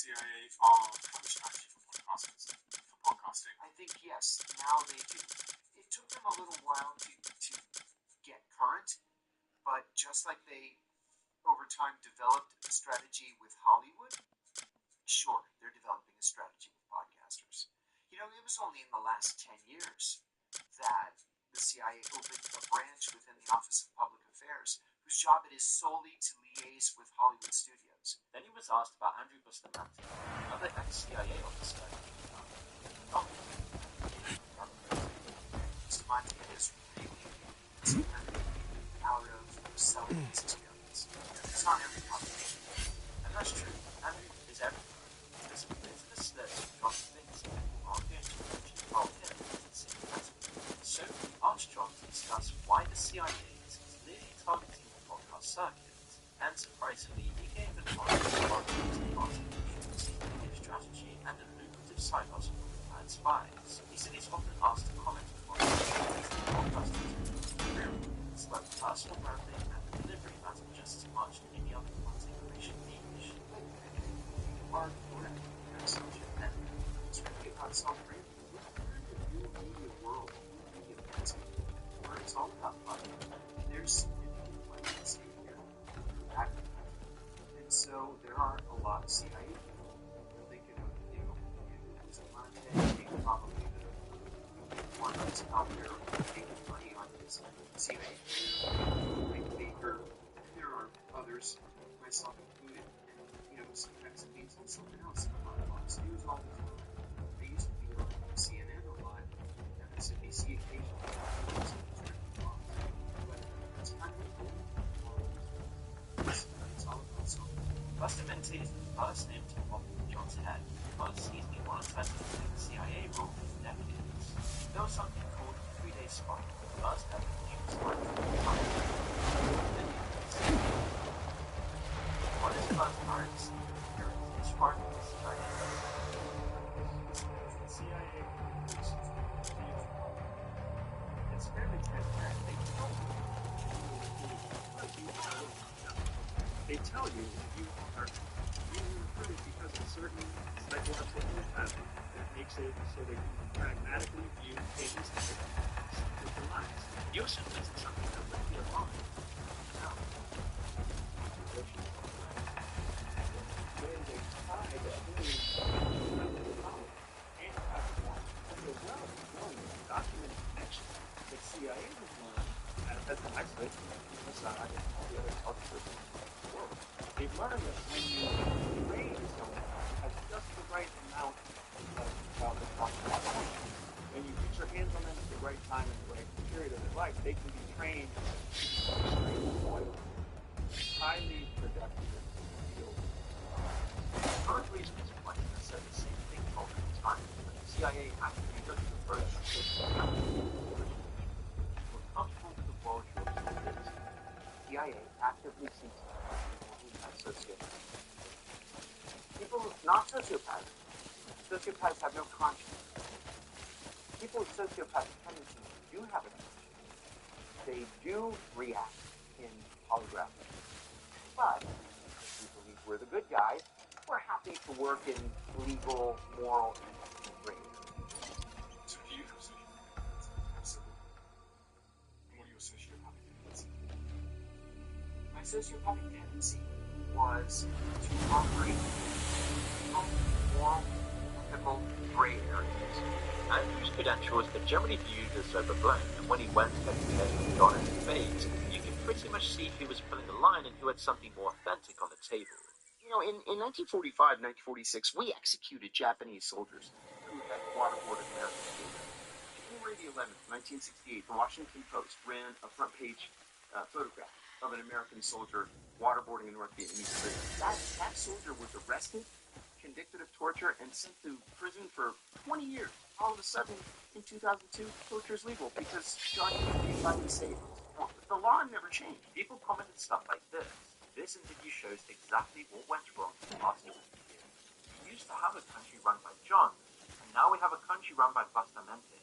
CIA follow cover strategy for podcasting? I think yes. Now they do. It took them a little while to get current, but just like they over time developed a strategy with Hollywood, sure, they're developing a strategy with podcasters. You know, it was only in the last 10 years that the CIA opened a branch within the Office of Public Affairs whose job it is solely to liaise with Hollywood studios. Then he was asked about Andrew Bustamante, another ex-CIA officer. Bustamante is really out of selling his experience. It's not every publication. And that's true. Andrew is everywhere. There's a business that John thinks people aren't going to mention about him because it seems possible. So we asked John to discuss why the CIA is clearly targeting the podcast circuit, and surprisingly, he gave advice about using secret strategy and a lucrative side hustle with bad spies. He said he's often asked to comment on podcasters. It's like personal branding and delivery matter just as much as any other content creation niche. You are correct. That's such a net. It's really about self-branding. We're in the new media world, media landscape, where it's all about money. There's significant money at stake here. And so there are a lot of CIA people thinking of, Bustamante, probably the one that's out there making money on this CIA. Like Baker, there are others, myself included, and sometimes it means on something else. I'm on Fox News all the time. I used to be on CNN a lot, MSNBC occasionally. But it's kind of cool. It's all about something. Bustamante is the first name to pop in John's head because he's been one of the best in the CIA role for decades. There was something called 3-Day Spy, the first ever news spy for the time. On his first appearance, his part of the CIA. The CIA it's fairly transparent. They tell you if you are being recruited because of certain psychological impact that makes it so they can pragmatically view things with their lives. You also listed something that would be a lie. Documented connection that CIA has learned as an isolate Mossad and all the other cultures in the world. They've learned that when you train someone has just the right amount of when you put your hands on them at the right time and the right period of their life, they can be trained extremely loyal, highly productive in the field. Current reasons point to said the same thing multiple times, but the CIA actively took the approach to we're comfortable with the world you're in. CIA actively seeks people who have sociopaths. People, not sociopaths. Sociopaths have no conscience. People with sociopathic tendencies do have a conscience. They do react in holographic. But if we believe we're the good guys, we're happy to work in legal, moral, and ethical ways. So do you have sociopathic? Absolutely. And what are your sociopathic tendencies? My sociopathic tendency was to operate in moral, ethical, gray areas. Andrew's credentials are generally viewed as overblown, and when he went head-to-head with John in debates, you could pretty much see who was pulling the line and who had something more authentic on the table. In 1945, 1946, we executed Japanese soldiers who had waterboarded American soldiers. January the 11th, 1968, the Washington Post ran a front-page photograph of an American soldier waterboarding a North Vietnamese prisoner. That soldier was arrested, convicted of torture, and sent to prison for 20 years. All of a sudden, in 2002, torture is legal because Johnny tried to save us. Well, the law never changed. People commented stuff like this. This interview shows exactly what went wrong in the past 20 years. We used to have a country run by John, and now we have a country run by Bustamante.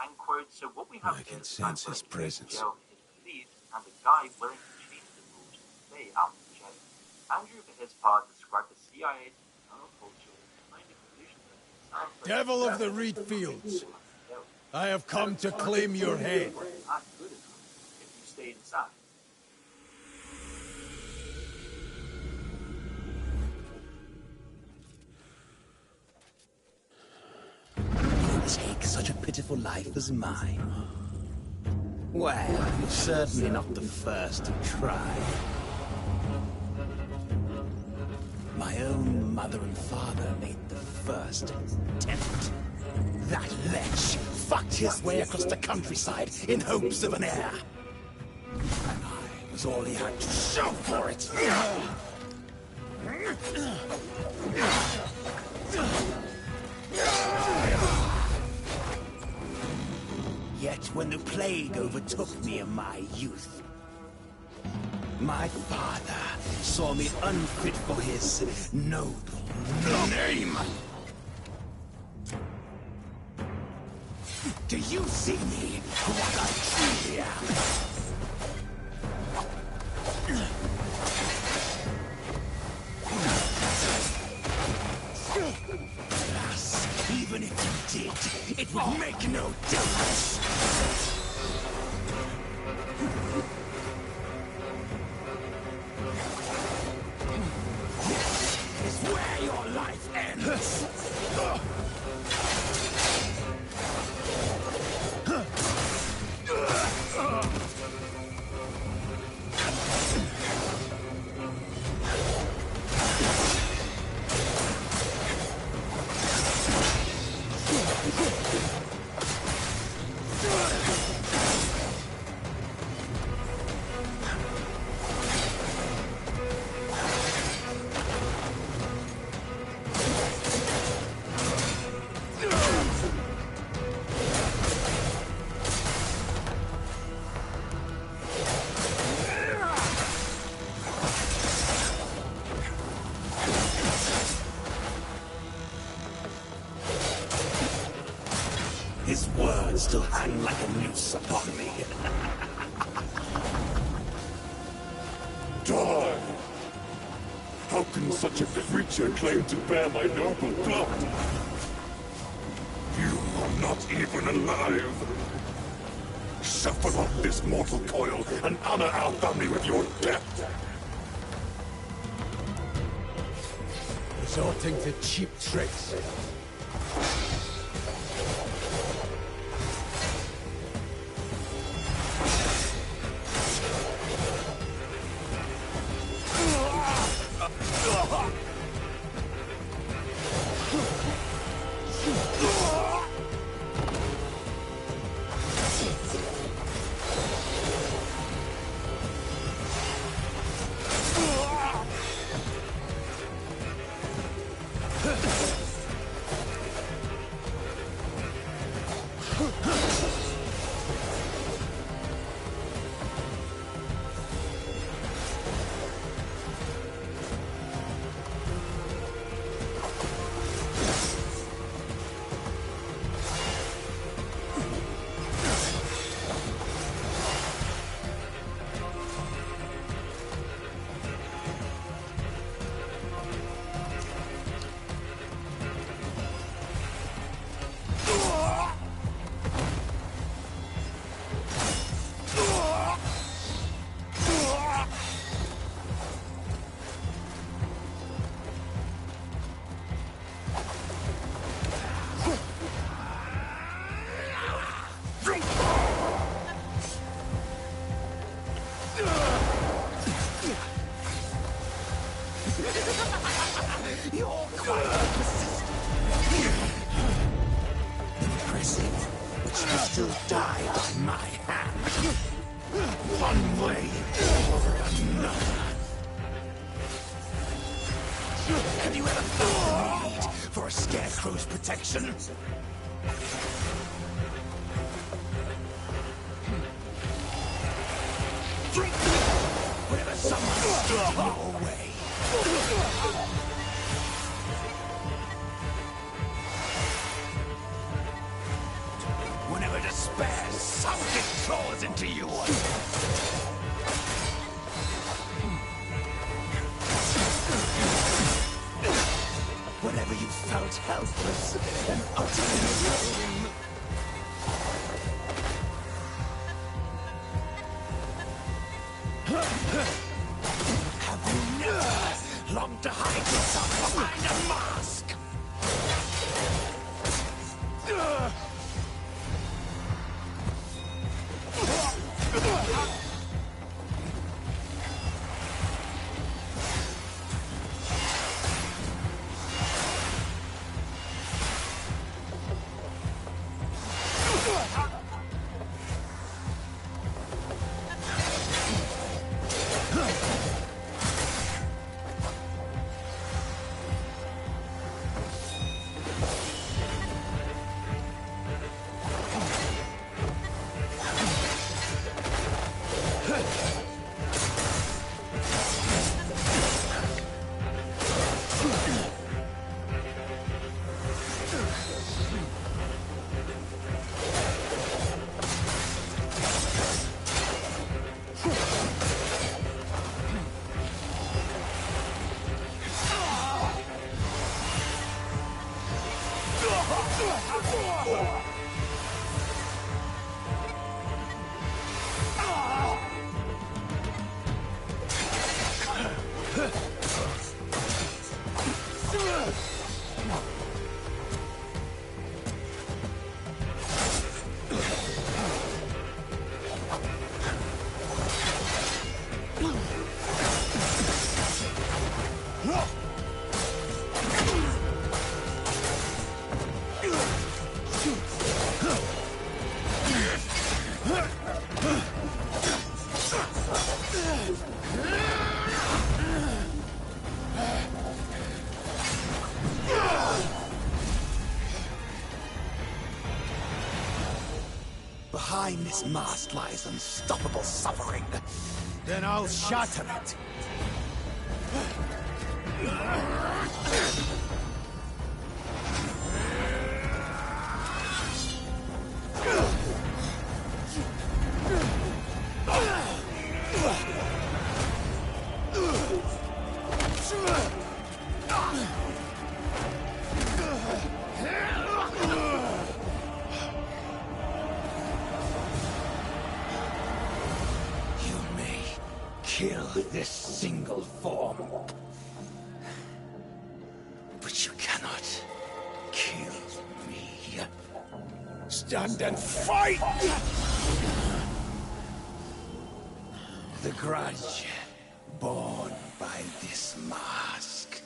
And quote, so what we have I can is sense his presence. jail his belief, and a guy willing to change the rules to stay out of jail. Andrew, for his part, described the CIA's internal culture Devil of the reed fields, I have come to claim your head. Not good enough if you stay inside. Take such a pitiful life as mine. Well, you're certainly not the first to try. My own mother and father made the first attempt. That lech fucked his way across the countryside in hopes of an heir. And I was all he had to show for it. Yet when the plague overtook me in my youth, my father saw me unfit for his noble name. Do you see me for what I truly am? Alas, even if you did, it would make no difference. This is where your life ends. His words still hang like a noose upon me. Die! How can such a creature claim to bear my noble blood? You are not even alive! Suffer off this mortal coil and honor our family with your death! Resorting to cheap tricks. You're quite persistent. Impressive, but you still die by my hand. One way or another. Have you ever felt the need for a scarecrow's protection? Whenever someone stood in your way. Whenever despair sunk its claws into you. Whenever you felt helpless, Have you never longed to hide yourself behind a mask? Behind this mask lies unstoppable suffering. Then I'll shatter it. Kill this single form. But you cannot kill me. Stand and fight! The grudge born by this mask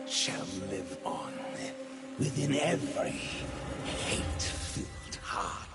shall live on within every hate-filled heart.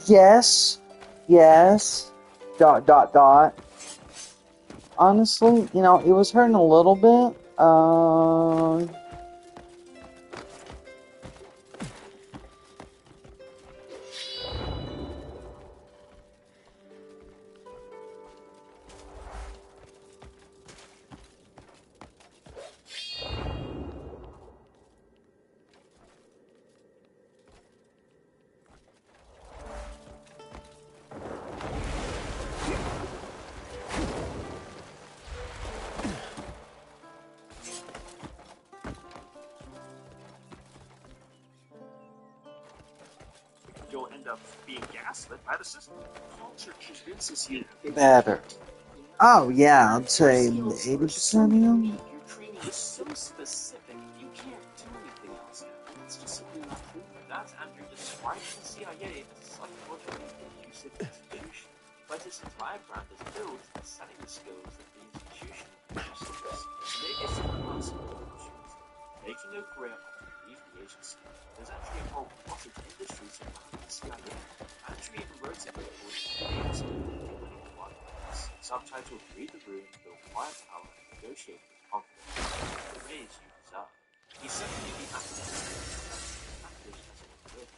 Yes. Yes. ... Honestly, you know, it was hurting a little bit. end up being gaslit by the system. Culture convinces you Better. Oh yeah, I'd say 80% of them. your training is so specific you can't do anything else. It's just simply not true. That's Andrew describing the CIA as a psychologically abusive institution, but its entire brand is built on selling the skills that the institution produces. They issue class making a career out of leave the agency. There's actually a whole cottage industry surrounding the CIA. Andrew even wrote a book called Evidence subtitled Read the Room, Build Firepower, and Negotiate with Confidence. The praise you deserve. He's certainly the academic as a career.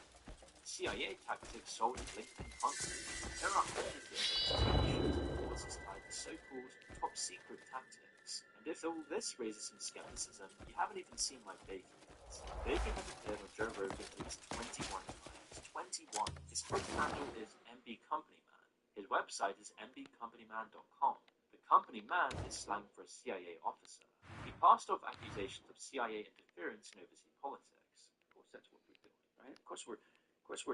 CIA tactics sold in LinkedIn content. There are hundreds of institutions and courses tied to so-called top secret tactics. And if all this raises some skepticism, you haven't even seen my Bacon yet. Bacon has appeared on Joe Rogan at least 21 times. 21. His Twitter handle is MB Company Man. His website is mbcompanyman.com. The company man is slang for a CIA officer. He passed off accusations of CIA interference in overseas politics. Of course, that's what we're doing, right? Of course, we're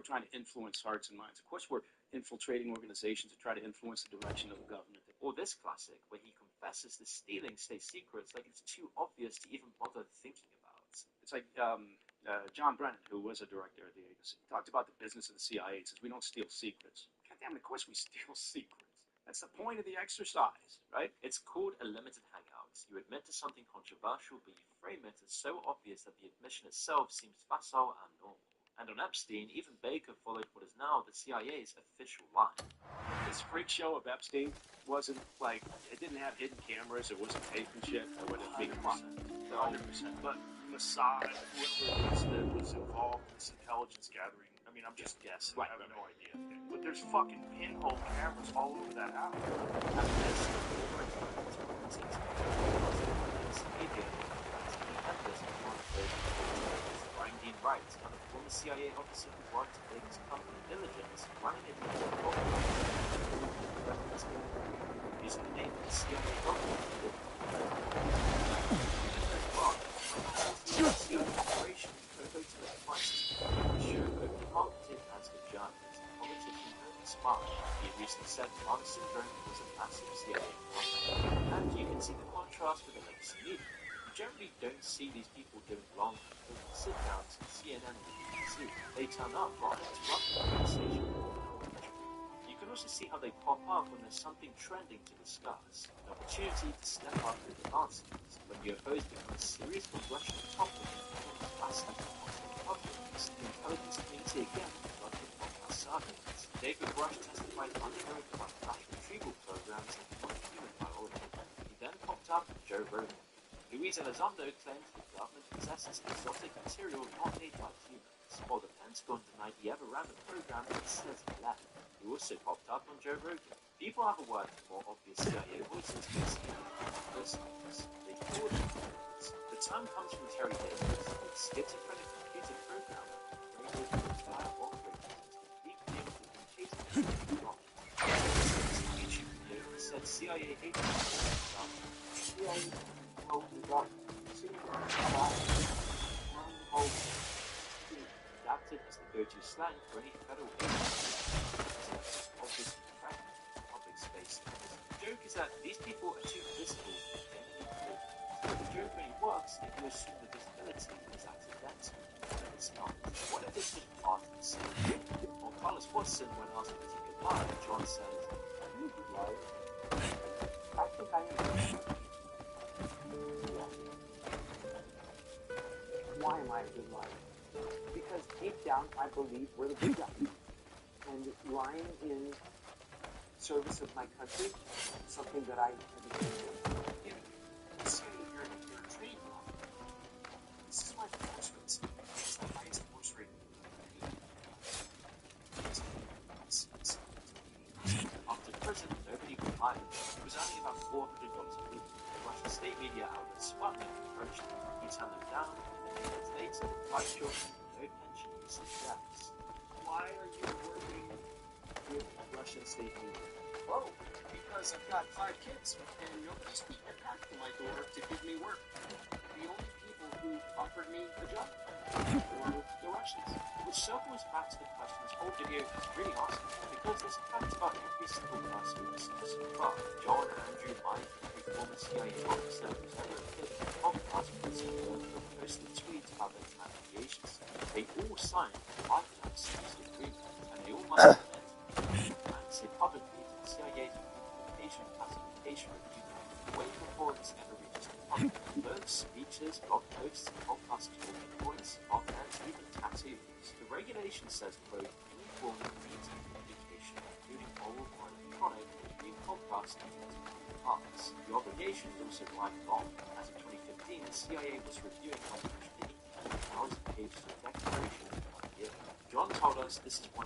trying to influence hearts and minds. Of course, we're infiltrating organizations to try to influence the direction of the government. Or this classic, where he confesses to stealing state secrets like it's too obvious to even bother thinking about. It's like John Brennan, who was a director at the agency, talked about the business of the CIA. He says, we don't steal secrets. God damn it, of course we steal secrets. That's the point of the exercise, right? It's called a limited hangout. You admit to something controversial, but you frame it as so obvious that the admission itself seems facile and normal. And on Epstein, even Baker followed what is now the CIA's official line. This freak show of Epstein wasn't like, it didn't have hidden cameras, it wasn't tape and shit, it wasn't big 100%. But Mossad, whoever it is that was involved in this intelligence gathering, I mean, I'm just guessing, I have no idea. But there's fucking pinhole cameras all over that house. Dean Wright, a former CIA officer who worked at Baker's company diligence, running it into a problem. Using the name of the CIA government. CIA operation co-hosted a crisis show openly marketed as a journalist, politician, and a spy. He recently said Mark Syndrome was a massive CIA company. And you can see the contrast with the legacy media. Generally don't see these people doing long sit-downs at CNN and BBC. They turn up while interrupting the conversation. You can also see how they pop up when there's something trending to discuss. An opportunity to step up with the answers. When your host becomes serious or Russian topic and fascinating publics, the intelligence community again conduct the podcast surveys. David Rush testified under oath about flash retrieval programs and non-human biology. He then popped up with Joe Rogan. Luis Elizondo claims the government possesses exotic material not made by humans, while the Pentagon denied he ever ran the program and says he left. He also popped up on Joe Rogan. People have a word for more obvious CIA voices than listeners. They call them voices. The term comes from Terry Davis, a schizophrenic computer programmer created an entire operating system deeply implicated in the wrong. In a YouTube video, he said CIA agents adapted as the go-to slang for any federal agency obviously fragmented public space. The joke is that these people are too visible for genuinely good. So the joke only works if you assume the visibility is accidental. But it's not. What if it's just part of the scene? Or Carlos Watson, when asked if he's a good liar, John says, "Are you a good liar?" I think I am. Why am I a good liar? Because deep down, I believe we're the good guys. And lying in service of my country is something that I have been doing. You say you're a trained law. This is why the force rates. It's the highest force rate. After prison, nobody would hire him. He was earning about $400 a week. Russian state media outlet Sputnik approached him. He turned them down. Later, 5 children, no pension, and 6 deaths. Why are you working with Russian state media? Oh, because I've got 5 kids, and nobody's beaten back to my door to give me work. The only people who offered me a job were the Russians. Which circles back to the question this whole video is really asking, because there's facts about every single person we discussed so far. John, Andrew, Mike, every former CIA officer who's ever appeared in a podcast with posted tweets about their time in the agency. They all signed lifetime secrecy agreements, and they all must admit and say publicly to the CIA's communication classification review way before this ever reaches the public. Books, speeches, blog posts, podcasts, talking points, op-eds, even tattoos. The regulation says, quote, any form of written communication, including oral or electronic, will be podcast and multiple parts. The obligation is also lifelong. As of 2015, the CIA was reviewing 180,000 pages of declaration in 1 year. John told us this is 100%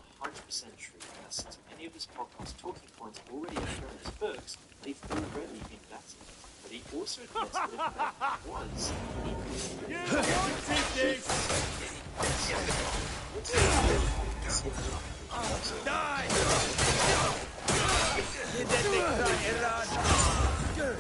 true, as since many of his podcast talking points already appear in his books, they've already been vetted. But he also admits that if there was Die! You didn't try to run! Good!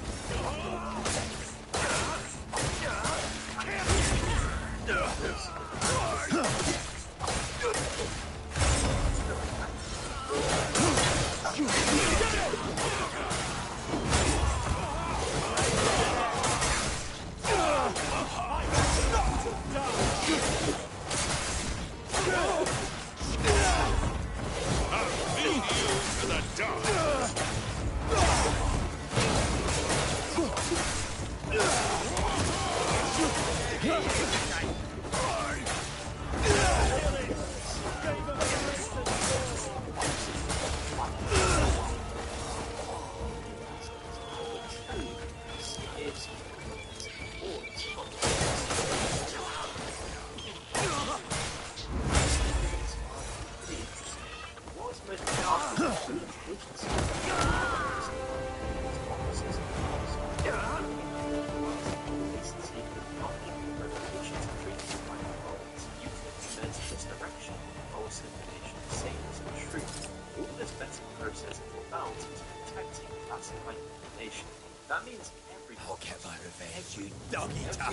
That means every podcast, get my revenge, you dog-eater.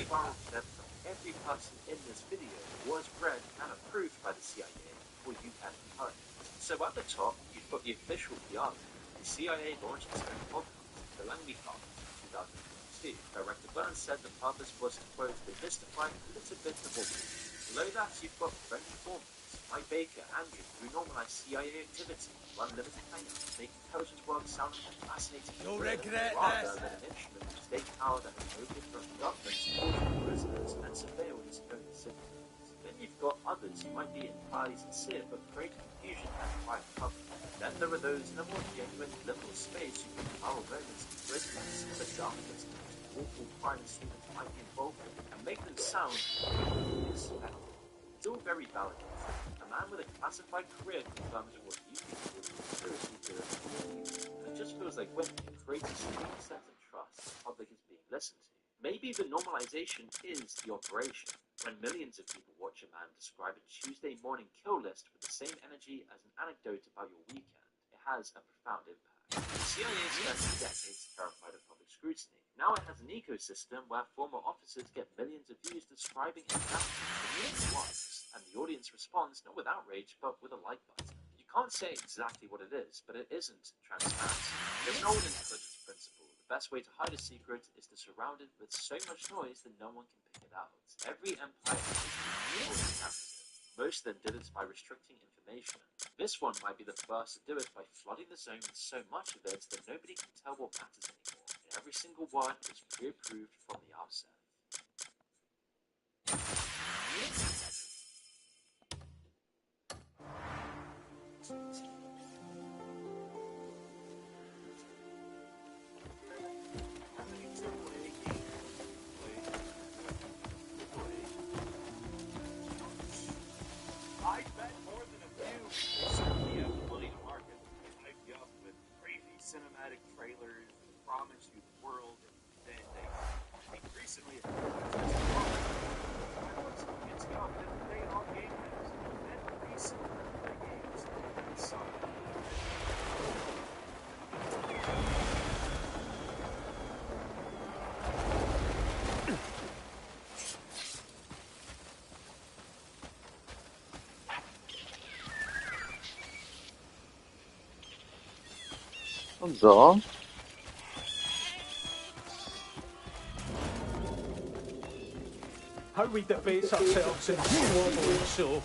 Every person in this video was read and approved by the CIA before you had it heard. So at the top, you've got the official PR. The CIA launched its own podcast, The Langley Files, in 2022. Director Burns said the purpose was to, quote, demystify a little bit of what we do. Below that, you've got friend informants, Mike Baker, Andrew, who normalize CIA activity, run limited hangouts, make intelligence work sound like a fascinating You'll career, regret rather this. than an instrument of state power that is no different from governments, torturing prisoners, and surveillance own citizens. Then you've got others who might be entirely sincere but create confusion and quiet cover. Then there are those in a more genuine liberal space who think our moments in prison and some of the darkest, most awful crimes students might be involved in, and make them sound respectful. It's all very valid. A man with a classified career confirms what you think is conspiracy theory. And it just feels like when it creates a strong sense of trust, the public is being listened to. Maybe the normalization is the operation. When millions of people watch a man describe a Tuesday morning kill list with the same energy as an anecdote about your weekend, it has a profound impact. The CIA spent decades terrified of public scrutiny. Now it has an ecosystem where former officers get millions of views describing examples once, and the audience responds not with outrage, but with a like button. You can't say exactly what it is, but it isn't transparency. There's an old intelligence principle. The best way to hide a secret is to surround it with so much noise that no one can pick it out. Every empire has most of them did it by restricting information. This one might be the first to do it by flooding the zone with so much of it that nobody can tell what matters anymore. And every single word was pre-approved from the outset. I bet more than a few. They certainly have the money to market. They hype you up with crazy cinematic trailers and promise you the world, and then they Pronto? How we debate ourselves in wobbling so.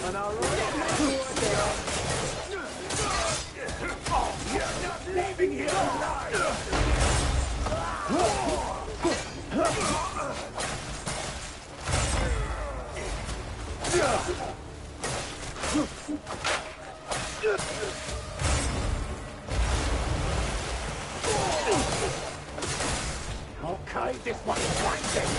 And I'll you're not leaving here alive! Okay, this one's blinding!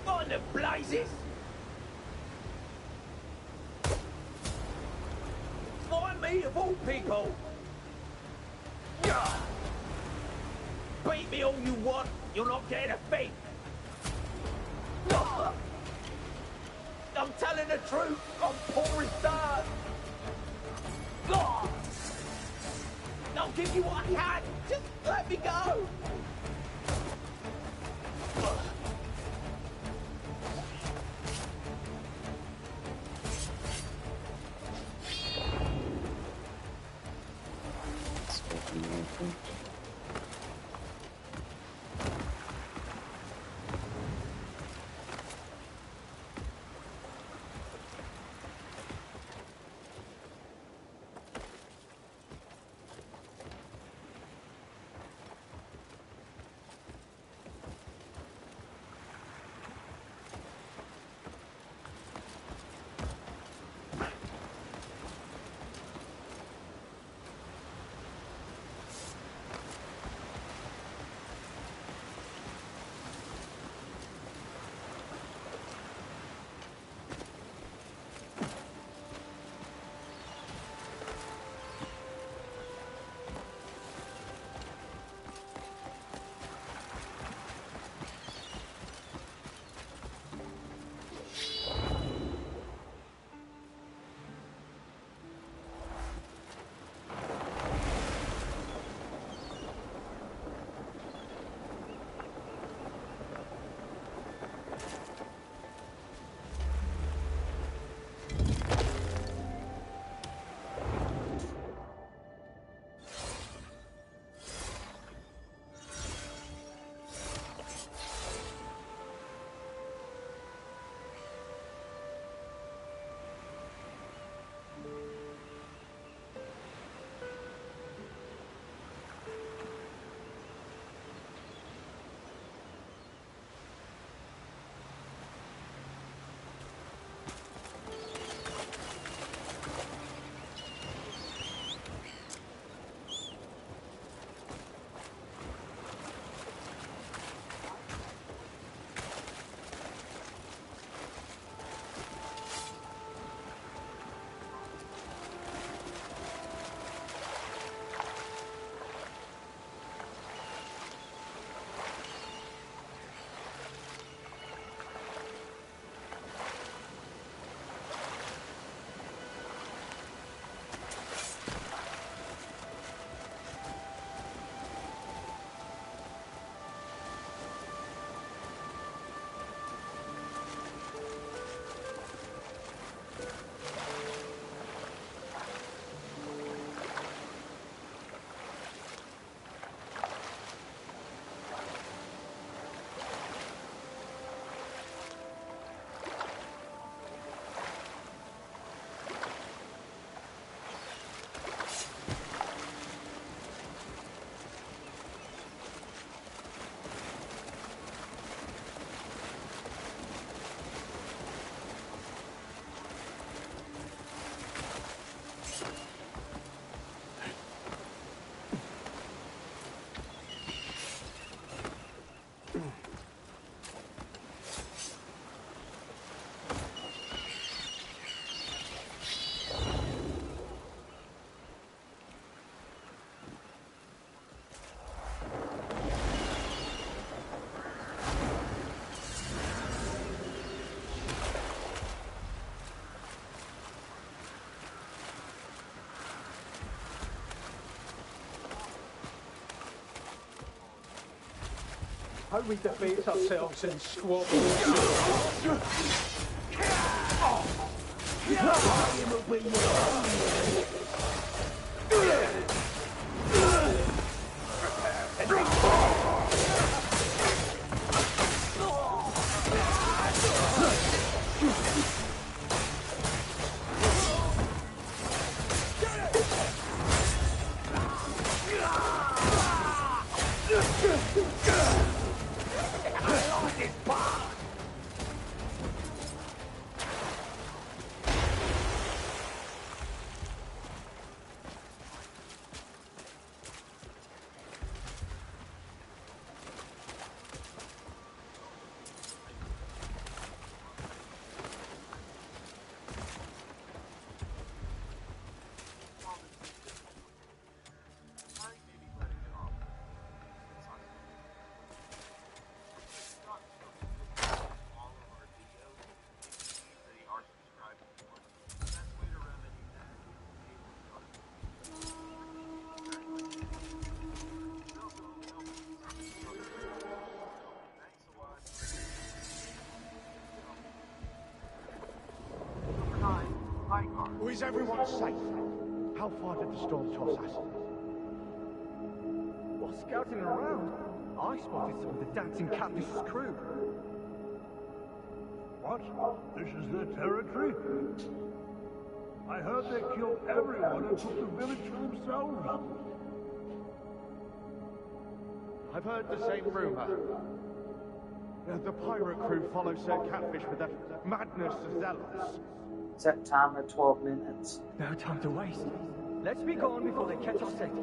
On the blazes! Find me of all people! Beat me all you want, you're not getting a thing! I'm telling the truth, I'm poor as dirt! I'll give you what I can, just let me go! How we debate ourselves in squabbles. Is everyone safe? How far did the storm toss us? While scouting around, I spotted some of the dancing Catfish's crew. What? This is their territory? I heard they killed everyone and took the village for themselves. I've heard the same rumor. The pirate crew follow Sir Catfish with the madness of zealots. Set timer 12 minutes. No time to waste. Let's be gone before they catch us scent.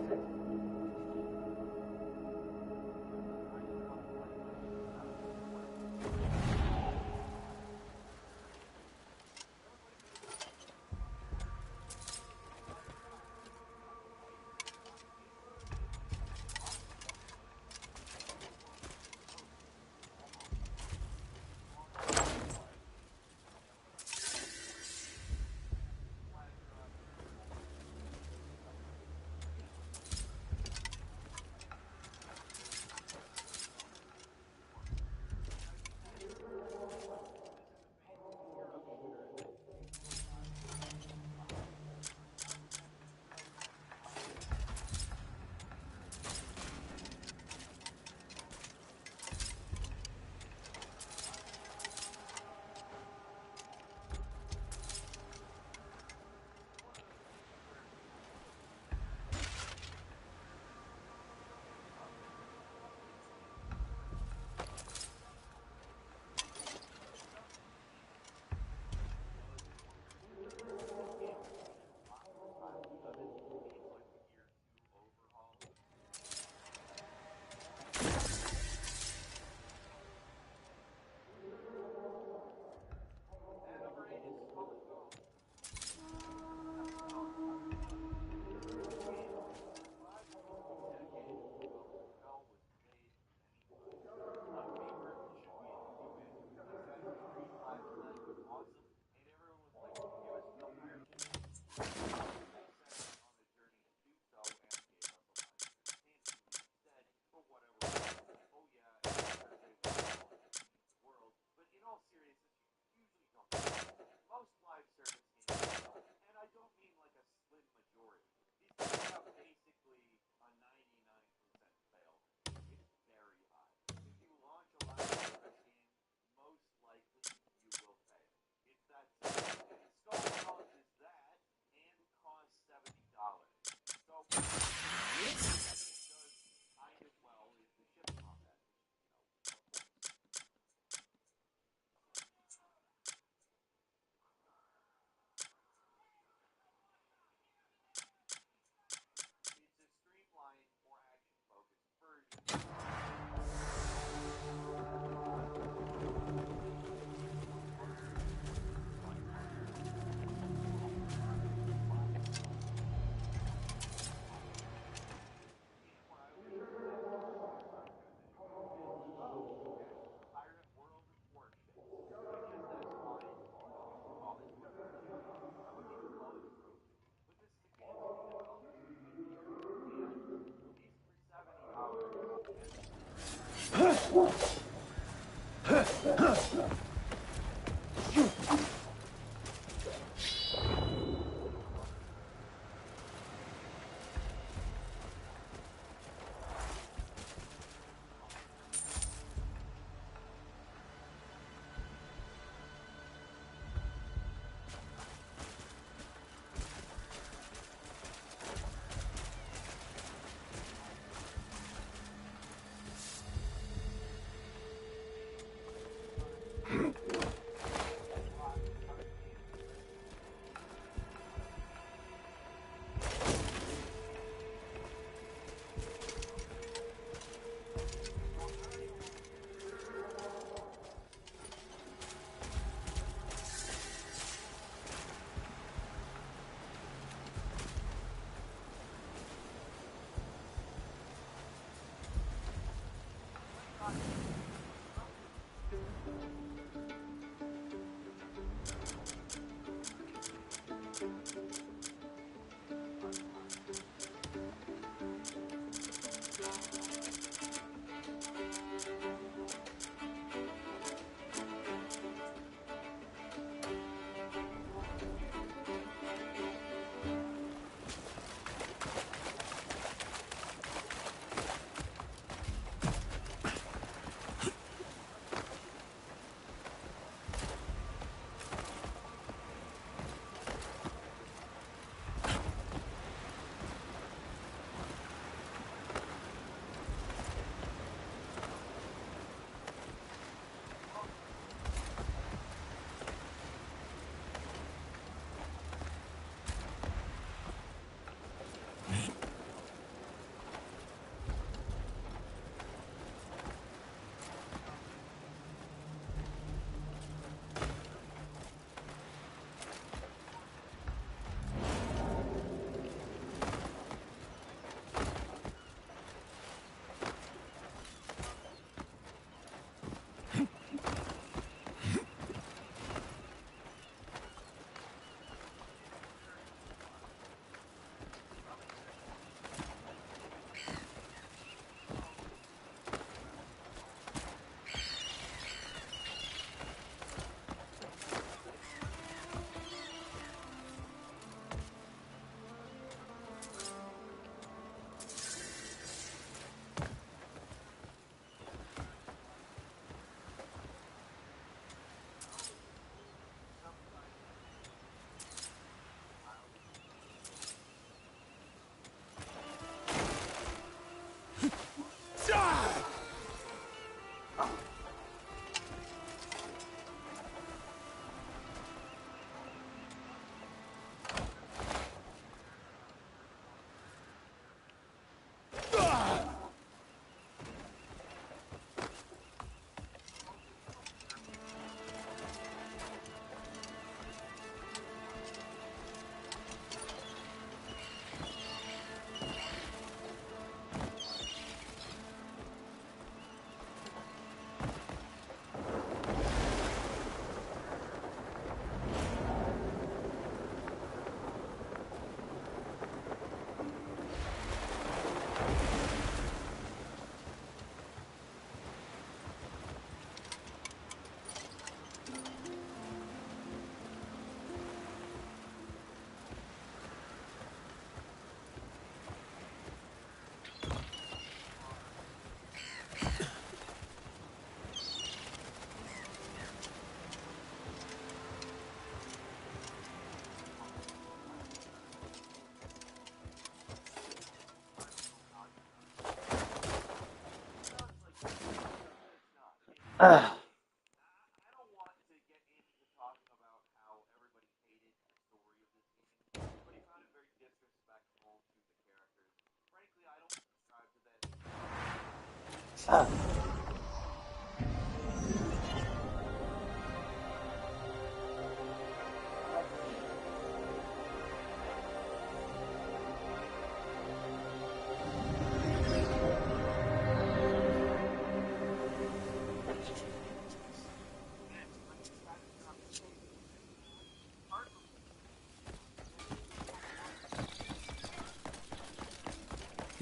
Ugh.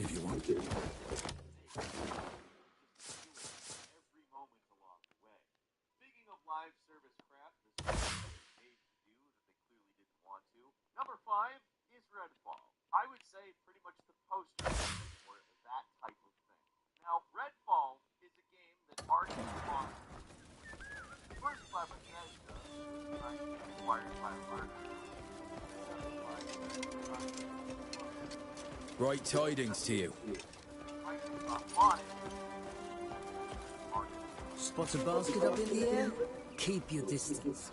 If you want to. 5 is Redfall. I would say pretty much the poster for that type of thing. Now, Redfall is a game that argues on first by Bethesda, acquired by Larger. Great tidings to you. Spot a basket up in the air? Keep your distance.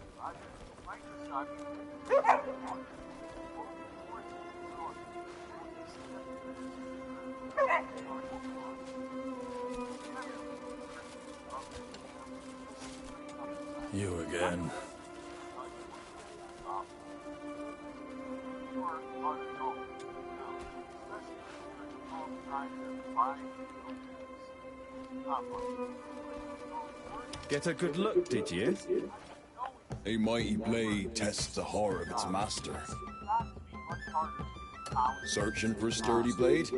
You again. Get a good look, did you? A mighty blade tests the horror of its master. Searching for a sturdy blade?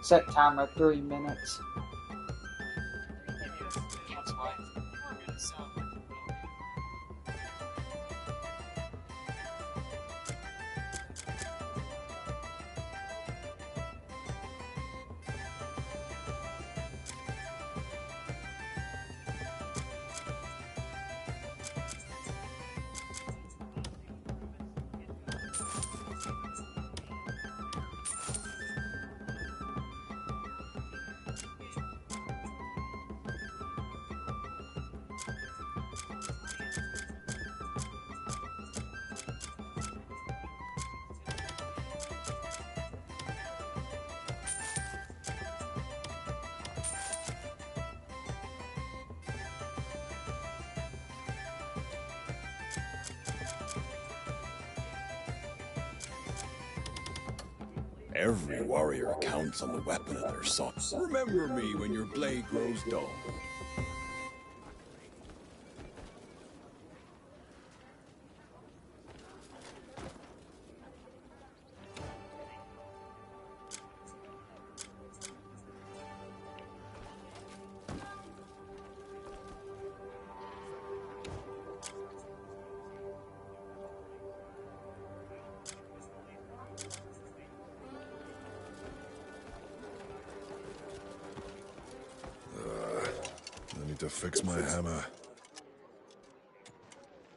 Set timer 3 minutes. Every warrior counts on the weapon of their son. Remember me when your blade grows dull. I need to fix my hammer.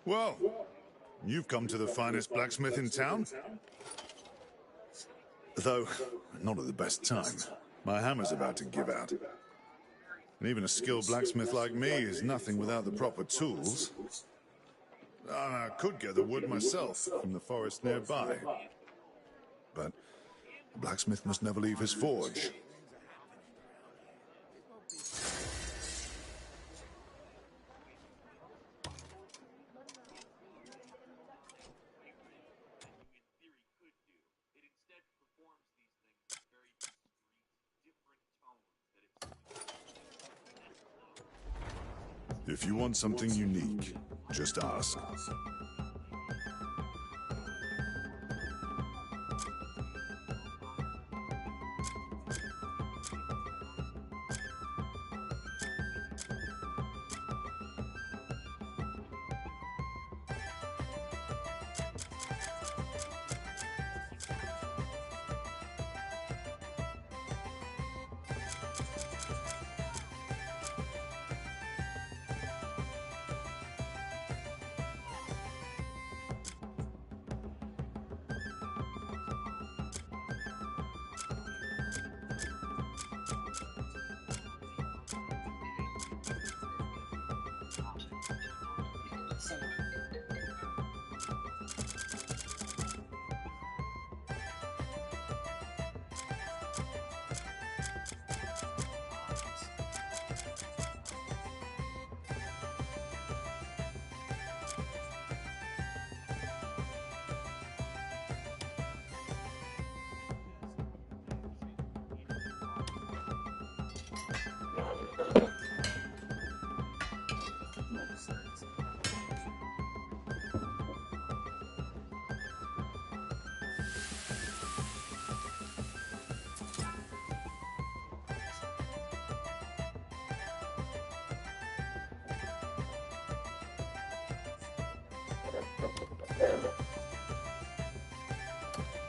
Well, you've come to the finest blacksmith in town. Though, not at the best time. My hammer's about to give out. And even a skilled blacksmith like me is nothing without the proper tools. I could gather wood myself from the forest nearby. But a blacksmith must never leave his forge. If you want something unique, just ask.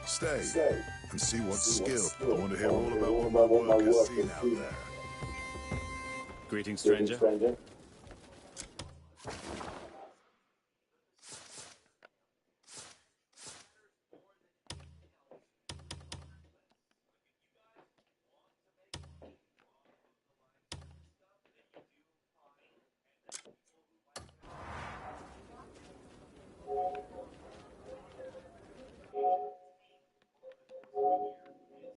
Stay and see what's skill. I want to hear all about what my work has seen out there. Greetings, stranger.